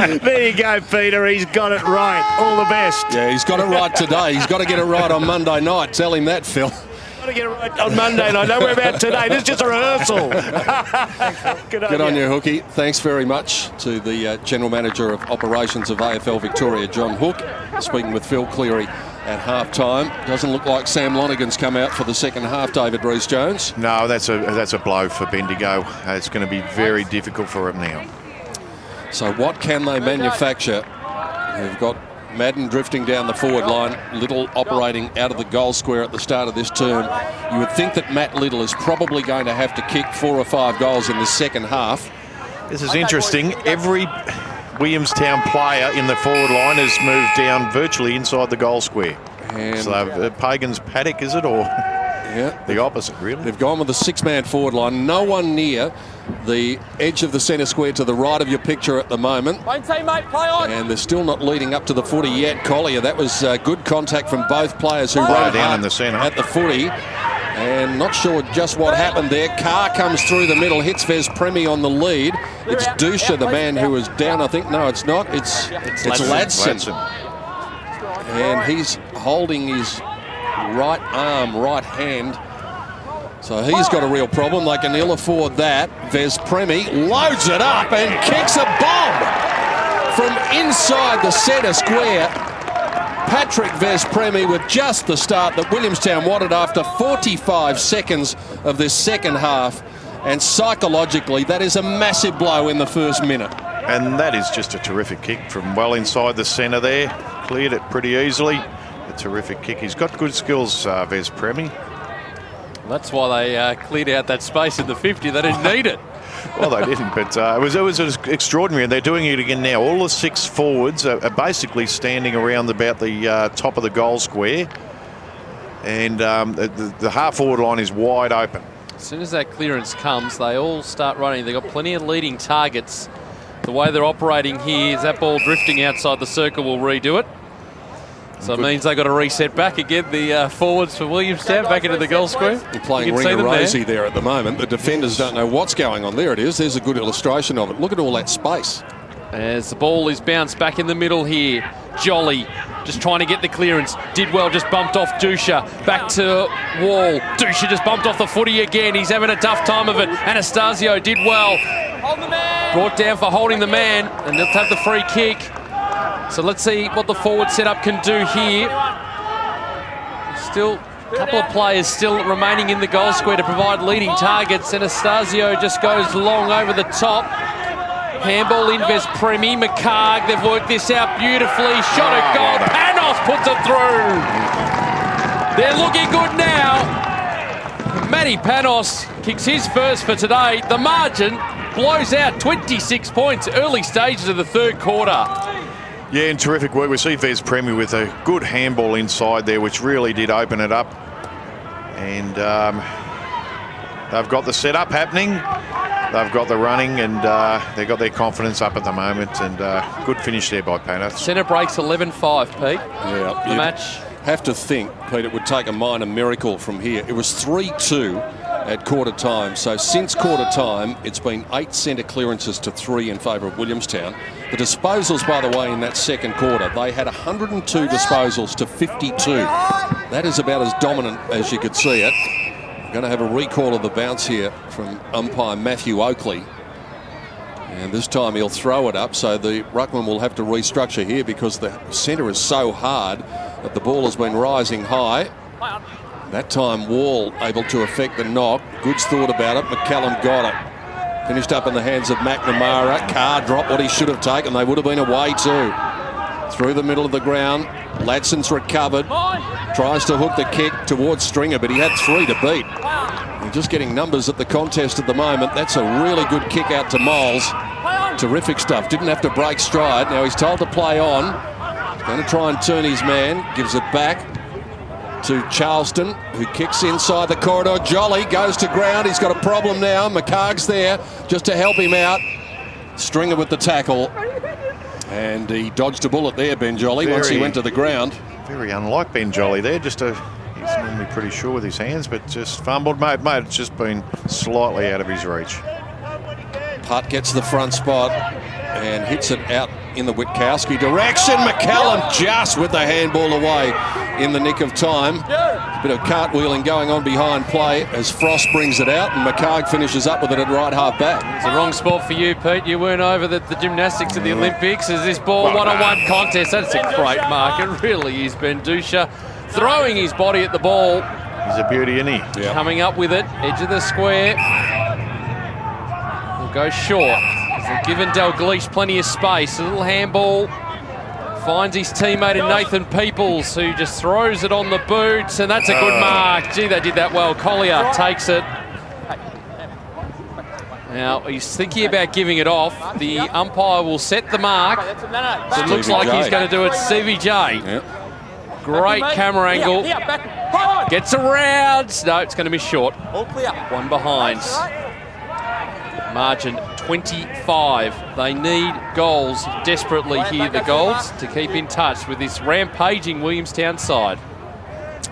right. There you go, Peter. He's got it right. All the best. Yeah, he's got it right today. He's got to get it right on Monday night. Tell him that, Phil. Got to get it right on Monday night. Don't worry about today. This is just a rehearsal. Good on you, Hookie. Thanks very much to the General Manager of Operations of AFL Victoria, John Hook, speaking with Phil Cleary at half-time. Doesn't look like Sam Lonigan's come out for the second half, David Rees-Jones. No, that's a blow for Bendigo. It's going to be very difficult for him now. So what can they manufacture? They've got Madden drifting down the forward line, Little operating out of the goal square at the start of this term. You would think that Matt Little is probably going to have to kick 4 or 5 goals in the second half. This is interesting. Every Williamstown player in the forward line has moved down virtually inside the goal square. And so Pagan's paddock, is it, or the opposite, really? They've gone with a 6-man forward line. No one near the edge of the centre square to the right of your picture at the moment. Maintain, mate, play on. And they're still not leading up to the footy yet. Collier, that was good contact from both players who ran down in the centre at the footy. And not sure just what happened there. Carr comes through the middle, hits Vez Premi on the lead. It's Dusha, the man who is down, I think. No, it's not. It's Ladson. And he's holding his right arm, right hand. So he's got a real problem. They can ill afford that. Vez Premi loads it up and kicks a bomb from inside the centre square. Patrick Vez Premi with just the start that Williamstown wanted after 45 seconds of this second half. And psychologically, that is a massive blow in the first minute. And that is just a terrific kick from well inside the centre there. Cleared it pretty easily. A terrific kick. He's got good skills, Vez Premi. That's why they cleared out that space in the 50. They didn't need it. Well, they didn't, but it was extraordinary, and they're doing it again now. All the 6 forwards are basically standing around about the top of the goal square, and the half-forward line is wide open. As soon as that clearance comes, they all start running. They've got plenty of leading targets. The way they're operating here is that ball drifting outside the circle will redo it. So it means they've got to reset back again. The forwards for Williamstown back into the goal square. You're playing ring-a-rosy there at the moment. The defenders don't know what's going on. There it is. There's a good illustration of it. Look at all that space. As the ball is bounced back in the middle here. Jolly just trying to get the clearance. Did well, just bumped off Dusha. Back to Wall. Dusha just bumped off the footy again. He's having a tough time of it. Anastasio did well. Brought down for holding the man. And they'll have the free kick. So let's see what the forward setup can do here. Still a couple of players still remaining in the goal square to provide leading targets. Anastasio just goes long over the top. Handball in Vez Premi. McCarg, they've worked this out beautifully. Shot at goal. Panos puts it through. They're looking good now. Matty Panos kicks his first for today. The margin blows out 26 points, early stages of the third quarter. Yeah, and terrific work. We see Vez Premi with a good handball inside there, which really did open it up. And they've got the setup happening. They've got the running, and they've got their confidence up at the moment. And good finish there by Panos. Centre breaks 11-5, Pete. Yeah, the match. Have to think, Pete, it would take a minor miracle from here. It was 3-2 at quarter time. So since quarter time, it's been 8 centre clearances to 3 in favour of Williamstown. The disposals, by the way, in that second quarter, they had 102 disposals to 52. That is about as dominant as you could see it. We're going to have a recall of the bounce here from umpire Matthew Oakley. And this time he'll throw it up, so the ruckman will have to restructure here because the centre is so hard that the ball has been rising high. That time Wall able to affect the knock. Goods thought about it. McCallum got it. Finished up in the hands of McNamara. Carr dropped what he should have taken. They would have been away too. Through the middle of the ground. Ladson's recovered. Tries to hook the kick towards Stringer, but he had 3 to beat. And just getting numbers at the contest at the moment. That's a really good kick out to Moles. Terrific stuff. Didn't have to break stride. Now he's told to play on. He's going to try and turn his man. Gives it back to Charleston, who kicks inside the corridor. Jolly goes to ground. He's got a problem now. McCarg's there just to help him out. Stringer with the tackle. And he dodged a bullet there, Ben Jolly, once he went to the ground. Very unlike Ben Jolly there. He's normally pretty sure with his hands, but just fumbled. Mate, it's just been slightly out of his reach. Putt gets the front spot and hits it out in the Witkowski direction. McCallum just with the handball away in the nick of time. A bit of cartwheeling going on behind play as Frost brings it out, and McCarg finishes up with it at right half back. It's the wrong sport for you, Pete. You weren't over the gymnastics of the Olympics. As this ball one-on-one contest, that's a great mark. It really is. Ben Dusha throwing his body at the ball. He's a beauty, isn't he? Yep. Coming up with it, edge of the square. Will go short. They've given Dalglish plenty of space. A little handball. Finds his teammate in Nathan Peoples, who just throws it on the boots, and that's a good mark. Gee, they did that well. Collier takes it. Now, he's thinking about giving it off. The umpire will set the mark. It looks like he's going to do it. CVJ. Yep. Great camera angle. Gets around. No, it's going to miss short. One behind. Margin 25. They need goals desperately here, the Golds, to keep in touch with this rampaging Williamstown side.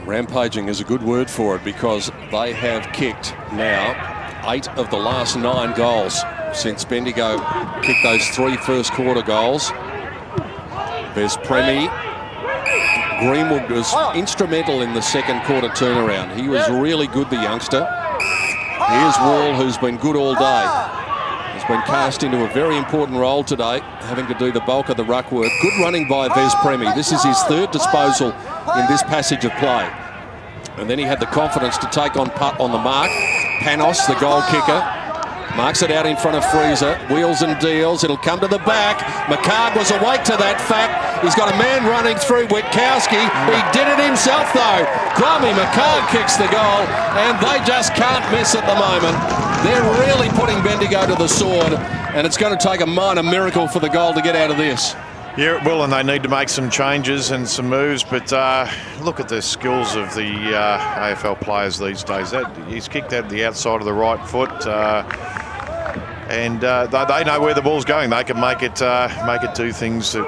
Rampaging is a good word for it, because they have kicked now 8 of the last 9 goals since Bendigo kicked those 3 first quarter goals. There's Premi. Greenwood was instrumental in the second quarter turnaround. He was really good, the youngster. Here's Wall, who's been good all day. He's been cast into a very important role today, having to do the bulk of the ruck work. Good running by Vez Premi. This is his 3rd disposal in this passage of play. And then he had the confidence to take on putt on the mark. Panos, the goal kicker, marks it out in front of Freezer. Wheels and deals. It'll come to the back. McCard was awake to that fact. He's got a man running through Witkowski. He did it himself, though. Kwame McCard kicks the goal, and they just can't miss at the moment. They're really putting Bendigo to the sword, and it's going to take a minor miracle for the goal to get out of this. Yeah, it will, and they need to make some changes and some moves, but look at the skills of the AFL players these days. He's kicked out the outside of the right foot, and they know where the ball's going. They can make it do things that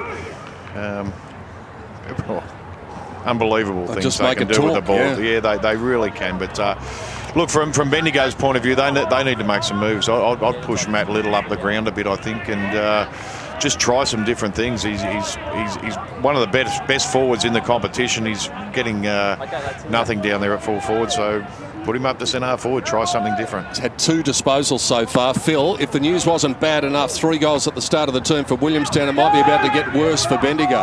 unbelievable things just they can do with the ball. Yeah, they really can. But look, from Bendigo's point of view, they need to make some moves. I'd push Matt Little up the ground a bit, I think, and just try some different things. He's one of the best forwards in the competition. He's getting nothing down there at full forward, so put him up to centre forward, try something different. He's had 2 disposals so far. Phil, if the news wasn't bad enough, 3 goals at the start of the term for Williamstown, it might be about to get worse for Bendigo.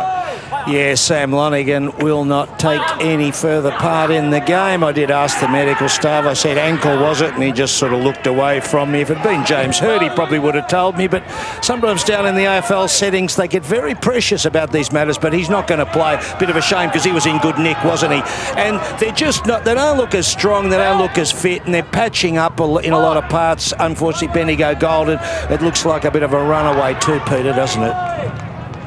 Yeah, Sam Lonigan will not take any further part in the game. I did ask the medical staff. I said, ankle was it? And he just sort of looked away from me. If it had been James Hurd, he probably would have told me. But sometimes down in the AFL settings, they get very precious about these matters. But he's not going to play. Bit of a shame, because he was in good nick, wasn't he? And they're just not, they don't look as strong, they don't look as fit, and they're patching up in a lot of parts. Unfortunately, Bendigo Golden, it looks like a bit of a runaway too, Peter, doesn't it?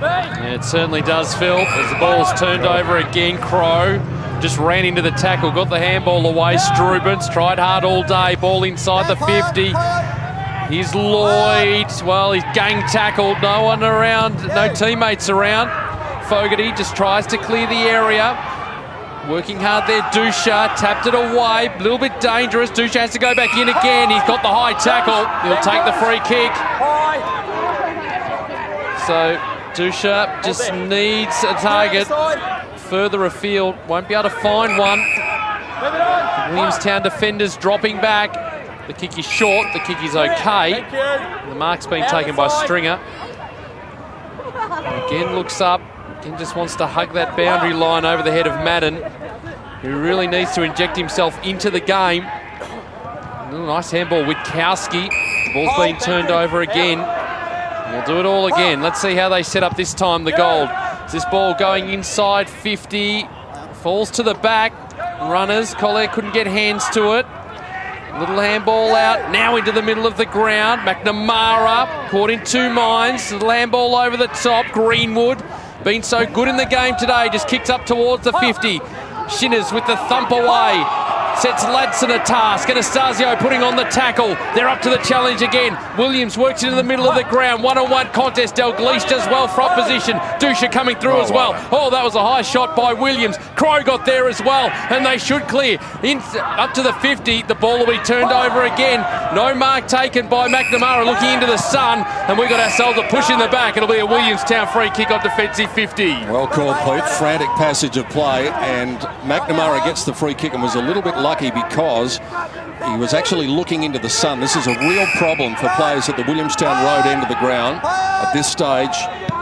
Yeah, it certainly does, Phil. As the ball's turned over again, Crow just ran into the tackle, got the handball away. Strubens tried hard all day, ball inside the 50. Here's Lloyd. Well, he's gang tackled, no one around, no teammates around. Fogarty just tries to clear the area. Working hard there, Dusha tapped it away, a little bit dangerous. Dusha has to go back in again. He's got the high tackle. He'll take the free kick. So Dusha just needs a target further afield. Won't be able to find one. Williamstown defenders dropping back. The kick is short. The kick is okay. The mark's been taken by Stringer. Again looks up. Again just wants to hug that boundary line over the head of Madden, who really needs to inject himself into the game. A little nice handball, Witkowski. The ball's been turned over again. We'll do it all again. Let's see how they set up this time, the Gold. This ball going inside 50. Falls to the back. Runners. Collier couldn't get hands to it. Little handball out. Now into the middle of the ground. McNamara caught in 2 minds. Little handball over the top. Greenwood been so good in the game today. Just kicks up towards the 50. Shinners with the thump away. Sets Ladson a task. Anastasio putting on the tackle. They're up to the challenge again. Williams works into the middle of the ground. One-on-one contest. Dalglish does well from position. Dusha coming through as well. Oh, that was a high shot by Williams. Crow got there as well, and they should clear. Up to the 50. The ball will be turned over again. No mark taken by McNamara, looking into the sun, and we've got ourselves a push in the back. It'll be a Williamstown free kick on defensive 50. Well called, Pete. Frantic passage of play, and McNamara gets the free kick and was a little bit lucky because he was actually looking into the sun. This is a real problem for players at the Williamstown Road end of the ground at this stage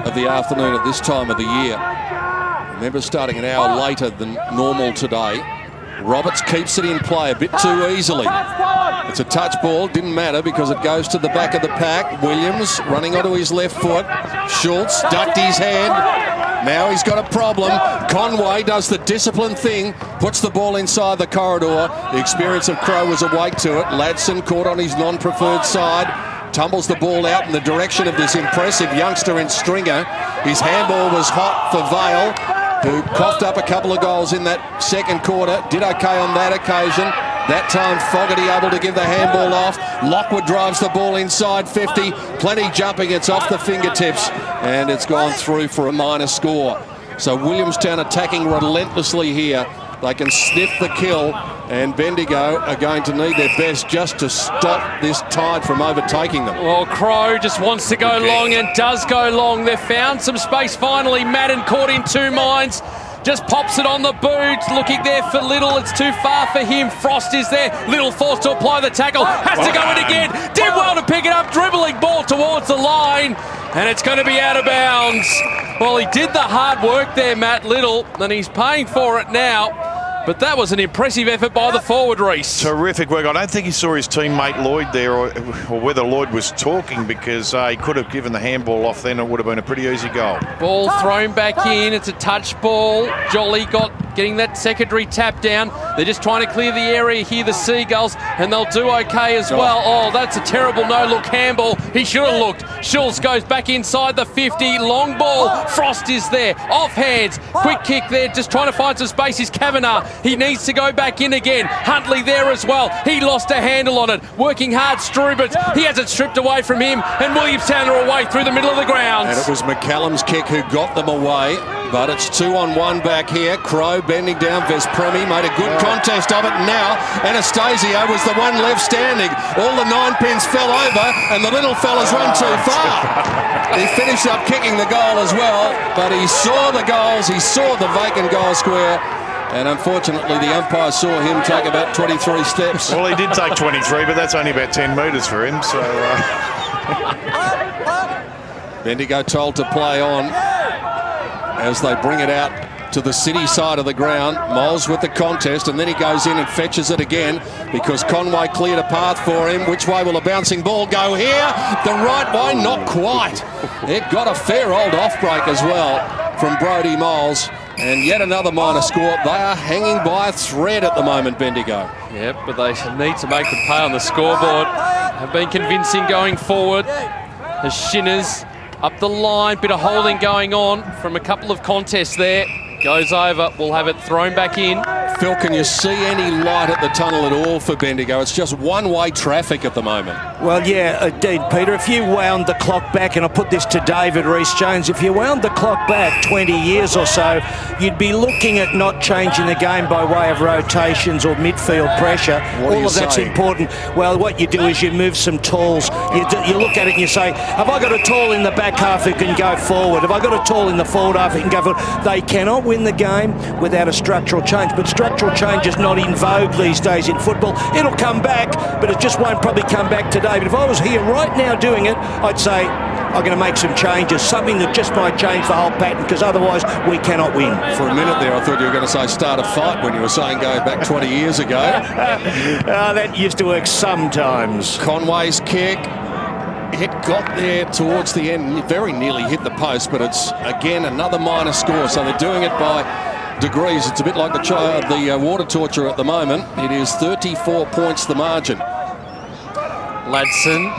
of the afternoon at this time of the year. Remember, starting an hour later than normal today. Roberts keeps it in play a bit too easily. It's a touch ball, didn't matter because it goes to the back of the pack. Williams running onto his left foot. Schultz ducked his hand. Now he's got a problem. Conway does the disciplined thing, puts the ball inside the corridor. The experience of Crow was awake to it. Ladson caught on his non-preferred side. Tumbles the ball out in the direction of this impressive youngster in Stringer. His handball was hot for Vale, who coughed up a couple of goals in that second quarter. Did okay on that occasion. That time Fogarty able to give the handball off. Lockwood drives the ball inside 50. Plenty jumping. It's off the fingertips. And it's gone through for a minor score. So Williamstown attacking relentlessly here. They can sniff the kill, and Bendigo are going to need their best just to stop this tide from overtaking them. Well, Crow just wants to go long and does go long. They've found some space finally. Madden caught in two minds. Just pops it on the boot, looking there for Little. It's too far for him. Frost is there. Little forced to apply the tackle. Has to go in again. Did well to pick it up. Dribbling ball towards the line. And it's going to be out of bounds. Well, he did the hard work there, Matt Little, and he's paying for it now. But that was an impressive effort by the forward, Reece. Terrific work. I don't think he saw his teammate Lloyd there, or whether Lloyd was talking, because he could have given the handball off then. It would have been a pretty easy goal. Ball thrown back in. It's a touch ball. Jolly getting that secondary tap down. They're just trying to clear the area here, the Seagulls, and they'll do okay as well. Oh, that's a terrible no-look handball. He should have looked. Schultz goes back inside the 50. Long ball. Frost is there. Off hands. Quick kick there. Just trying to find some space is Kavanagh. He needs to go back in again. Huntley there as well. He lost a handle on it. Working hard, Strubert. He has it stripped away from him, and Williamstown are away through the middle of the ground. And it was McCallum's kick who got them away. But it's 2-on-1 back here. Crow bending down. Vespremi made a good contest of it. Now Anastasio was the one left standing. All the 9 pins fell over, and the little fella's run too far. He finished up kicking the goal as well, but he saw the goals. He saw the vacant goal square. And unfortunately, the umpire saw him take about 23 steps. Well, he did take 23, but that's only about 10 metres for him. So Bendigo told to play on as they bring it out to the city side of the ground. Moles with the contest, and then he goes in and fetches it again because Conway cleared a path for him. Which way will a bouncing ball go here? The right way, not quite. It got a fair old off-break as well from Brodie Moles. And yet another minor score. They are hanging by a thread at the moment, Bendigo. Yep, but they need to make the pay on the scoreboard. Have been convincing going forward. The Shinners up the line, bit of holding going on from a couple of contests there. Goes over, we'll have it thrown back in. Phil, can you see any light at the tunnel at all for Bendigo? It's just one-way traffic at the moment. Well, yeah, indeed, Peter. If you wound the clock back, and I put this to David Rees-Jones, if you wound the clock back 20 years or so, you'd be looking at not changing the game by way of rotations or midfield pressure. All of that's important. Well, what you do is you move some talls. You look at it and you say, have I got a tall in the back half who can go forward? Have I got a tall in the forward half who can go forward? They cannot win the game without a structural change, but structural change is not in vogue these days in football. It'll come back, but it just won't probably come back today. But if I was here right now doing it, I'd say I'm going to make some changes, something that just might change the whole pattern, because otherwise we cannot win. For a minute there, I thought you were going to say start a fight when you were saying go back 20 years ago. That used to work sometimes. Conway's kick. It got there towards the end, very nearly hit the post, but it's, again, another minor score. So they're doing it by degrees. It's a bit like the water torture at the moment. It is 34 points the margin. Ladson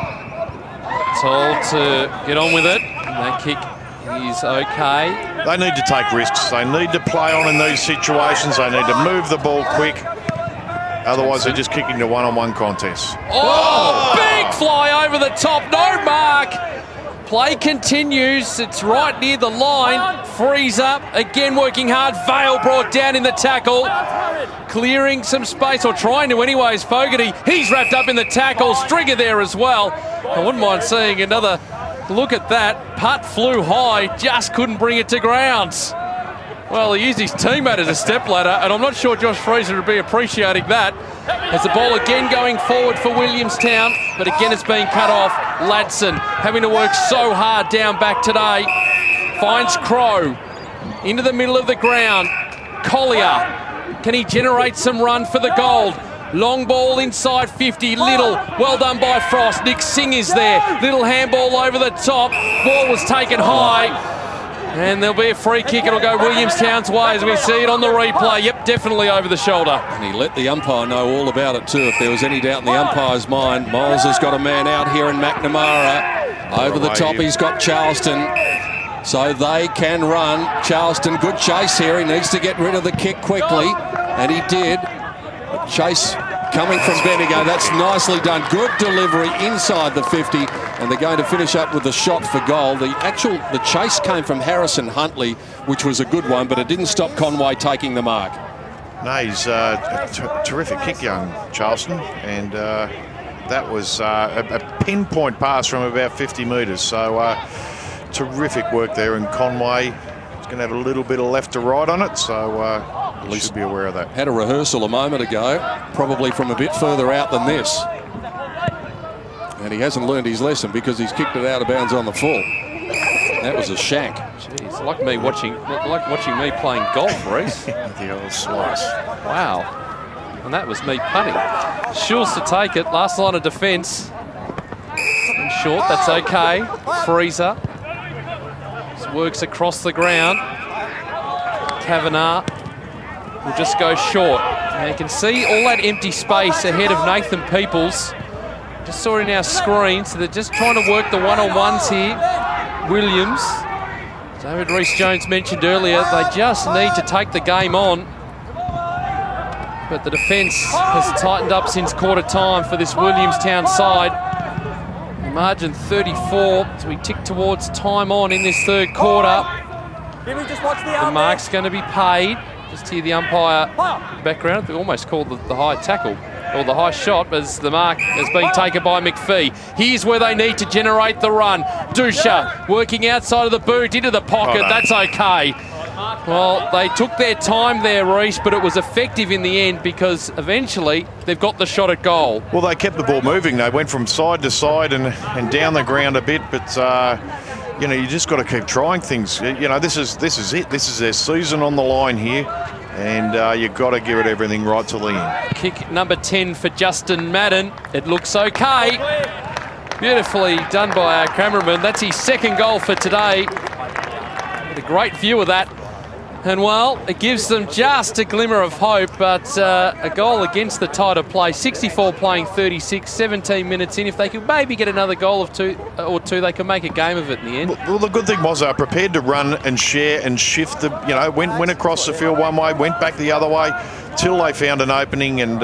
told to get on with it. That kick is okay. They need to take risks. They need to play on in these situations. They need to move the ball quick. Otherwise, they're just kicking to one-on-one contests. Oh, big fly over the top. No mark. Play continues. It's right near the line. Frees up. Again, working hard. Vale brought down in the tackle. Clearing some space, or trying to anyways. Fogarty, he's wrapped up in the tackle. Stringer there as well. I wouldn't mind seeing another look at that. Putt flew high. Just couldn't bring it to ground. Well, he used his teammate as a stepladder, and I'm not sure Josh Fraser would be appreciating that. As the ball again going forward for Williamstown, but again it's being cut off. Ladson having to work so hard down back today. Finds Crow into the middle of the ground. Collier, can he generate some run for the gold? Long ball inside 50. Little, well done by Frost. Nick Singh is there. Little handball over the top. Ball was taken high. And there'll be a free kick. It'll go Williamstown's way as we see it on the replay. Yep, definitely over the shoulder. And he let the umpire know all about it too, if there was any doubt in the umpire's mind. Moles has got a man out here in McNamara. Over the top, he's got Charleston. So they can run. Charleston, good chase here. He needs to get rid of the kick quickly. And he did. But chase coming from Bendigo. That's nicely done. Good delivery inside the 50. And they're going to finish up with a shot for goal. The chase came from Harrison Huntley, which was a good one, but it didn't stop Conway taking the mark. No, he's a terrific kick, young Charleston, and that was a pinpoint pass from about 50 metres. So terrific work there, and Conway is going to have a little bit of left to right on it, so we should be aware of that. Had a rehearsal a moment ago, probably from a bit further out than this. And he hasn't learned his lesson because he's kicked it out of bounds on the full. That was a shank. Jeez, like watching me playing golf, Reece. The old slice. Wow. And that was me punting. Schultz to take it. Last line of defence. And short, that's okay. Freezer. Just works across the ground. Kavanagh will just go short. And you can see all that empty space ahead of Nathan Peoples. Just saw it in our screen, so they're just trying to work the one-on-ones here. Williams. David Rees-Jones mentioned earlier, they just need to take the game on. But the defence has tightened up since quarter time for this Williamstown side. The margin 34 as we tick towards time on in this third quarter. The mark's going to be paid. Just hear the umpire background. They almost called the high tackle, or the high shot, as the mark has been taken by McPhee. Here's where they need to generate the run. Dusha working outside of the boot into the pocket. That's okay. Well, they took their time there, Reece, but it was effective in the end because eventually they've got the shot at goal. Well, they kept the ball moving. They went from side to side and down the ground a bit, but you know, you just got to keep trying things. You know, this is it. This is their season on the line here, and you've got to give it everything right till the end. Kick number 10 for Justin Madden. It looks okay. Beautifully done by our cameraman. That's his second goal for today. With a great view of that. And, well, it gives them just a glimmer of hope, but a goal against the tide of play. 64 playing 36, 17 minutes in. If they could maybe get another goal of two, they could make a game of it in the end. Well, the good thing was they were prepared to run and share and shift. Went across the field one way, went back the other way, till they found an opening, and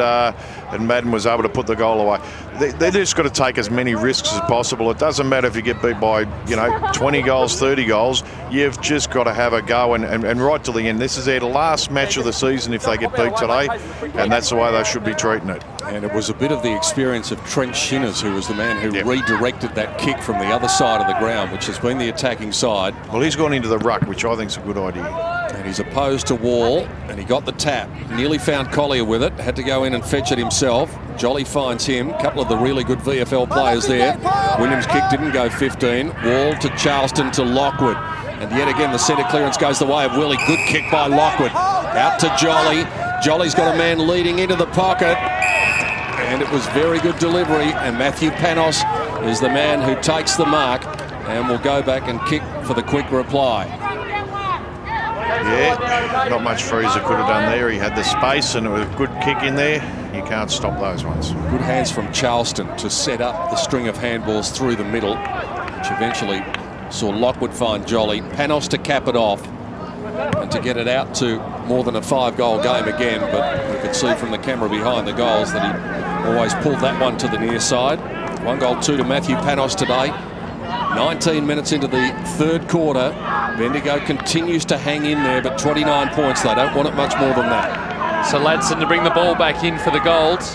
Madden was able to put the goal away. They just got to take as many risks as possible. It doesn't matter if you get beat by 20 goals, 30 goals. You've just got to have a go and right till the end. This is their last match of the season if they get beat today, and that's the way they should be treating it. And it was a bit of the experience of Trent Shinners, who was the man who redirected that kick from the other side of the ground, which has been the attacking side. Well, he's gone into the ruck, which I think is a good idea. And he's opposed to Wall, and he got the tap. Nearly found Collier with it, had to go in and fetch it himself. Jolly finds him. A couple of the really good VFL players there. Williams' kick didn't go 15. Wall to Charleston to Lockwood. And yet again, the centre clearance goes the way of Willie. Good kick by Lockwood. Out to Jolly. Jolly's got a man leading into the pocket. And it was very good delivery. And Matthew Panos is the man who takes the mark and will go back and kick for the quick reply. Yeah, not much Freezer could have done there. He had the space and it was a good kick in there. You can't stop those ones. Good hands from Charleston to set up the string of handballs through the middle, which eventually saw Lockwood find Jolly. Panos to cap it off and to get it out to more than a 5-goal game again, but we could see from the camera behind the goals that he always pulled that one to the near side. 1 goal, 2 to Matthew Panos today. 19 minutes into the third quarter. Bendigo continues to hang in there, but 29 points. They don't want it much more than that. So Ladson to bring the ball back in for the Golds.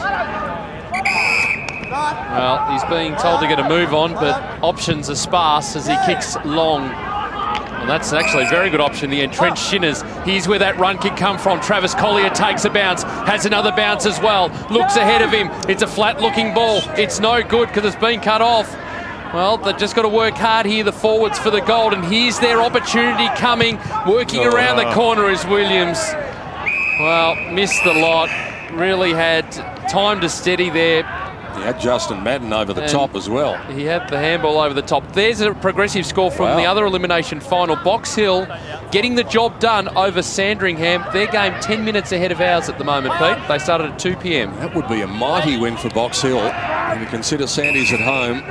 Well, he's being told to get a move on, but options are sparse as he kicks long. And that's actually a very good option in the end. Trent Shinners, here's where that run can come from. Travis Collier takes a bounce, has another bounce as well. Looks ahead of him. It's a flat-looking ball. It's no good because it's been cut off. Well, they've just got to work hard here, the forwards for the Gold, and here's their opportunity coming. Working around the corner is Williams. Well, missed the lot. Really had time to steady there. He had Justin Madden over the top as well. He had the handball over the top. There's a progressive score from the other elimination final. Box Hill getting the job done over Sandringham. Their game 10 minutes ahead of ours at the moment, Pete. They started at 2 p.m. That would be a mighty win for Box Hill. When you consider Sandy's at home.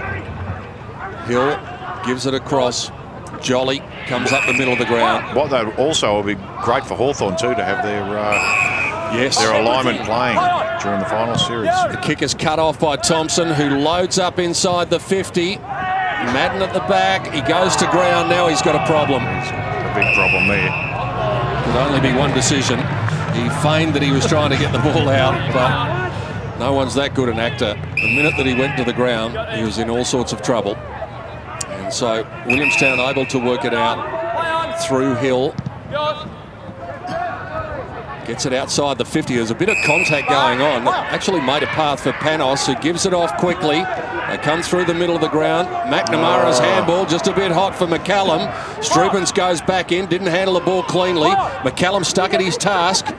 Hill gives it across. Jolly comes up the middle of the ground. What that also will be great for Hawthorn too, to have their their alignment playing during the final series. The kick is cut off by Thompson, who loads up inside the 50. Madden at the back. He goes to ground. Now he's got a problem. He's got a big problem there. Could only be one decision. He feigned that he was trying to get the ball out, but no one's that good an actor. The minute that he went to the ground, he was in all sorts of trouble. And so Williamstown able to work it out through Hill. Gets it outside the 50. There's a bit of contact going on. Actually made a path for Panos, who gives it off quickly. They come through the middle of the ground. McNamara's handball just a bit hot for McCallum. Strubens goes back in, didn't handle the ball cleanly. McCallum stuck at his task.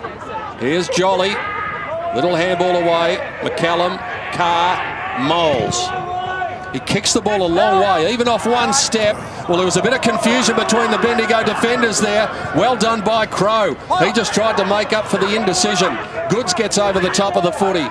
Here's Jolly. Little handball away. McCallum, Carr, Moles. He kicks the ball a long way, even off one step. Well, there was a bit of confusion between the Bendigo defenders there. Well done by Crow. He just tried to make up for the indecision. Goods gets over the top of the footy.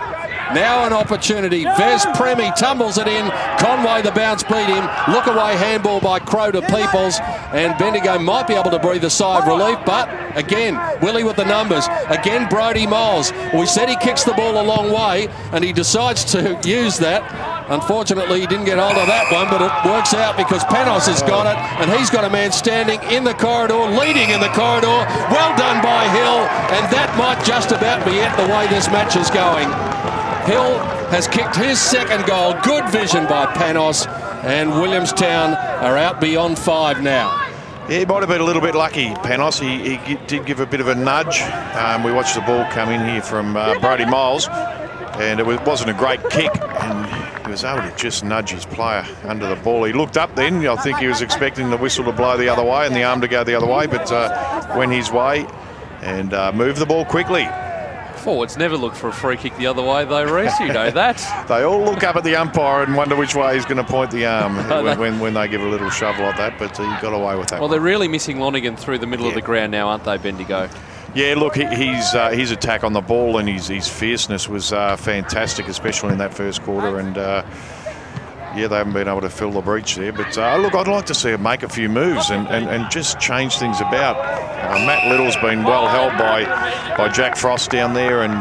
Now an opportunity. Vez Premi tumbles it in. Conway, the bounce, beat him. Look away handball by Crow to Peoples. And Bendigo might be able to breathe a sigh of relief. But again, Willie with the numbers. Again, Brodie Moles. We said he kicks the ball a long way, and he decides to use that. Unfortunately, he didn't get hold of that one, but it works out because Panos has got it, and he's got a man standing in the corridor, leading in the corridor. Well done by Hill, and that might just about be it the way this match is going. Hill has kicked his second goal. Good vision by Panos, and Williamstown are out beyond 5 now. Yeah, he might have been a little bit lucky, Panos. He did give a bit of a nudge. We watched the ball come in here from Brodie Moles, and it wasn't a great kick, and he was able to just nudge his player under the ball. He looked up then. I think he was expecting the whistle to blow the other way and the arm to go the other way, but went his way and moved the ball quickly. Forwards never look for a free kick the other way, though, Reece. You know that. They all look up at the umpire and wonder which way he's going to point the arm when they give a little shove like that, but he got away with that. Well, they're really missing Lonergan through the middle of the ground now, aren't they, Bendigo? Yeah, look, his attack on the ball and his fierceness was fantastic, especially in that first quarter. And yeah, they haven't been able to fill the breach there. But look, I'd like to see him make a few moves and just change things about. Matt Little's been well held by Jack Frost down there, and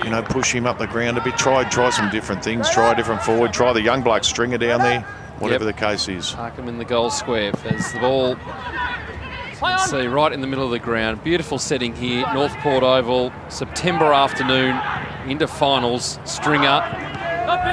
you know, push him up the ground a bit. Try some different things. Try a different forward. Try the young bloke stringer down there. Whatever the case is. Park him in the goal square. There's the ball. Let's see, right in the middle of the ground. Beautiful setting here. Northport Oval, September afternoon, into finals. Stringer.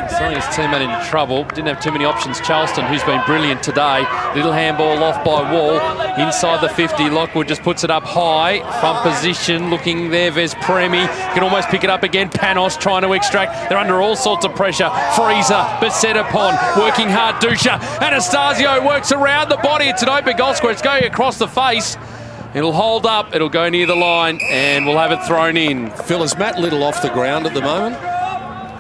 Selling his teammate into trouble. Didn't have too many options. Charleston, who's been brilliant today. Little handball off by Wall. Inside the 50, Lockwood just puts it up high. Front position, looking there. Vez Premi can almost pick it up again. Panos trying to extract. They're under all sorts of pressure. Freezer, beset upon, working hard. Dusha. Anastasio works around the body. It's an open goal square. It's going across the face. It'll hold up. It'll go near the line, and we'll have it thrown in. Phil, is Matt Little off the ground at the moment?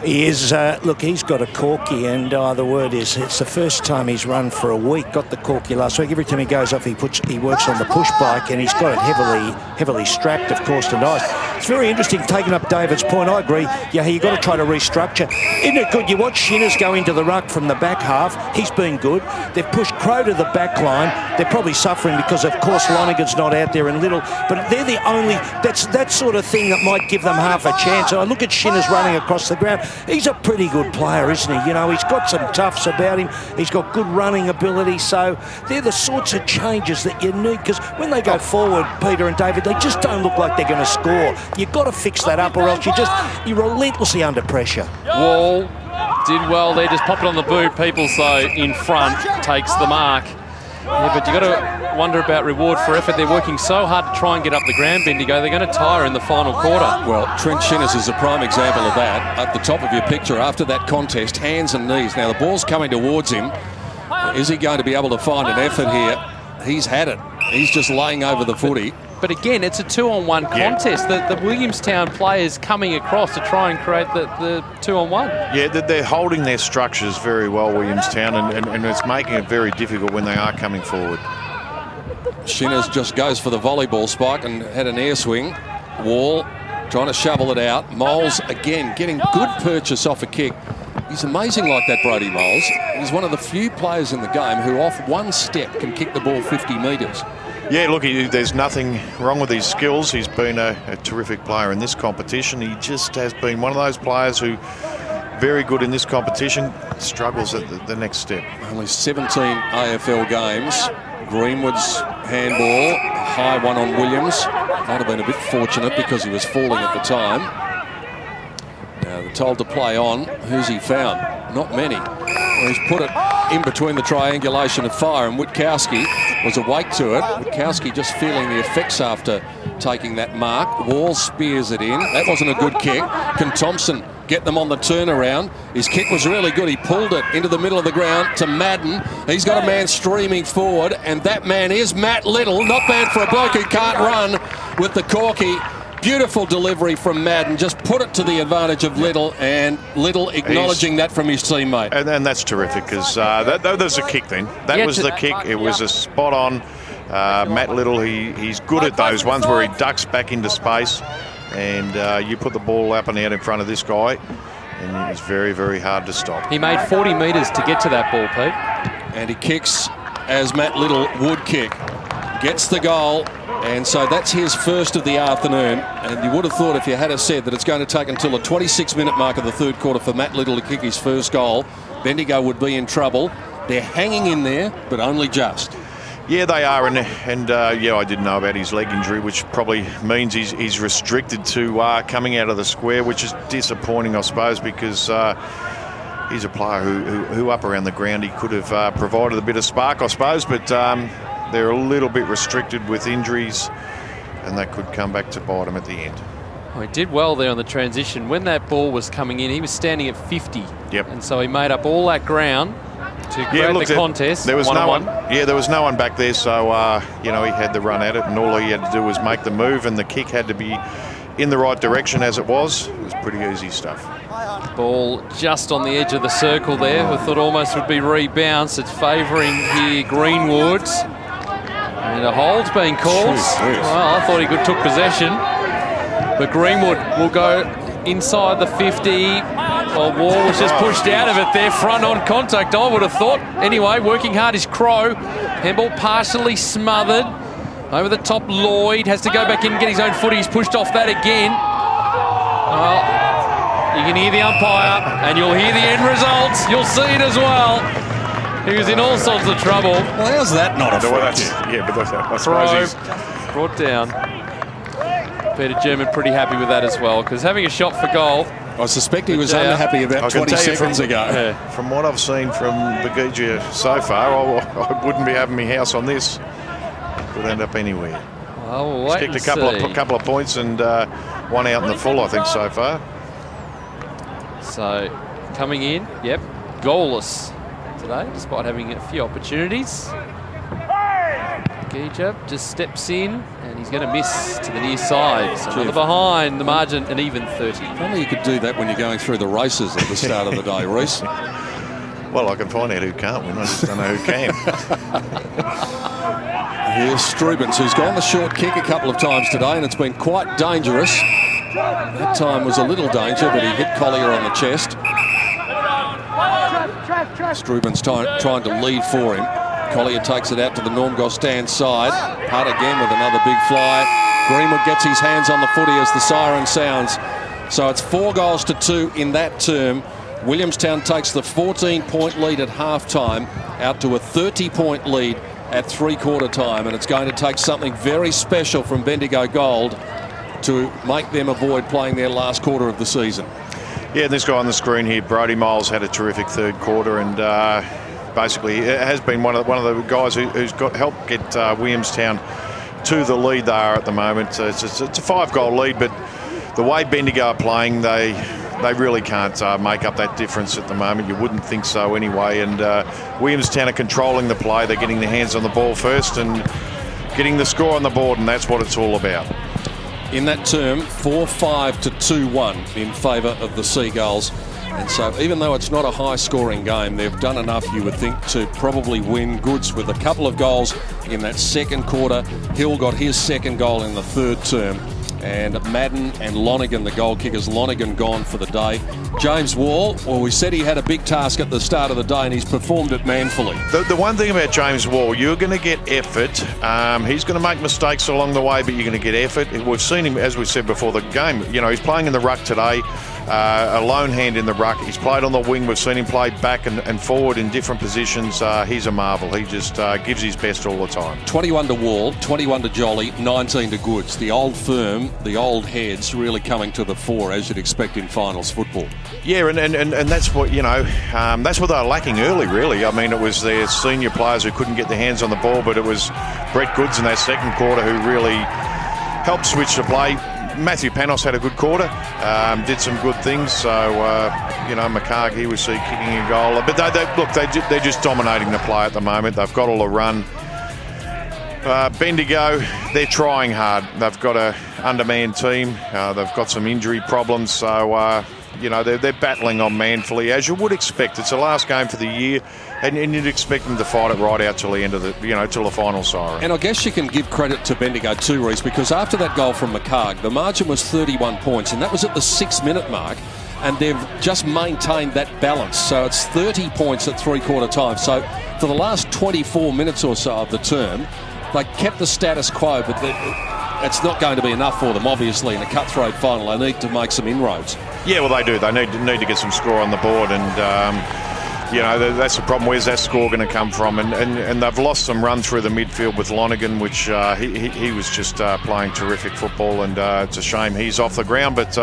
He is, look, he's got a corky, and the word is it's the first time he's run for a week. Got the corky last week. Every time he goes off, he works on the push bike, and he's got it heavily strapped, of course, tonight. It's very interesting, taking up David's point. I agree. Yeah, you've got to try to restructure. Isn't it good? You watch Shinners go into the ruck from the back half. He's been good. They've pushed Crow to the back line. They're probably suffering because, of course, Lonergan's not out there and Little. But they're the only... That's that sort of thing that might give them half a chance. I look at Shinners running across the ground. He's a pretty good player, isn't he? You know, he's got some toughs about him. He's got good running ability. So they're the sorts of changes that you need, because when they go forward, Peter and David, they just don't look like they're going to score. You've got to fix that up, or else you're relentlessly under pressure. Wall did well there, just pop it on the boot. Peoples, though, in front, takes the mark. Yeah, but you've got to wonder about reward for effort. They're working so hard to try and get up the ground, Bendigo. They're going to tire in the final quarter. Well, Trent Shinners is a prime example of that. At the top of your picture, after that contest, hands and knees. Now, the ball's coming towards him. Is he going to be able to find an effort here? He's had it. He's just laying over the footy. But again, it's a 2-on-1 contest. The Williamstown players coming across to try and create the 2-on-1. Yeah, they're holding their structures very well, Williamstown, and it's making it very difficult when they are coming forward. Shinners just goes for the volleyball spike and had an air swing. Wall trying to shovel it out. Moles, again, getting good purchase off a kick. He's amazing like that, Brodie Moles. He's one of the few players in the game who off one step can kick the ball 50 metres. Yeah, look, there's nothing wrong with his skills. He's been a terrific player in this competition. He just has been one of those players who, very good in this competition, struggles at the next step. Only 17 AFL games. Greenwood's handball, high one on Williams. Might have been a bit fortunate because he was falling at the time. Now they're told to play on. Who's he found? Not many. Well, he's put it in between the triangulation of fire, and Witkowski was awake to it. Witkowski just feeling the effects after taking that mark. Wall spears it in. That wasn't a good kick. Can Thompson get them on the turnaround? His kick was really good. He pulled it into the middle of the ground to Madden. He's got a man streaming forward, and that man is Matt Little. Not bad for a bloke who can't run with the corky. Beautiful delivery from Madden. Just put it to the advantage of Little, and Little acknowledging that from his teammate. And that's terrific, because that was a kick then. That was the kick. It was a spot on. Matt Little, he's good at those ones where he ducks back into space, and you put the ball up and out in front of this guy, and it's very, very hard to stop. He made 40 metres to get to that ball, Pete. And he kicks as Matt Little would kick. Gets the goal. And so that's his first of the afternoon. And you would have thought, if you had said that it's going to take until the 26-minute mark of the third quarter for Matt Little to kick his first goal, Bendigo would be in trouble. They're hanging in there, but only just. Yeah, they are. And yeah, I didn't know about his leg injury, which probably means he's restricted to coming out of the square, which is disappointing, I suppose, because he's a player who up around the ground, he could have provided a bit of spark, I suppose, but they're a little bit restricted with injuries, and that could come back to bite him at the end. Well, he did well there on the transition. When that ball was coming in, he was standing at 50. Yep. And so he made up all that ground to grab the contest. There was no one. Yeah, there was no one back there, so you know, he had to run at it, and all he had to do was make the move, and the kick had to be in the right direction as it was. It was pretty easy stuff. Ball just on the edge of the circle there. We thought almost would be rebounced. It's favouring here Greenwood. And a hold's been called. Well, I thought he took possession. But Greenwood will go inside the 50. Well, Wall was just pushed out of it there. Front on contact, I would have thought. Anyway, working hard is Crow. Handball partially smothered. Over the top, Lloyd has to go back in and get his own footy. He's pushed off that again. Well, you can hear the umpire and you'll hear the end results. You'll see it as well. He was in all sorts of trouble. Well, how's that not a effective? Yeah, but I suppose he's brought down. Peter German pretty happy with that as well, because having a shot for goal. I suspect he was unhappy about 20 seconds ago. Yeah. From what I've seen from Begija so far, I wouldn't be having my house on this. Could end up anywhere. Well, he's kicked a couple of points and one out in the full, I think, so far. So coming in, yep, goalless today, despite having a few opportunities. Begija just steps in, and he's going to miss to the near side. So another behind the margin, an even 30. Only you could do that when you're going through the races at the start of the day, Reece. Well, I can find out who can't win. I just don't know who can. Here's Strubens, who's gone the short kick a couple of times today, and it's been quite dangerous. That time was a little danger, but he hit Collier on the chest. Strubens trying to lead for him. Collier takes it out to the Norm Gostan side. Hart again with another big fly. Greenwood gets his hands on the footy as the siren sounds. So it's 4-2 in that term. Williamstown takes the 14-point lead at half-time out to a 30-point lead at three-quarter time, and it's going to take something very special from Bendigo Gold to make them avoid playing their last quarter of the season. Yeah, and this guy on the screen here, Brody Miles, had a terrific third quarter, and basically it has been one of the guys who's helped get Williamstown to the lead they are at the moment. So it's a 5-goal lead, but the way Bendigo are playing, they really can't make up that difference at the moment. You wouldn't think so anyway. And Williamstown are controlling the play. They're getting their hands on the ball first and getting the score on the board, and that's what it's all about. In that term, 4-5 to 2-1 in favour of the Seagulls. And so even though it's not a high-scoring game, they've done enough, you would think, to probably win goods with a couple of goals in that second quarter. Hill got his second goal in the third term. And Madden and Lonergan, the goal kickers, Lonergan gone for the day. James Wall, well, we said he had a big task at the start of the day, and he's performed it manfully. The one thing about James Wall, you're going to get effort. He's going to make mistakes along the way, but you're going to get effort. We've seen him, as we said before the game, you know, he's playing in the ruck today. a lone hand in the ruck. He's played on the wing. We've seen him play back and forward in different positions. He's a marvel. He just gives his best all the time. 21 to Wall, 21 to Jolly, 19 to Goods. The old firm, the old heads really coming to the fore, as you'd expect in finals football. Yeah, and that's what, that's what they were lacking early, really. I mean, it was their senior players who couldn't get their hands on the ball, but it was Brett Goods in that second quarter who really helped switch the play. Matthew Panos had a good quarter, did some good things. So, McCarg, he was kicking a goal. But they're just dominating the play at the moment. They've got all the run. Bendigo, they're trying hard. They've got a undermanned team. They've got some injury problems. So, they're battling on manfully, as you would expect. It's the last game for the year, and you'd expect them to fight it right out till the end of till the final siren. And I guess you can give credit to Bendigo too, Reece, because after that goal from McCarg, the margin was 31 points, and that was at the 6-minute mark, and they've just maintained that balance. So it's 30 points at three-quarter time. So for the last 24 minutes or so of the term, they kept the status quo, but it's not going to be enough for them, obviously, in a cutthroat final. They need to make some inroads. Yeah, well, they do. They need to get some score on the board, and that's the problem. Where's that score going to come from? And they've lost some run through the midfield with Lonergan, which he was just playing terrific football, and it's a shame he's off the ground, but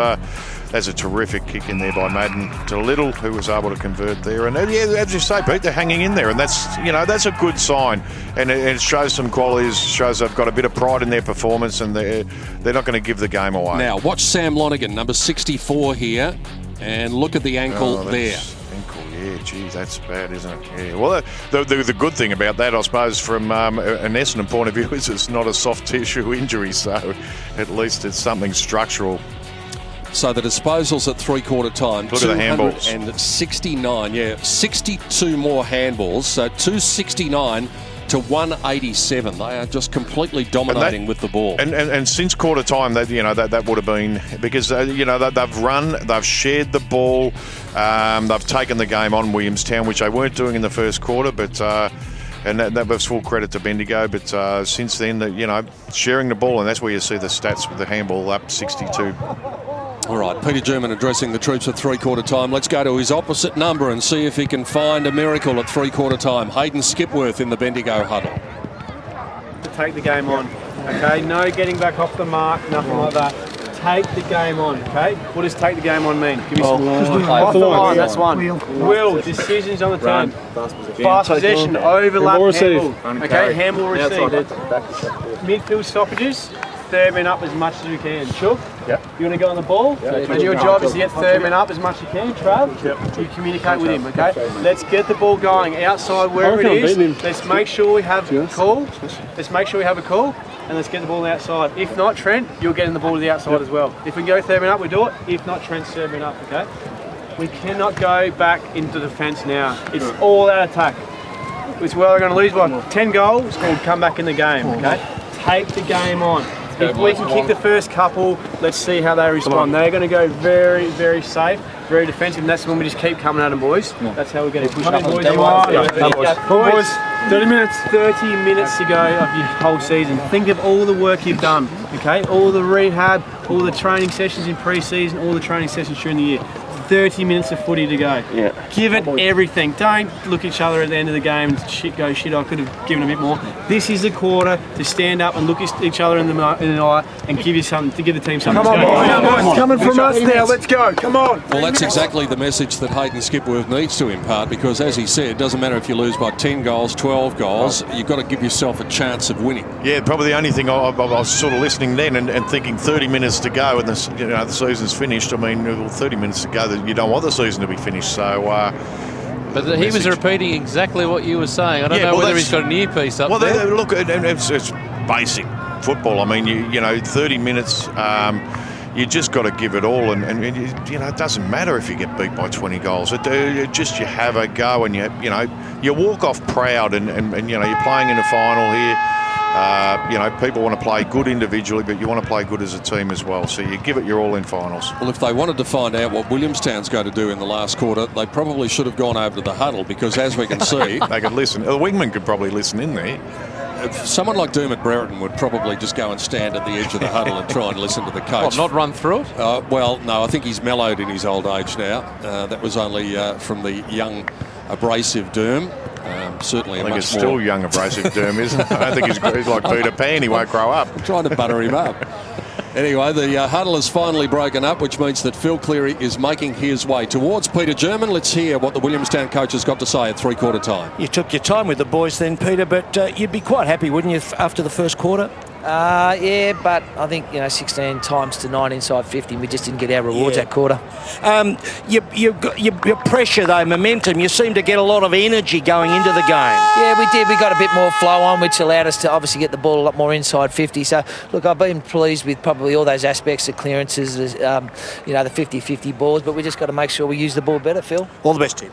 there's a terrific kick in there by Madden to Little, who was able to convert there. And as you say, Pete, they're hanging in there, and that's a good sign. And it shows some qualities, shows they've got a bit of pride in their performance, and they're not going to give the game away. Now, watch Sam Lonergan, number 64 here, and look at the ankle there. Ankle, yeah, geez, that's bad, isn't it? Yeah. Well, the good thing about that, I suppose, from an Essendon point of view, is it's not a soft tissue injury, so at least it's something structural. So the disposals at three-quarter time. Look at the handballs. And 69, 62 more handballs. So 269 to 187. They are just completely dominating with the ball. And since quarter time, that would have been because they've run, they've shared the ball, they've taken the game on Williamstown, which they weren't doing in the first quarter, but. And that was full credit to Bendigo, but since then, sharing the ball, and that's where you see the stats with the handball up 62. All right, Peter German addressing the troops at three-quarter time. Let's go to his opposite number and see if he can find a miracle at three-quarter time. Hayden Skipworth in the Bendigo huddle. Take the game on, okay? No getting back off the mark, nothing like that. Take the game on, okay? What does take the game on mean? Give me some off the line, that's one. Will, decisions on the turn. Fast possession, overlap, handball. Okay, handball receive. Midfield stoppages, third man up as much as you can. Sure? Yep. You want to go on the ball? Yep. And your job is to get third man up as much as you can, Trav. Yep. You communicate with him, okay? Let's get the ball going outside wherever it is. Let's make sure we have a call. Let's make sure we have a call. And let's get the ball on the outside. If not, Trent, you're getting the ball to the outside as well. If we can go third man up, we do it. If not, Trent's third man up, okay? We cannot go back into defence now. It's all out attack. It's where we're going to lose by 10 goals and come back in the game, okay? Take the game on. If we can kick the first couple, let's see how they respond. They're going to go very, very safe, very defensive, and that's when we just keep coming at them, boys. That's how we're going to push up. Boys, 30 minutes. 30 minutes to go of your whole season. Think of all the work you've done, okay? All the rehab, all the training sessions in pre-season, all the training sessions during the year. 30 minutes of footy to go. Yeah. Give it everything. Don't look at each other at the end of the game and shit, I could have given a bit more. This is a quarter to stand up and look at each other in the eye and give you something, to give the team something. Come on, boys. It's coming from us now. Let's go. Come on. Well, that's exactly the message that Hayden Skipworth needs to impart, because as he said, it doesn't matter if you lose by 10 goals, 12 goals, you've got to give yourself a chance of winning. Yeah, probably the only thing I was sort of listening then and thinking 30 minutes to go and the season's finished. I mean, 30 minutes to go, you don't want the season to be finished, so but he was repeating exactly what you were saying. I don't know whether he's got an earpiece up there. Look, it's basic football. I mean, you know, 30 minutes, you just got to give it all, and it doesn't matter if you get beat by 20 goals. You have a go, and you walk off proud, and you're playing in a final here. People want to play good individually, but you want to play good as a team as well. So you give it your all in finals. Well, if they wanted to find out what Williamstown's going to do in the last quarter, they probably should have gone over to the huddle, because as we can see... They could listen. The wingman could probably listen in there. someone like Dermot Brereton would probably just go and stand at the edge of the huddle and try and listen to the coach. What, not run through it? Well, no, I think he's mellowed in his old age now. That was only from the young, abrasive Derm. Certainly I think it's still young, abrasive Derm, isn't it? I don't think he's like Peter Pan. He won't grow up. I'm trying to butter him up. Anyway, the huddle has finally broken up, which means that Phil Cleary is making his way towards Peter German. Let's hear what the Williamstown coach has got to say at three-quarter time. You took your time with the boys then, Peter, but you'd be quite happy, wouldn't you, after the first quarter? Yeah, but I think, 16 times to 9 inside 50, we just didn't get our rewards that quarter. Your pressure, though, momentum, you seem to get a lot of energy going into the game. Yeah, we did. We got a bit more flow on, which allowed us to obviously get the ball a lot more inside 50. So, look, I've been pleased with probably all those aspects, the clearances, the 50-50 balls, but we just got to make sure we use the ball better, Phil. All the best, team.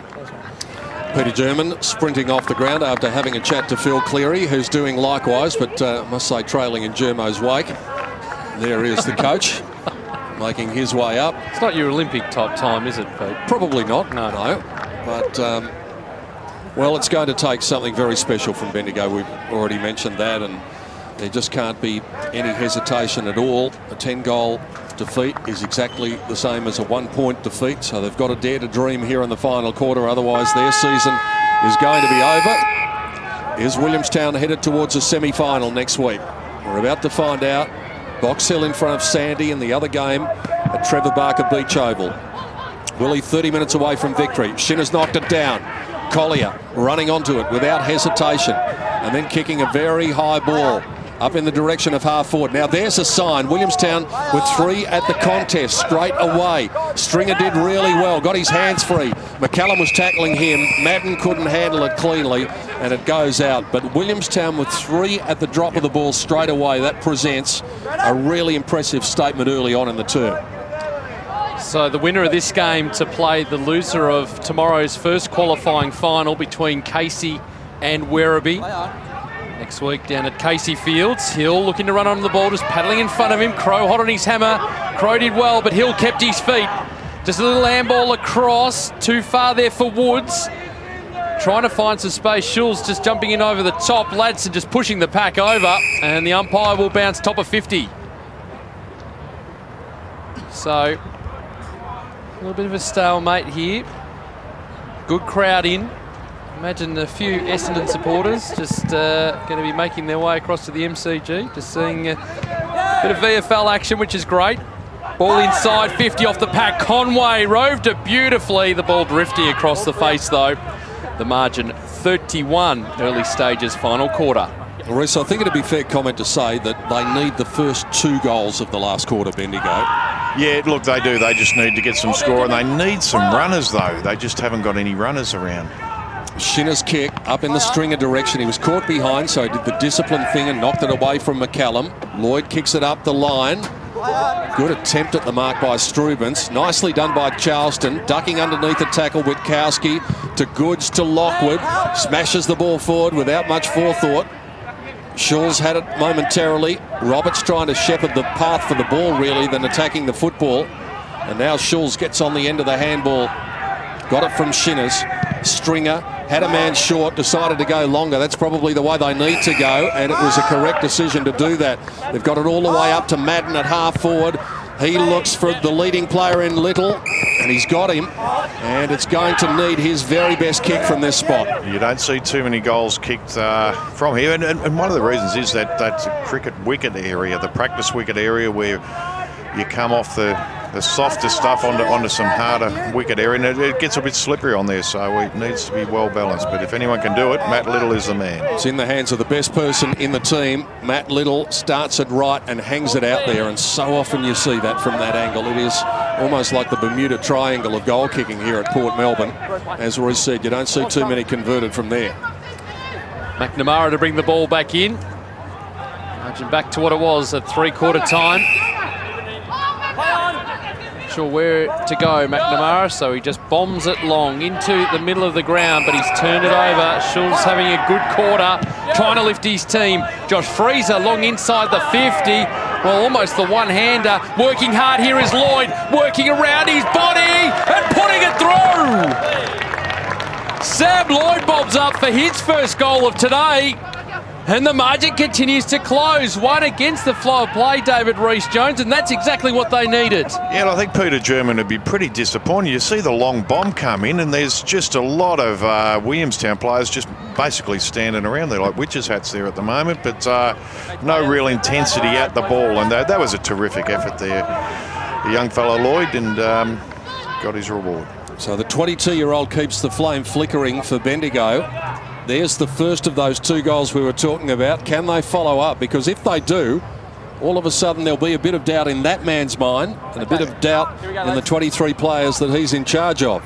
Peter German sprinting off the ground after having a chat to Phil Cleary, who's doing likewise, but I must say trailing in Germo's wake. There is the coach, making his way up. It's not your Olympic type time, is it, Pete? Probably not, no. But, well, it's going to take something very special from Bendigo. We've already mentioned that, and there just can't be any hesitation at all. A 10-goal defeat is exactly the same as a 1-point defeat, so they've got to dare to dream here in the final quarter, otherwise their season is going to be over. Is Williamstown headed towards a semi-final next week? We're about to find out. Box Hill in front of Sandy in the other game at Trevor Barker Beach Oval. Willie 30 minutes away from victory. Shinner's knocked it down. Collier running onto it without hesitation and then kicking a very high ball up in the direction of half forward. Now there's a sign. Williamstown with 3 at the contest straight away. Stringer did really well, got his hands free. McCallum was tackling him. Madden couldn't handle it cleanly and it goes out. But Williamstown with 3 at the drop of the ball straight away. That presents a really impressive statement early on in the term. So the winner of this game to play the loser of tomorrow's first qualifying final between Casey and Werribee. Next week down at Casey Fields. Hill looking to run on the ball, just paddling in front of him. Crow hot on his hammer. Crow did well, but Hill kept his feet. Just a little handball across. Too far there for Woods. Trying to find some space. Schulz just jumping in over the top. Ladson just pushing the pack over. And the umpire will bounce top of 50. So, a little bit of a stalemate here. Good crowd in. Imagine a few Essendon supporters just going to be making their way across to the MCG, just seeing a bit of VFL action, which is great. Ball inside, 50 off the pack. Conway roved it beautifully. The ball drifting across the face, though. The margin 31, early stages, final quarter. Reece, I think it'd be fair comment to say that they need the first 2 goals of the last quarter, Bendigo. Yeah, look, they do. They just need to get some score, and they need some runners, though. They just haven't got any runners around. Shinner's kick up in the Stringer direction. He was caught behind, so he did the disciplined thing and knocked it away from McCallum. Lloyd kicks it up the line. Good attempt at the mark by Strubens. Nicely done by Charleston. Ducking underneath the tackle, Witkowski to Goods to Lockwood. Smashes the ball forward without much forethought. Schulz had it momentarily. Roberts trying to shepherd the path for the ball, really, than attacking the football. And now Schulz gets on the end of the handball. Got it from Shinners. Stringer had a man short, decided to go longer. That's probably the way they need to go, and it was a correct decision to do that. They've got it all the way up to Madden at half forward. He looks for the leading player in Little, and he's got him. And it's going to need his very best kick from this spot. You don't see too many goals kicked from here, and one of the reasons is that that's a cricket wicket area, the practice wicket area where you come off the softer stuff onto some harder wicket area, and it gets a bit slippery on there, so it needs to be well balanced. But if anyone can do it, Matt Little is the man. It's in the hands of the best person in the team. Matt Little starts it right and hangs it out there, and so often you see that from that angle. It is almost like the Bermuda Triangle of goal kicking here at Port Melbourne. As Roy said, you don't see too many converted from there. McNamara to bring the ball back in. Margin back to what it was at three-quarter time. Sure where to go, McNamara, so he just bombs it long into the middle of the ground, but he's turned it over. Schulz having a good quarter, trying to lift his team. Josh Freezer long inside the 50. Well, almost the one-hander. Working hard here is Lloyd, working around his body and putting it through. Sam Lloyd bobs up for his first goal of today. And the margin continues to close. One against the flow of play, David Rees-Jones, and that's exactly what they needed. Yeah, I think Peter German would be pretty disappointed. You see the long bomb come in, and there's just a lot of Williamstown players just basically standing around there like witches' hats there at the moment, but no real intensity at the ball, and that was a terrific effort there. The young fellow Lloyd, and got his reward. So the 22-year-old keeps the flame flickering for Bendigo. There's the first of those 2 goals we were talking about. Can they follow up? Because if they do, all of a sudden there'll be a bit of doubt in that man's mind and a bit of doubt in the 23 players that he's in charge of.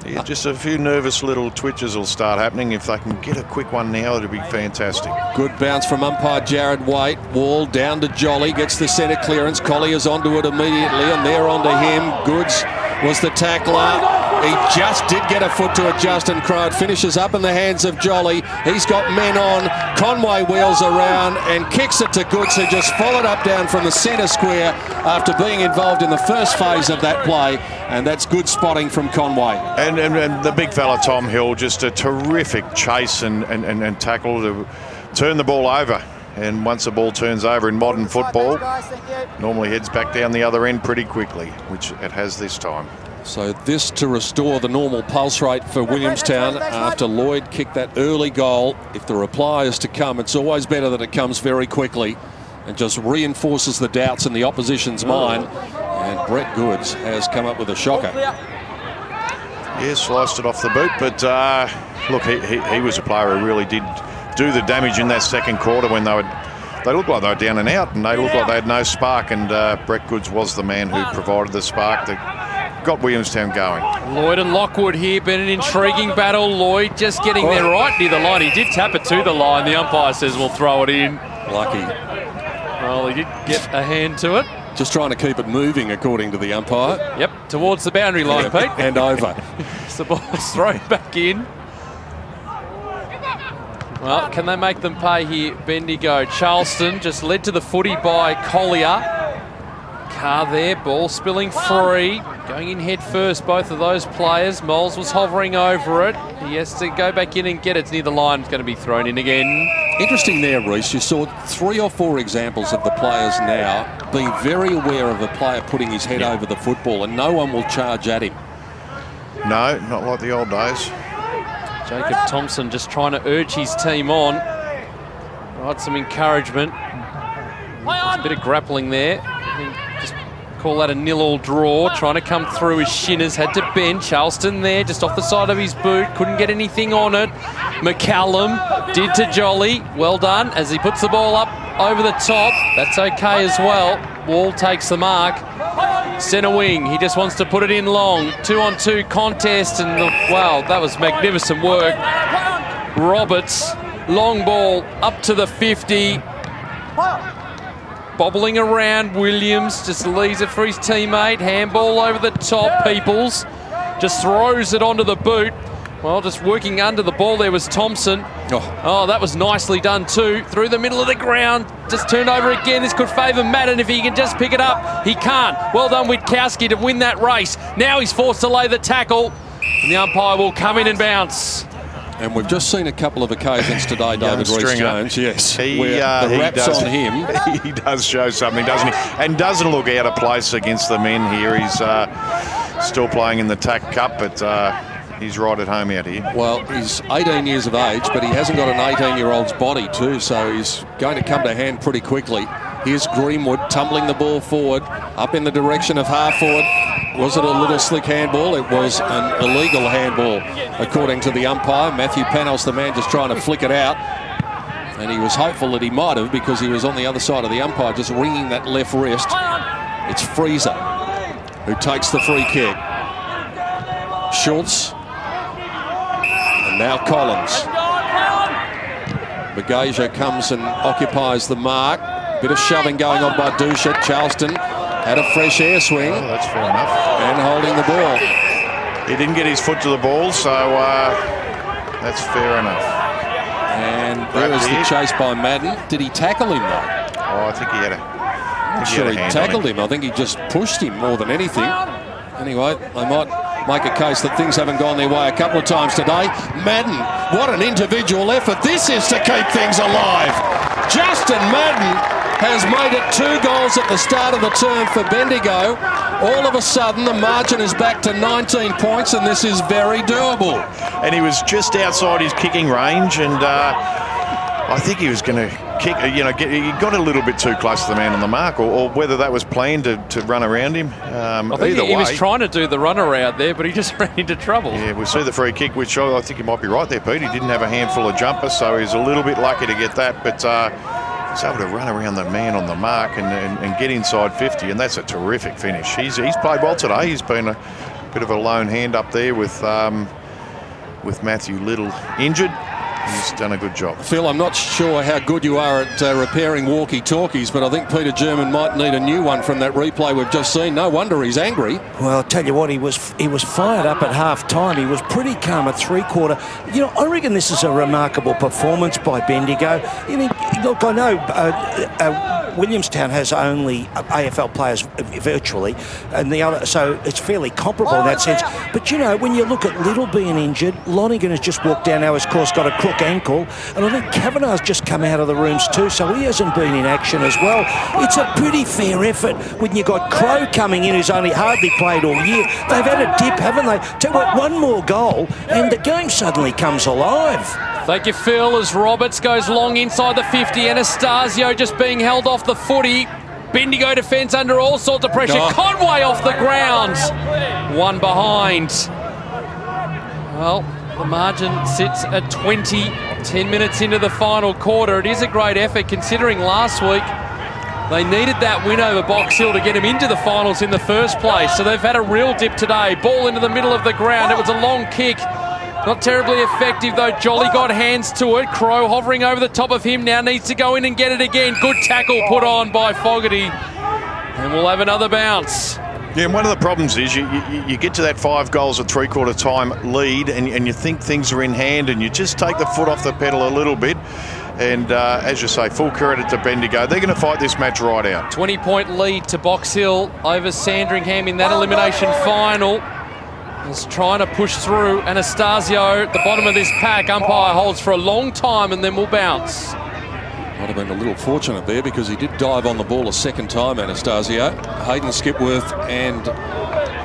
Yeah, just a few nervous little twitches will start happening. If they can get a quick one now, it'll be fantastic. Good bounce from umpire Jared Waite. Wall down to Jolly, gets the centre clearance. Collier's onto it immediately, and they're onto him. Goods was the tackler. He just did get a foot to adjust, and Crowe finishes up in the hands of Jolly. He's got men on. Conway wheels around and kicks it to Goods, who just followed up down from the centre square after being involved in the first phase of that play, and that's good spotting from Conway. And the big fella Tom Hill, just a terrific chase and tackle to turn the ball over. And once the ball turns over in modern football, normally heads back down the other end pretty quickly, which it has this time. So this to restore the normal pulse rate for Williamstown after Lloyd kicked that early goal. If the reply is to come, it's always better that it comes very quickly and just reinforces the doubts in the opposition's mind. And Brett Goods has come up with a shocker. Yeah, sliced it off the boot, but look, he was a player who really did do the damage in that second quarter when they looked like they were down and out, and they looked like they had no spark, and Brett Goods was the man who provided the spark that got Williamstown going. Lloyd and Lockwood here, been an intriguing battle. Lloyd just getting there right near the line. He did tap it to the line. The umpire says we'll throw it in. Lucky. Well, he did get a hand to it. Just trying to keep it moving, according to the umpire. Yep, towards the boundary line, Pete. And over. The ball's thrown back in. Well, can they make them pay here? Bendigo. Charleston just led to the footy by Collier. Carr there, ball spilling free. Going in head first, both of those players. Moles was hovering over it. He has to go back in and get it. It's near the line. It's going to be thrown in again. Interesting there, Reece. You saw 3 or 4 examples of the players now being very aware of a player putting his head over the football, and no one will charge at him. No, not like the old days. Jacob Thompson just trying to urge his team on. Right, some encouragement. There's a bit of grappling there. Just call that a 0-0 draw. Trying to come through as Shinners had to bend. Charleston there, just off the side of his boot. Couldn't get anything on it. McCallum did to Jolly. Well done as he puts the ball up over the top. That's okay as well. Wall takes the mark. Centre wing, he just wants to put it in long. 2-on-2 contest, and wow, that was magnificent work. Roberts, long ball up to the 50. Bobbling around, Williams just leaves it for his teammate. Handball over the top, Peoples just throws it onto the boot. Well, just working under the ball there was Thompson. Oh, that was nicely done too. Through the middle of the ground, just turned over again. This could favour Madden if he can just pick it up. He can't. Well done Witkowski to win that race. Now he's forced to lay the tackle, and the umpire will come in and bounce. And we've just seen a couple of occasions today, David Rees-Jones, yes, where the rap's on him. He does show something, doesn't he? And doesn't look out of place against the men here. He's still playing in the TAC Cup, but he's right at home out here. Well, he's 18 years of age, but he hasn't got an 18-year-old's body too, so he's going to come to hand pretty quickly. Here's Greenwood tumbling the ball forward, up in the direction of half forward. Was it a little slick handball? It was an illegal handball, according to the umpire. Matthew Panos, the man, just trying to flick it out. And he was hopeful that he might have, because he was on the other side of the umpire, just wringing that left wrist. It's Freezer who takes the free kick. Schultz. And now Collins. Bagasia comes and occupies the mark. Bit of shoving going on by Dusha. Charleston had a fresh air swing. Oh, that's fair enough. And holding the ball. He didn't get his foot to the ball, so that's fair enough. And there is the chase by Madden. Did he tackle him though? Oh, I think he had a... I'm sure he tackled him. I think he just pushed him more than anything. Anyway, they might make a case that things haven't gone their way a couple of times today. Madden, what an individual effort this is to keep things alive. Justin Madden has made it 2 goals at the start of the term for Bendigo. All of a sudden, the margin is back to 19 points, and this is very doable. And he was just outside his kicking range, and I think he was going to kick, he got a little bit too close to the man on the mark, or whether that was planned to run around him. I think he was trying to do the runner out there, but he just ran into trouble. Yeah, we see the free kick, which I think you might be right there, Pete. He didn't have a handful of jumpers, so he's a little bit lucky to get that, but he's able to run around the man on the mark and get inside 50, and that's a terrific finish. He's played well today. He's been a bit of a lone hand up there with Matthew Little injured. He's done a good job. Phil, I'm not sure how good you are at repairing walkie-talkies, but I think Peter German might need a new one from that replay we've just seen. No wonder he's angry. Well, I'll tell you what, he was fired up at half-time. He was pretty calm at three-quarter. You know, I reckon this is a remarkable performance by Bendigo. I mean, look, I know Williamstown has only AFL players virtually, and the other, so it's fairly comparable in that sense. But, you know, when you look at Little being injured, Lonigan has just walked down now, of course, got a crook ankle, and I think Kavanagh's just come out of the rooms too, so he hasn't been in action as well. It's a pretty fair effort when you got Crow coming in, who's only hardly played all year. They've had a dip, haven't they? Tell you what, one more goal, and the game suddenly comes alive. Thank you, Phil, as Roberts goes long inside the 50. Anastasio just being held off the footy. Bendigo defence under all sorts of pressure. Oh. Conway off the ground. One behind. Well, the margin sits at 20, 10 minutes into the final quarter. It is a great effort considering last week they needed that win over Box Hill to get them into the finals in the first place. So they've had a real dip today. Ball into the middle of the ground. It was a long kick. Not terribly effective though. Jolly got hands to it. Crow hovering over the top of him now needs to go in and get it again. Good tackle put on by Fogarty. And we'll have another bounce. Yeah, and one of the problems is you get to that 5 goals at three-quarter time lead and you think things are in hand and you just take the foot off the pedal a little bit. And as you say, full credit to Bendigo. They're going to fight this match right out. 20-point lead to Box Hill over Sandringham in that elimination final. Is trying to push through. Anastasio, the bottom of this pack. Umpire holds for a long time and then will bounce. Might have been a little fortunate there because he did dive on the ball a second time, Anastasio. Hayden Skipworth and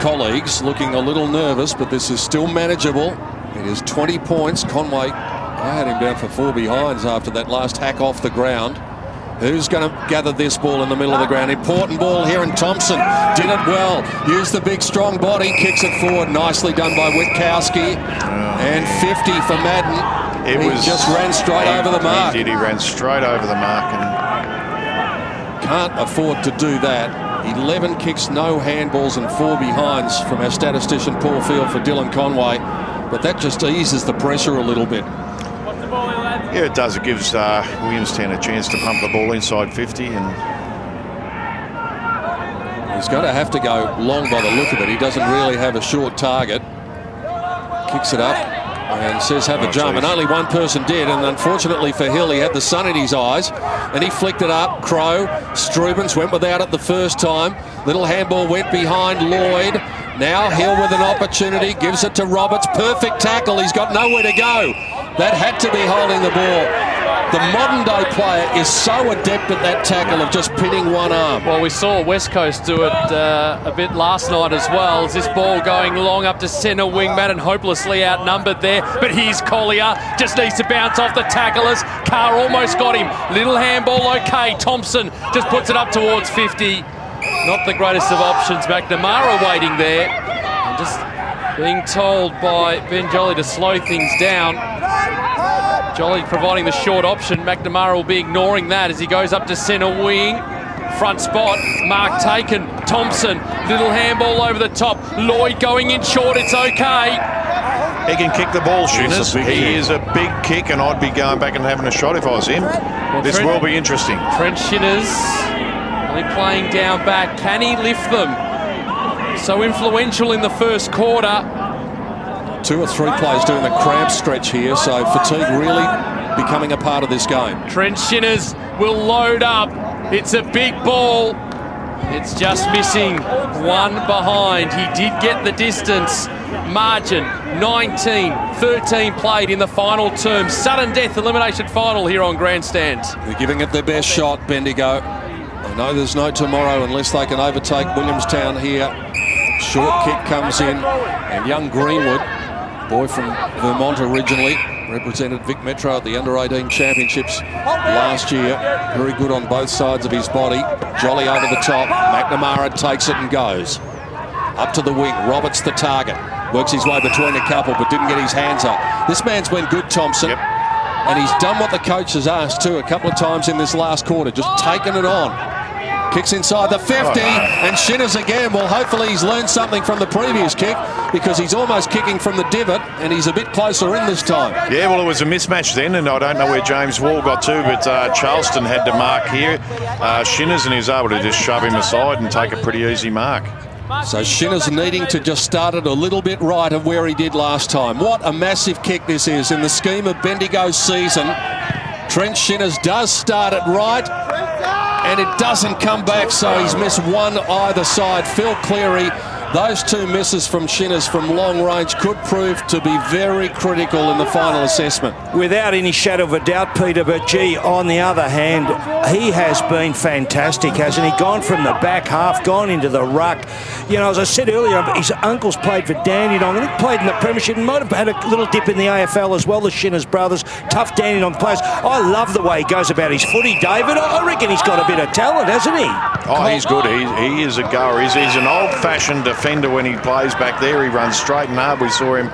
colleagues looking a little nervous, but this is still manageable. It is 20 points. Conway, I had him down for 4 behinds after that last hack off the ground. Who's going to gather this ball in the middle of the ground? Important ball here, and Thompson did it well. Used the big, strong body, kicks it forward. Nicely done by Witkowski. And 50 for Madden. He just ran straight over the mark. He ran straight over the mark. And can't afford to do that. 11 kicks, no handballs, and 4 behinds from our statistician Paul Field for Dylan Conway. But that just eases the pressure a little bit. Yeah, it does. It gives Williamstown a chance to pump the ball inside 50. And he's going to have to go long by the look of it. He doesn't really have a short target. Kicks it up and says have a jump. And only one person did. And unfortunately for Hill, he had the sun in his eyes. And he flicked it up. Crow, Strubens went without it the first time. Little handball went behind Lloyd. Now Hill with an opportunity. Gives it to Roberts. Perfect tackle. He's got nowhere to go. That had to be holding the ball. The modern-day player is so adept at that tackle of just pinning one arm. Well, we saw West Coast do it a bit last night as well. As this ball going long up to centre wing, Madden hopelessly outnumbered there. But here's Collier, just needs to bounce off the tacklers. Carr almost got him. Little handball, okay. Thompson just puts it up towards 50. Not the greatest of options. McNamara waiting there. And just being told by Ben Jolly to slow things down. Jolly providing the short option. McNamara will be ignoring that as he goes up to centre wing. Front spot, mark taken. Thompson, little handball over the top. Lloyd going in short, it's okay. He can kick the ball, Shinners. He is a big kick, and I'd be going back and having a shot if I was him. Well, this will be interesting. Trent Shinners only playing down back. Can he lift them? So influential in the first quarter. 2 or 3 players doing the cramp stretch here, so fatigue really becoming a part of this game. Trent Shinners will load up. It's a big ball. It's just missing. One behind. He did get the distance. margin. 19-13 played in the final term. Sudden death elimination final here on Grandstand. They're giving it their best shot, Bendigo. They know there's no tomorrow unless they can overtake Williamstown here. Short kick comes in, and young Greenwood, boy from Vermont originally, represented Vic Metro at the Under-18 Championships last year. Very good on both sides of his body. Jolly over the top. McNamara takes it and goes. Up to the wing. Roberts the target. Works his way between a couple but didn't get his hands up. This man's been good, Thompson. Yep. And he's done what the coach has asked too a couple of times in this last quarter. Just taking it on. Kicks inside the 50, and Shinners again. Well, hopefully he's learned something from the previous kick, because he's almost kicking from the divot, and he's a bit closer in this time. Yeah, well, it was a mismatch then, and I don't know where James Wall got to, but Charleston had to mark here Shinners, and he was able to just shove him aside and take a pretty easy mark. So Shinners needing to just start it a little bit right of where he did last time. What a massive kick this is in the scheme of Bendigo's season. Trent Shinners does start it right, and it doesn't come back, so he's missed one either side. Phil Cleary, those two misses from Shinners from long range could prove to be very critical in the final assessment. Without any shadow of a doubt, Peter, but gee, on the other hand, he has been fantastic, hasn't he? Gone from the back half, gone into the ruck. You know, as I said earlier, his uncle's played for Dandenong, and he played in the Premiership and might have had a little dip in the AFL as well, the Shinners brothers. Tough Dandenong players. I love the way he goes about his footy, David. I reckon he's got a bit of talent, hasn't he? Oh, he's good. He is a goer. He's an old-fashioned defender when he plays back there. He runs straight and hard. We saw him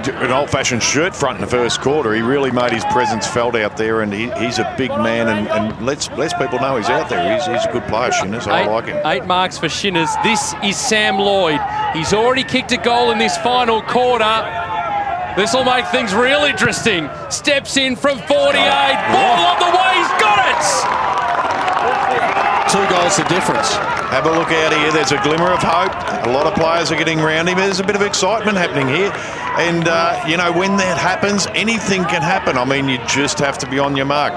an old-fashioned shirt front in the first quarter. He really made his presence felt out there, and he's a big man, and lets people know he's out there. He's a good player, Shinners. I like him. 8 marks for Shinners. This is Sam Lloyd. He's already kicked a goal in this final quarter. This will make things real interesting. Steps in from 48. Ball on the way. He's got it. 2 goals the difference. Have a look out here. There's a glimmer of hope. A lot of players are getting around him. There's a bit of excitement happening here. And, you know, when that happens, anything can happen. I mean, you just have to be on your mark.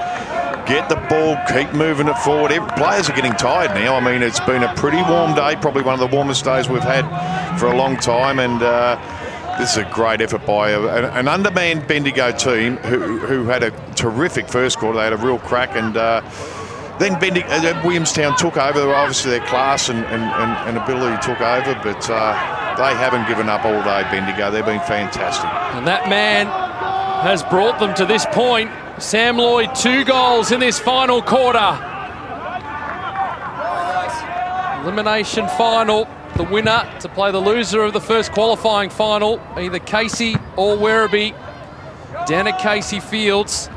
Get the ball, keep moving it forward. Players are getting tired now. I mean, it's been a pretty warm day, probably one of the warmest days we've had for a long time. And this is a great effort by an undermanned Bendigo team who had a terrific first quarter. They had a real crack, and then Williamstown took over. Obviously, their class and ability took over, but they haven't given up all day, Bendigo. They've been fantastic. And that man has brought them to this point. Sam Lloyd, 2 goals in this final quarter. Elimination final. The winner to play the loser of the first qualifying final, either Casey or Werribee, down at Casey Fields.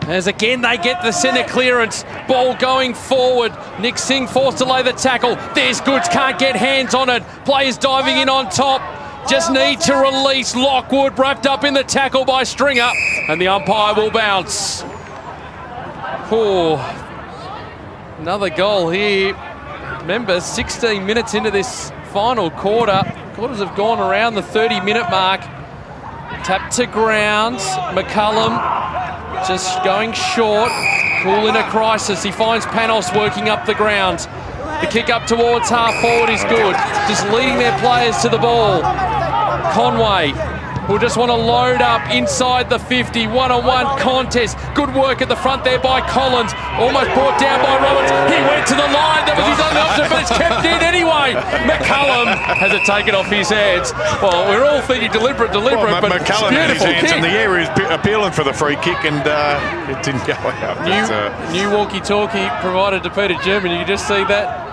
As again they get the centre clearance, ball going forward. Nick Singh forced to lay the tackle. There's Goods, can't get hands on it. Players diving in on top. Just need to release. Lockwood wrapped up in the tackle by Stringer, and the umpire will bounce. Oh, another goal here. Remember, 16 minutes into this final quarter. Quarters have gone around the 30-minute mark. Tap to ground. McCullum just going short. Cool in a crisis. He finds Panos working up the ground. The kick up towards half forward is good. Just leading their players to the ball. Conway will just want to load up inside the 50. One-on-one contest. Good work at the front there by Collins. Almost brought down by Roberts. He went to the line. That was his only option, but it's kept in anyway. McCullum has it taken off his hands. Well, we're all thinking deliberate, but McCullum had his hands in the air. He was appealing for the free kick, and it didn't go out. New walkie-talkie provided to Peter German. You can just see that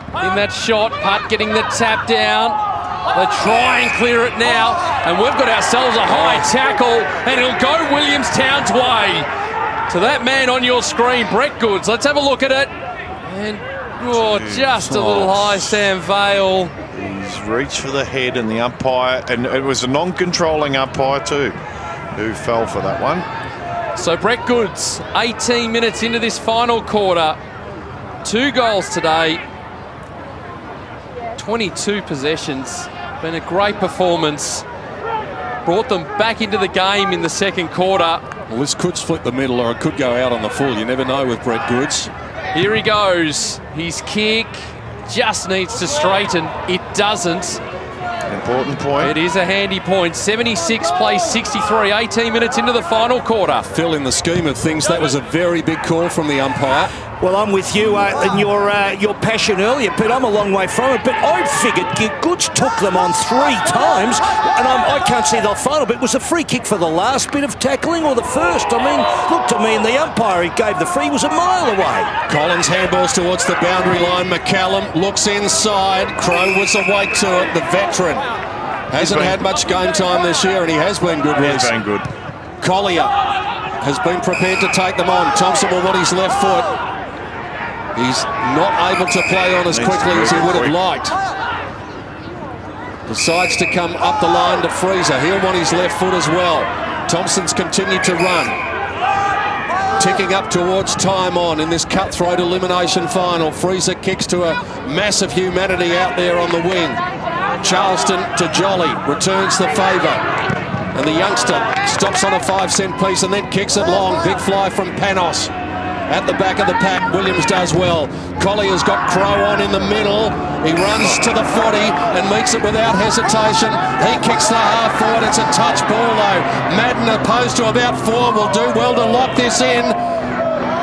in that shot. Putt getting the tap down. They try and clear it now, and we've got ourselves a high tackle, and it'll go Williamstown's way. To that man on your screen, Brett Goods. Let's have a look at it. And just a little high, Sam Vale. He's reached for the head, and the umpire, and it was a non-controlling umpire too, who fell for that one. So Brett Goods, 18 minutes into this final quarter, 2 goals today, 22 possessions. Been a great performance. Brought them back into the game in the second quarter. Well, this could split the middle, or it could go out on the full. You never know with Brett Goods. Here he goes. His kick just needs to straighten. It doesn't. Important point. It is a handy point. 76 plays 63, 18 minutes into the final quarter. Phil, in the scheme of things, that was a very big call from the umpire. Well, I'm with you in your passion earlier, but I'm a long way from it. But I figured Goods took them on 3 times, and I can't see the final, but it was a free kick for the last bit of tackling or the first. I mean, look to me, and the umpire who gave the free was a mile away. Collins handballs towards the boundary line. McCallum looks inside. Crow was awake to it. The veteran hasn't had much game time this year, and he has been good. He's been good. Collier has been prepared to take them on. Thompson will want his left foot. He's not able to play on as quickly as he would have liked. Decides to come up the line to Freezer. He'll want his left foot as well. Thompson's continued to run. Ticking up towards time on in this cutthroat elimination final. Freezer kicks to a massive humanity out there on the wing. Charleston to Jolly. Returns the favour. And the youngster stops on a 5-cent piece and then kicks it long. Big fly from Panos. At the back of the pack, Williams does well. Collier's got Crow on in the middle. He runs to the 40 and meets it without hesitation. He kicks the half forward. It's a touch ball though. Madden, opposed to about 4, will do well to lock this in.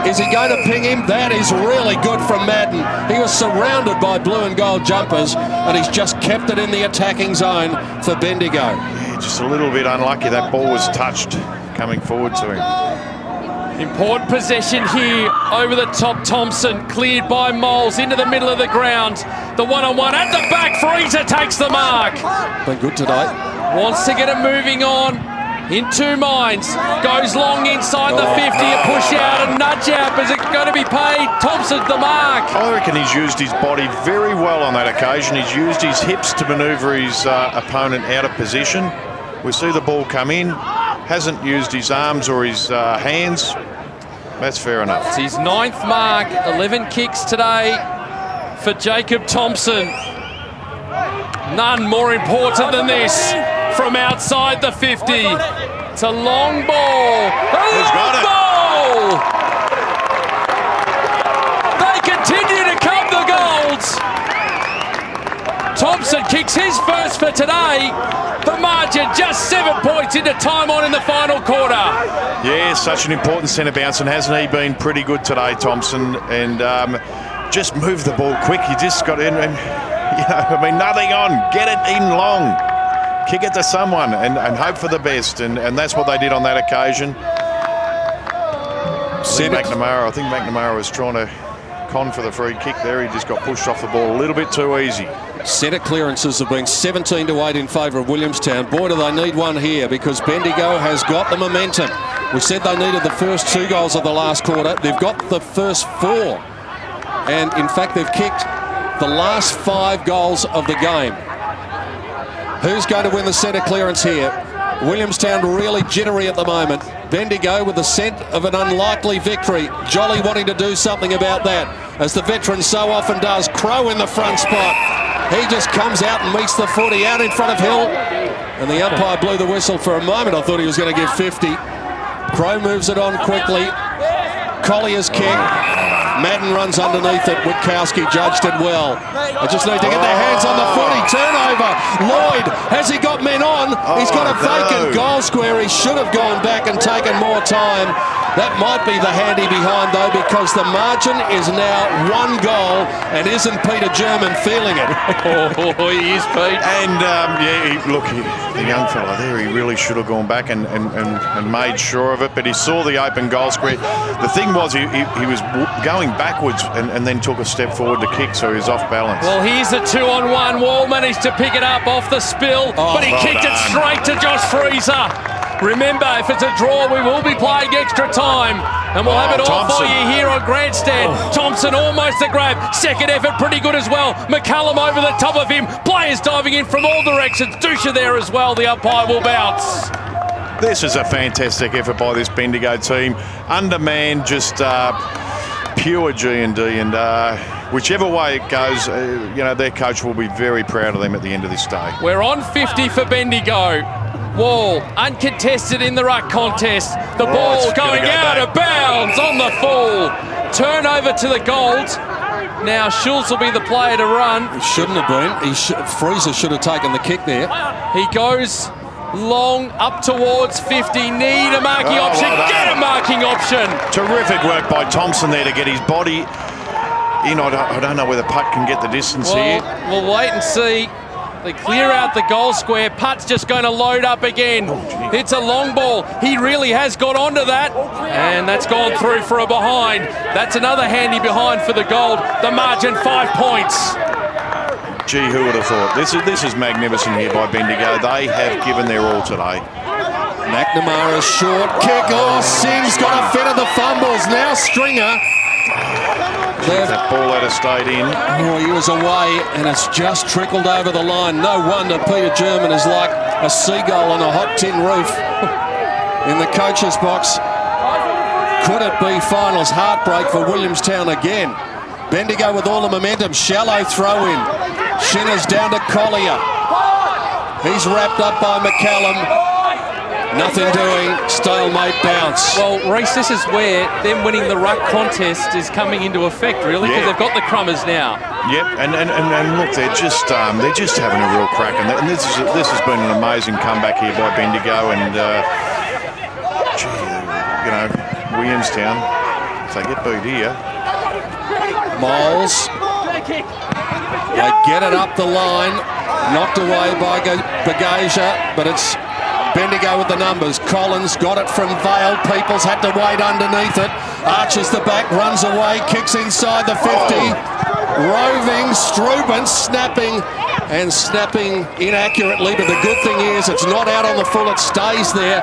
Is he going to ping him? That is really good from Madden. He was surrounded by blue and gold jumpers, and he's just kept it in the attacking zone for Bendigo. Yeah, just a little bit unlucky. That ball was touched coming forward to him. Important possession here over the top. Thompson cleared by Moles into the middle of the ground. The one-on-one at the back. Freezer takes the mark. Been good today. Wants to get it moving on. In 2 minds. Goes long inside the 50. A push out, a nudge out. Is it going to be paid? Thompson the mark. I reckon he's used his body very well on that occasion. He's used his hips to manoeuvre his opponent out of position. We see the ball come in. Hasn't used his arms or his hands. That's fair enough. It's his 9th mark. 11 kicks today for Jacob Thompson. None more important than this from outside the 50. It's a long ball. Who's got it? Ball! They continue to come the golds. Thompson kicks his first for today. The margin just 7 points into time on in the final quarter. Yeah, such an important centre bounce, and hasn't he been pretty good today, Thompson? And just move the ball quick. You just got in and, I mean, nothing on. Get it in long. Kick it to someone and hope for the best. And that's what they did on that occasion. I think McNamara was trying to con for the free kick there. He just got pushed off the ball a little bit too easy. Centre clearances have been 17-8 in favour of Williamstown. Boy, do they need one here, because Bendigo has got the momentum. We said they needed the first 2 goals of the last quarter. They've got the first 4. And, in fact, they've kicked the last 5 goals of the game. Who's going to win the centre clearance here? Williamstown really jittery at the moment. Bendigo with the scent of an unlikely victory. Jolly wanting to do something about that, as the veteran so often does. Crow in the front spot. He just comes out and meets the 40 out in front of Hill. And the umpire blew the whistle for a moment. I thought he was going to give 50. Crow moves it on quickly. Collier's kick. Madden runs underneath it. Witkowski judged it well. They just need to get their hands on the 40. Turnover. Lloyd, has he got men on? He's got a vacant goal square. He should have gone back and taken more time. That might be the handy behind, though, because the margin is now 1 goal, and isn't Peter German feeling it? Oh, he is, Pete. And, the young fella there, he really should have gone back and made sure of it, but he saw the open goal square. The thing was, he was going backwards and then took a step forward to kick, so he was off balance. Well, here's the 2-on-1. Wall managed to pick it up off the spill, but he kicked it straight to Josh Freezer. Remember, if it's a draw, we will be playing extra time. And we'll have it all for you here on Grandstand. Thompson almost a grab. Second effort, pretty good as well. McCallum over the top of him. Players diving in from all directions. Dusha there as well. The umpire will bounce. This is a fantastic effort by this Bendigo team. Undermanned, just pure G&D. And whichever way it goes, their coach will be very proud of them at the end of this day. We're on 50 for Bendigo. Wall, uncontested in the ruck contest. The ball going out of bounds on the full. Turnover to the Golds. Now Schultz will be the player to run. He shouldn't have been. Freezer should have taken the kick there. He goes long up towards 50. Need a marking option. Well Get a marking option. Terrific work by Thompson there to get his body in. I don't know whether Putt can get the distance here. We'll wait and see. They clear out the goal square. Putt's just going to load up again. It's a long ball. He really has got onto that. And that's gone through for a behind. That's another handy behind for the goal. The margin 5 points. Gee, who would have thought? This is magnificent here by Bendigo. They have given their all today. McNamara's short kick. Oh, Singh's got a fit of the fumbles. Now Stringer. That ball had to stayed in. Oh, he was away and it's just trickled over the line. No wonder Peter German is like a seagull on a hot tin roof in the coach's box. Could it be finals heartbreak for Williamstown again? Bendigo with all the momentum. Shallow throw in. Shinner's down to Collier. He's wrapped up by McCallum. Nothing doing, stalemate bounce. Well, Reece, this is where them winning the ruck contest is coming into effect, really, because they've got the crummers now. Yep, and look, they're just having a real crack, and this has been an amazing comeback here by Bendigo, and Williamstown, if they get beat here. Moles, they get it up the line, knocked away by Bagasia, but it's Bendigo with the numbers. Collins got it from Vale. Peoples had to wait underneath it. Arches the back, runs away, kicks inside the 50. Roving, Struben snapping inaccurately, but the good thing is it's not out on the full, it stays there.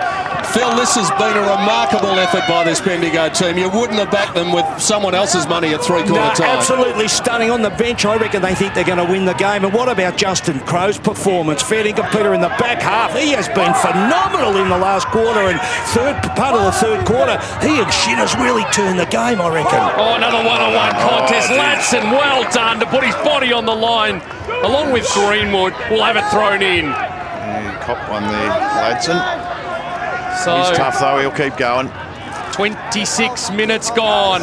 Phil, this has been a remarkable effort by this Bendigo team. You wouldn't have backed them with someone else's money at three-quarter time. Absolutely stunning on the bench. I reckon they think they're going to win the game. And what about Justin Crow's performance? Fair dinkum Peter in the back half. He has been phenomenal in the last quarter and part of the third quarter. He and Shinner's really turned the game, I reckon. Oh, another one-on-one contest. Ladson, well done to put his body on the line. Along with Greenwood, we'll have it thrown in. Yeah, cop one there, Ladson. So, he's tough though, he'll keep going. 26 minutes gone.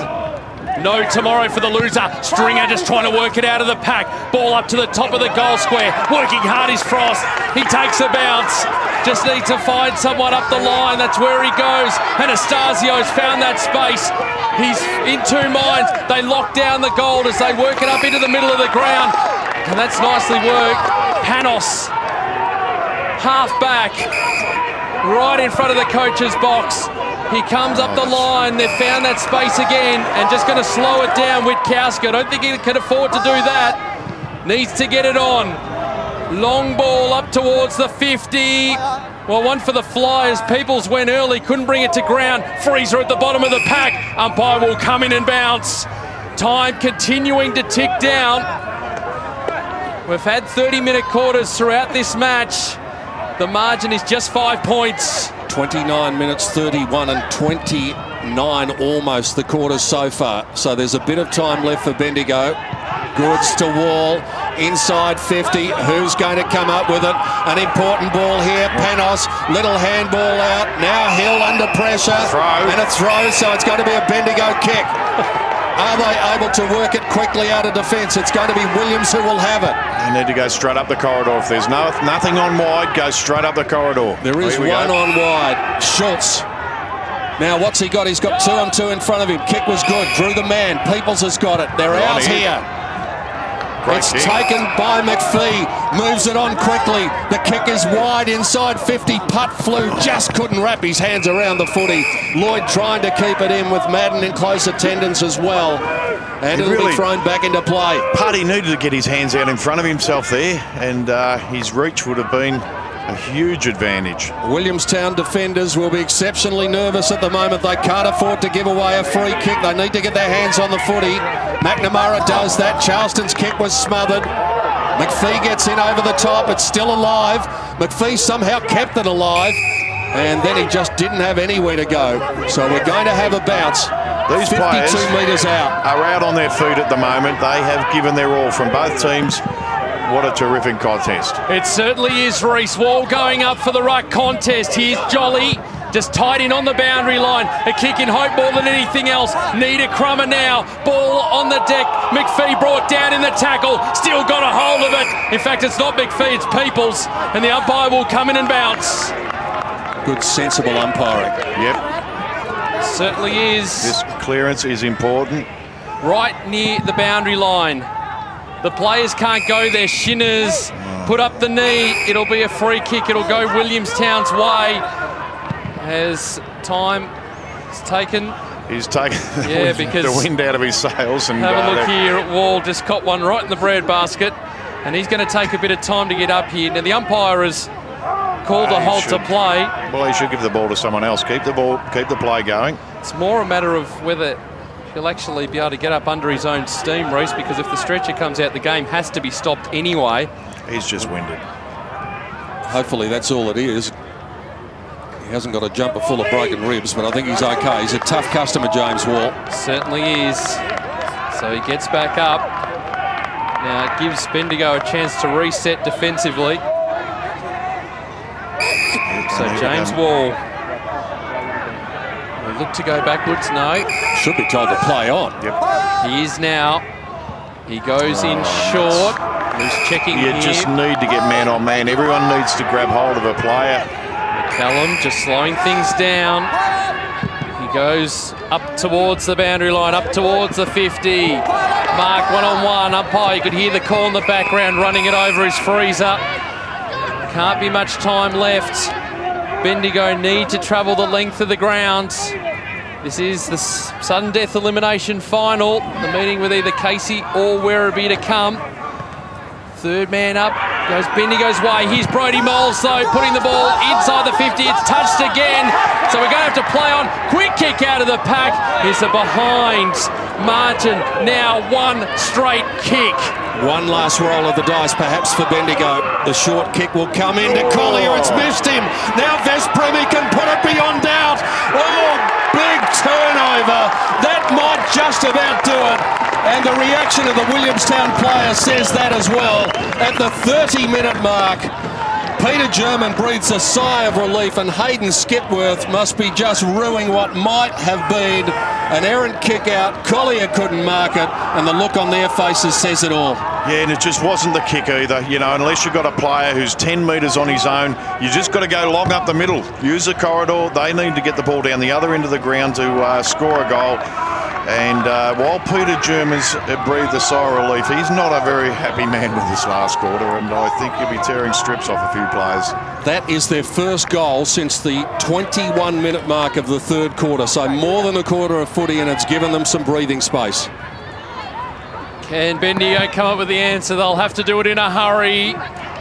No tomorrow for the loser. Stringer just trying to work it out of the pack. Ball up to the top of the goal square. Working hard is Frost. He takes a bounce. Just needs to find someone up the line. That's where he goes. Anastasio's found that space. He's in two minds. They lock down the goal as they work it up into the middle of the ground. And that's nicely worked. Panos, half back, right in front of the coach's box. He comes up the line. They've found that space again and just going to slow it down. Witkowski, I don't think he can afford to do that. Needs to get it on. Long ball up towards the 50. Well, one for the Flyers. Peoples went early, couldn't bring it to ground. Freezer at the bottom of the pack. Umpire will come in and bounce. Time continuing to tick down. We've had 30-minute quarters throughout this match. The margin is just 5 points. 29 minutes, 31 and 29 almost the quarters so far. So there's a bit of time left for Bendigo. Goods to Wall, inside 50. Who's going to come up with it? An important ball here. Panos, little handball out. Now Hill under pressure. And a throw, so it's going to be a Bendigo kick. Are they able to work it quickly out of defence? It's going to be Williams who will have it. They need to go straight up the corridor. If there's nothing on wide, go straight up the corridor. There is one on wide. Schultz. Now, what's he got? He's got 2-on-2 in front of him. Kick was good. Drew the man. Peoples has got it. They're out here. It's taken by McPhee. Moves it on quickly. The kick is wide inside 50. Putt flew. Just couldn't wrap his hands around the footy. Lloyd trying to keep it in with Madden in close attendance as well. And it'll be thrown back into play. Putty needed to get his hands out in front of himself there, and his reach would have been a huge advantage. Williamstown defenders will be exceptionally nervous at the moment. They can't afford to give away a free kick. They need to get their hands on the footy. McNamara does that. Charleston's kick was smothered. McPhee gets in over the top. It's still alive. McPhee somehow kept it alive, and then he just didn't have anywhere to go. So we're going to have a bounce. These 52 players metres out. Are out on their feet at the moment. They have given their all from both teams. What a terrific contest. It certainly is, Reece. Wall going up for the ruck contest. Here's Jolly. just tied in on the boundary line. A kick in hope more than anything else. Need a crummer now. Ball on the deck. McPhee brought down in the tackle. Still got a hold of it. In fact, it's not McPhee, it's Peoples. And the umpire will come in and bounce. Good, sensible umpiring. Yep. Certainly is. This clearance is important. Right near the boundary line. The players can't go there. Shinners put up the knee. It'll be a free kick. It'll go Williamstown's way. As time is taken. He's taken because the wind out of his sails. And have a look here at Wall. Just caught one right in the bread basket. And he's going to take a bit of time to get up here. Now the umpire has called a halt to play. Well, he should give the ball to someone else. Keep the ball, keep the play going. It's more a matter of whether he'll actually be able to get up under his own steam, Reece, because if the stretcher comes out, the game has to be stopped anyway. He's just winded. Hopefully that's all it is. He hasn't got a jumper full of broken ribs, but I think he's okay. He's a tough customer, James Wall. Certainly is. So he gets back up. Now it gives Bendigo a chance to reset defensively. So James Wall will look to go backwards. No. Should be told to play on. Yep. He is now. He goes in short. He's checking You here. just need to get man on man. Everyone needs to grab hold of a player. McCallum just slowing things down. He goes up towards the boundary line, up towards the 50. Mark one-on-one. Umpire, you could hear the call in the background running it over his freezer. Can't be much time left. Bendigo need to travel the length of the ground. This is the sudden death elimination final. The meeting with either Casey or Werribee to come. Third man up goes Bendigo's way. Here's Brodie Moles though, putting the ball inside the 50. It's touched again. So we're going to have to play on. Quick kick out of the pack. Here's a behind Martin. Now one straight kick. One last roll of the dice perhaps for Bendigo. The short kick will come into Collier. It's missed him. Now Vespremi can put it beyond doubt. Oh, big turnover. That might just about do it. And the reaction of the Williamstown player says that as well. At the 30-minute mark, Peter German breathes a sigh of relief, and Hayden Skipworth must be just ruining what might have been an errant kick out. Collier couldn't mark it, and the look on their faces says it all. Yeah, and it just wasn't the kick either. You know, unless you've got a player who's 10 metres on his own, you just got to go long up the middle. Use the corridor. They need to get the ball down the other end of the ground to score a goal. And while Peter German's breathed a sigh of relief, he's not a very happy man with this last quarter, and I think he'll be tearing strips off a few players. That is their first goal since the 21-minute mark of the third quarter, so more than a quarter of footy, and it's given them some breathing space. Can Bendigo come up with the answer? They'll have to do it in a hurry.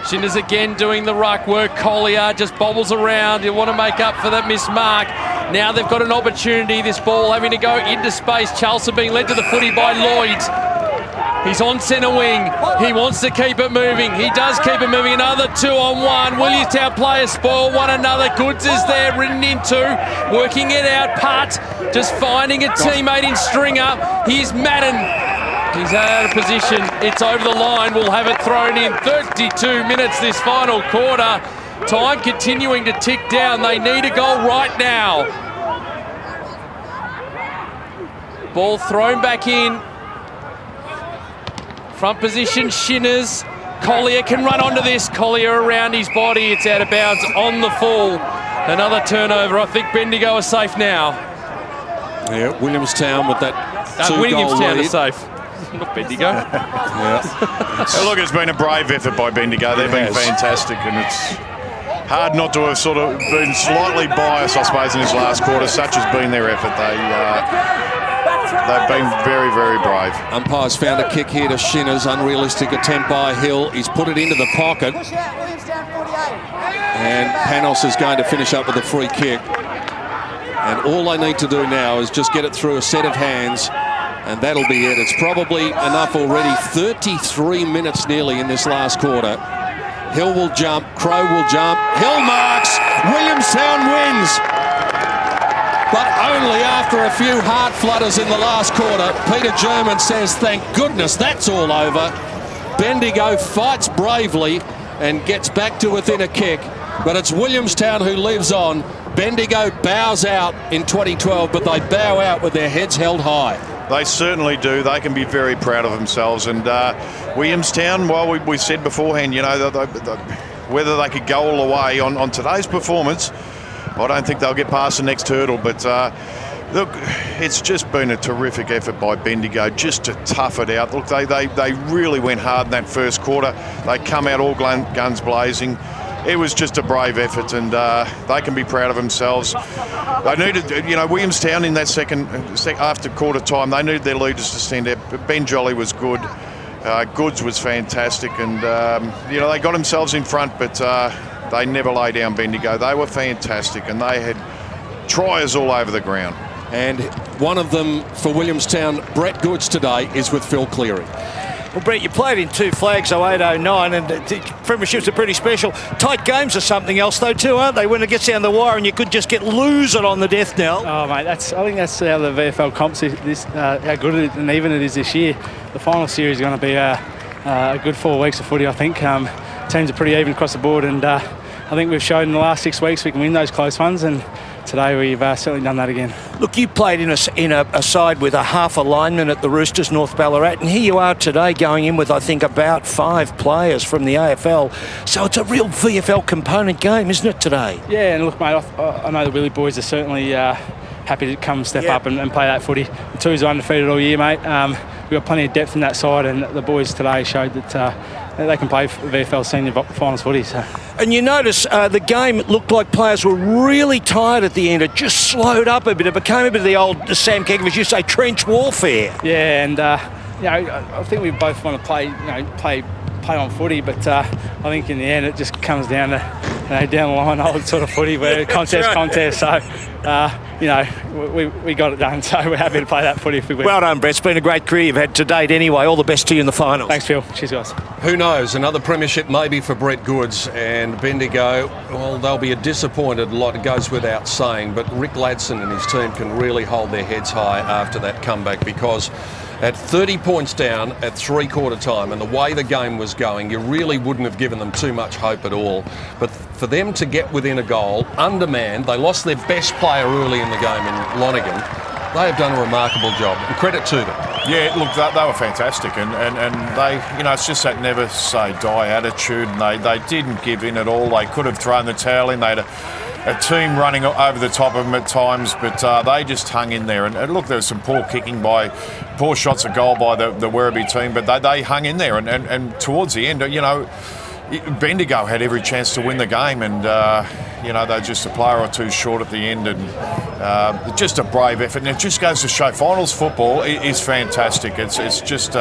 Shinners again doing the ruck work. Collier just bobbles around. You want to make up for that missed mark. Now they've got an opportunity. This ball having to go into space. Charleston being led to the footy by Lloyd. He's on centre wing. He wants to keep it moving. He does keep it moving. Another 2-on-1. Williamstown players spoil one another. Goods is there, ridden into, working it out. Putt just finding a teammate in Stringer. Here's Madden. He's out of position. It's over the line. We'll have it thrown in. 32 minutes this final quarter. Time continuing to tick down. They need a goal right now. Ball thrown back in. Front position, Shinners. Collier can run onto this. Collier around his body. It's out of bounds on the full. Another turnover. I think Bendigo are safe now. Yeah, Williamstown with that two-goal Williamstown lead. are safe. Not Bendigo. Look, it's been a brave effort by Bendigo. They've been fantastic, and it's hard not to have sort of been slightly biased, I suppose, in this last quarter. Such has been their effort. They've been very, very brave. Umpires found a kick here to Shinners. Unrealistic attempt by Hill. He's put it into the pocket. And Panos is going to finish up with a free kick. And all they need to do now is just get it through a set of hands, and that'll be it. It's probably enough already. 33 minutes nearly in this last quarter. Hill will jump. Crow will jump. Hill marks. Williamstown wins. But only after a few heart flutters in the last quarter. Peter German says, thank goodness that's all over. Bendigo fights bravely and gets back to within a kick. but it's Williamstown who lives on. Bendigo bows out in 2012, but they bow out with their heads held high. They certainly do. They can be very proud of themselves. And Williamstown, well, we said beforehand, you know, whether they could go all the way on today's performance, I don't think they'll get past the next hurdle. But look, it's just been a terrific effort by Bendigo just to tough it out. Look, they really went hard in that first quarter. They come out all guns blazing. It was just a brave effort, and they can be proud of themselves. They needed, you know, Williamstown in that after quarter time, they needed their leaders to stand out. Ben Jolly was good. Goods was fantastic, and you know, they got themselves in front, but they never lay down Bendigo. They were fantastic, and they had tries all over the ground. And one of them for Williamstown, Brett Goods today, is with Phil Cleary. Well, Brett, you played in 2 flags, 08-09, and premierships are pretty special. Tight games are something else, though, too, aren't they? When it gets down the wire and you could just lose it on the death knell. Oh, mate, I think that's how the VFL comps how good it is and even it is this year. The final series is going to be a good 4 weeks of footy, I think. Teams are pretty even across the board, and I think we've shown in the last 6 weeks we can win those close ones, and today we've certainly done that again. Look, you played in a side with a half a lineman at the Roosters, North Ballarat, and here you are today going in with, I think, about 5 players from the AFL. So it's a real VFL component game, isn't it, today? Yeah, and look, mate, I know the Willie boys are certainly happy to come step up and play that footy. The Twos are undefeated all year, mate. We've got plenty of depth in that side, and the boys today showed that they can play VFL senior finals footy. So. And you notice the game looked like players were really tired at the end. It just slowed up a bit. It became a bit of the old Sam Kekovich used to say trench warfare. Yeah, and you know, I think we both want to play on footy, but I think in the end it just comes down to down the line old sort of footy where contest. So you know, we got it done. So we're happy to play that footy if we win. Well done, Brett. It's been a great career you've had to date anyway. All the best to you in the finals. Thanks, Phil. Cheers, guys. Who knows? Another premiership maybe for Brett Goods, and Bendigo, well, they'll be a disappointed lot. It goes without saying, but Rick Ladson and his team can really hold their heads high after that comeback, because at 30 points down at 3/4 time, and the way the game was going, you really wouldn't have given them too much hope at all. But for them to get within a goal, undermanned, they lost their best player early in the game in Lonergan. They have done a remarkable job, and credit to them. Yeah, look, they were fantastic, and they, you know, it's just that never say die attitude, and they didn't give in at all. They could have thrown the towel in. They had a team running over the top of them at times, but they just hung in there. And look, there was some poor shots at goal by the Werribee team, but they hung in there. And towards the end, you know, Bendigo had every chance to win the game, and you know, they're just a player or two short at the end, and just a brave effort. And it just goes to show finals football is fantastic. It's just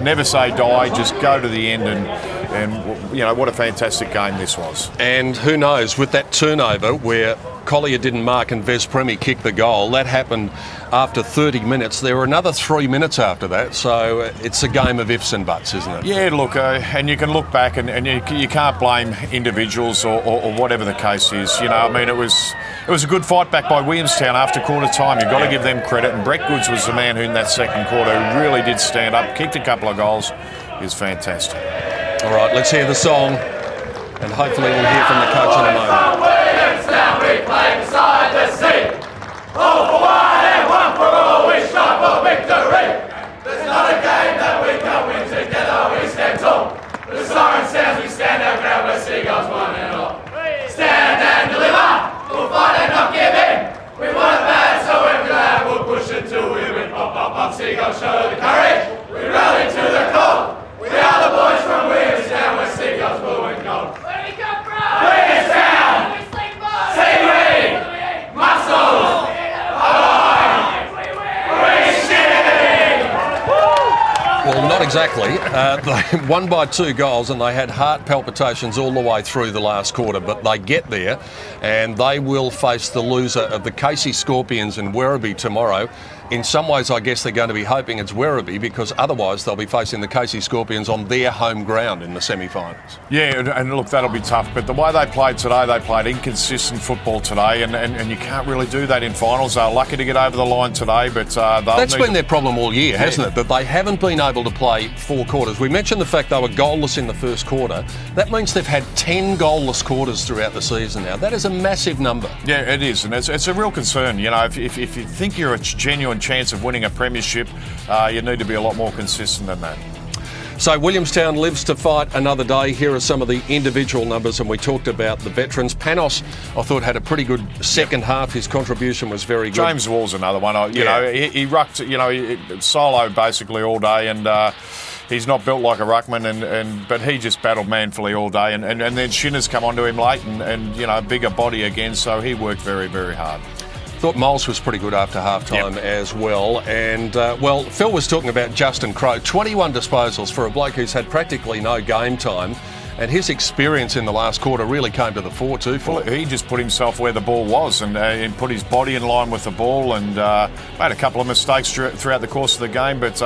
never say die, just go to the end, and you know, what a fantastic game this was. And who knows, with that turnover where Collier didn't mark and Vez Premi kicked the goal, that happened after 30 minutes. There were another 3 minutes after that, so it's a game of ifs and buts, isn't it? Yeah, look, and you can look back and you can't blame individuals or whatever the case is. You know, I mean, it was a good fight back by Williamstown after quarter time. You've got to give them credit, and Brett Goods was the man who in that second quarter really did stand up, kicked a couple of goals. It was fantastic. All right, let's hear the song, and hopefully we'll hear from the coach in a moment. Williamstown, we play beside the sea. All for one and one for all, we strive for victory. There's not a game that we can win together, we stand tall. The siren sounds, we stand our ground, we're Seagulls one and all. Stand and deliver, we'll fight and not give in. We want it bad, so we're glad we'll push until we win. Pop, pop, pop, Seagulls show the courage. We rally to the call. We are the boys from Williamstown, we're Seagulls blue and gold. Where we come from? Williamstown! Seaweed! Muscles! Well, not exactly. They won by 2 goals, and they had heart palpitations all the way through the last quarter, but they get there, and they will face the loser of the Casey Scorpions in Werribee tomorrow. in some ways, I guess they're going to be hoping it's Werribee, because otherwise they'll be facing the Casey Scorpions on their home ground in the semi-finals. Yeah, and look, that'll be tough. But the way they played today, they played inconsistent football today, and you can't really do that in finals. They're lucky to get over the line today, but that's been their problem all year, hasn't it? That they haven't been able to play 4 quarters. We mentioned the fact they were goalless in the first quarter. That means they've had 10 goalless quarters throughout the season now. That is a massive number. Yeah, it is, and it's a real concern. You know, if you think you're a genuine chance of winning a premiership, you need to be a lot more consistent than that. So Williamstown lives to fight another day. Here are some of the individual numbers, and we talked about the veterans. Panos, I thought, had a pretty good second half. His contribution was very good. James Wall's another one. You know, he rucked, solo basically all day, and he's not built like a ruckman, but he just battled manfully all day, and then Shinner's come onto him late, and bigger body again, so he worked very, very hard. Thought Moles was pretty good after half-time as well. And, Phil was talking about Justin Crowe. 21 disposals for a bloke who's had practically no game time. And his experience in the last quarter really came to the fore too. Well, he just put himself where the ball was and put his body in line with the ball, and made a couple of mistakes throughout the course of the game, but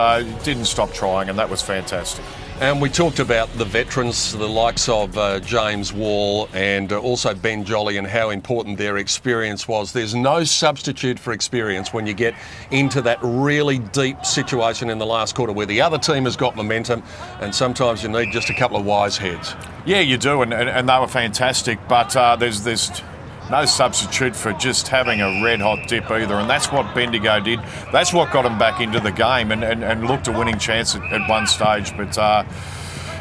didn't stop trying, and that was fantastic. And we talked about the veterans, the likes of James Wall and also Ben Jolly, and how important their experience was. There's no substitute for experience when you get into that really deep situation in the last quarter where the other team has got momentum, and sometimes you need just a couple of wise heads. Yeah, you do, and they were fantastic, but there's no substitute for just having a red-hot dip either, and that's what Bendigo did. That's what got them back into the game and looked a winning chance at one stage. But,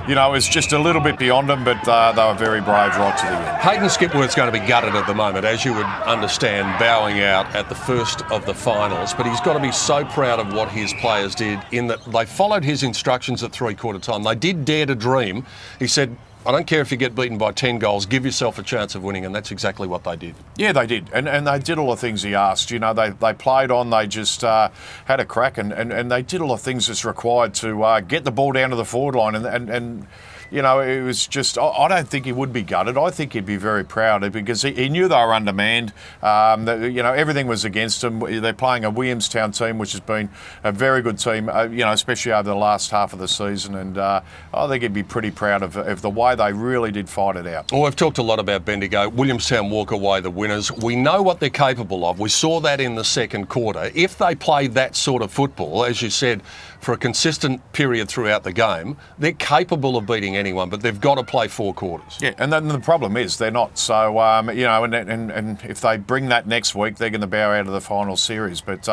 it's just a little bit beyond them, but they were very brave right to the end. Hayden Skipworth's going to be gutted at the moment, as you would understand, bowing out at the first of the finals. But he's got to be so proud of what his players did, in that they followed his instructions at three-quarter time. They did dare to dream. He said, I don't care if you get beaten by 10 goals, give yourself a chance of winning, and that's exactly what they did. Yeah, they did, and they did all the things he asked. They played on, they just had a crack, and they did all the things that's required to get the ball down to the forward line, and it was just, I don't think he would be gutted. I think he'd be very proud, because he knew they were undermanned. Everything was against them. They're playing a Williamstown team, which has been a very good team, especially over the last half of the season. And I think he'd be pretty proud of the way they really did fight it out. Well, we've talked a lot about Bendigo. Williamstown walk away the winners. We know what they're capable of. We saw that in the second quarter. If they play that sort of football, as you said, for a consistent period throughout the game, they're capable of beating anyone, but they've got to play 4 quarters. Yeah, and then the problem is they're not. So, and if they bring that next week, they're going to bow out of the final series. But,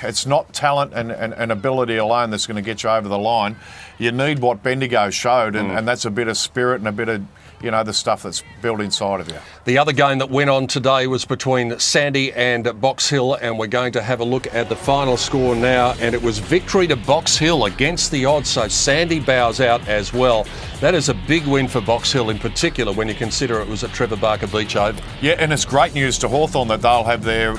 it's not talent and ability alone that's going to get you over the line. You need what Bendigo showed, and that's a bit of spirit and a bit of, the stuff that's built inside of you. The other game that went on today was between Sandy and Box Hill, and we're going to have a look at the final score now, and it was victory to Box Hill against the odds, so Sandy bows out as well. That is a big win for Box Hill in particular when you consider it was at Trevor Barker Beach Oval. Yeah, and it's great news to Hawthorn that they'll have their,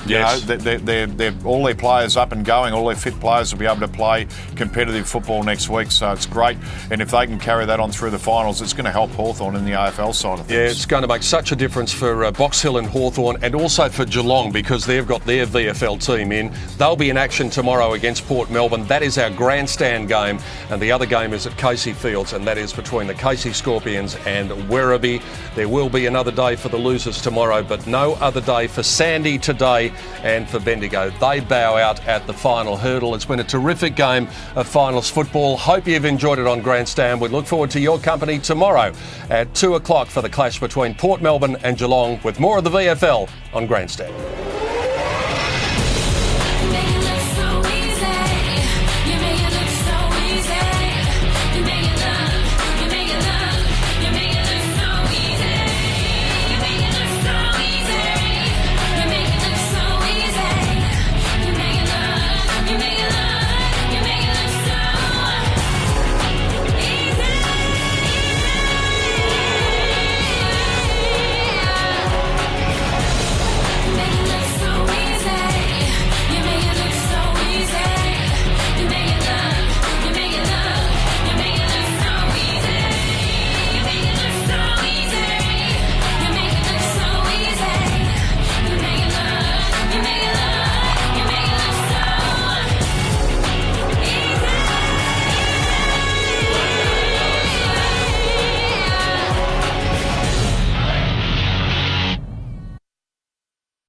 all their players up and going, all their fit players will be able to play competitive football next week, so it's great. And if they can carry that on through the finals, it's going to help Hawthorn in the AFL side of things. Yeah, it's going to make such a difference for Box Hill and Hawthorn, and also for Geelong, because they've got their VFL team in. They'll be in action tomorrow against Port Melbourne. That is our grandstand game, and the other game is at Casey Fields, and that is between the Casey Scorpions and Werribee. There will be another day for the losers tomorrow, but no other day for Sandy today and for Bendigo. They bow out at the final hurdle. It's been a terrific game of finals football. Hope you've enjoyed it on Grandstand. We look forward to your company tomorrow at 2 o'clock for the clash between Port Melbourne and Geelong, with more of the VFL on Grandstand.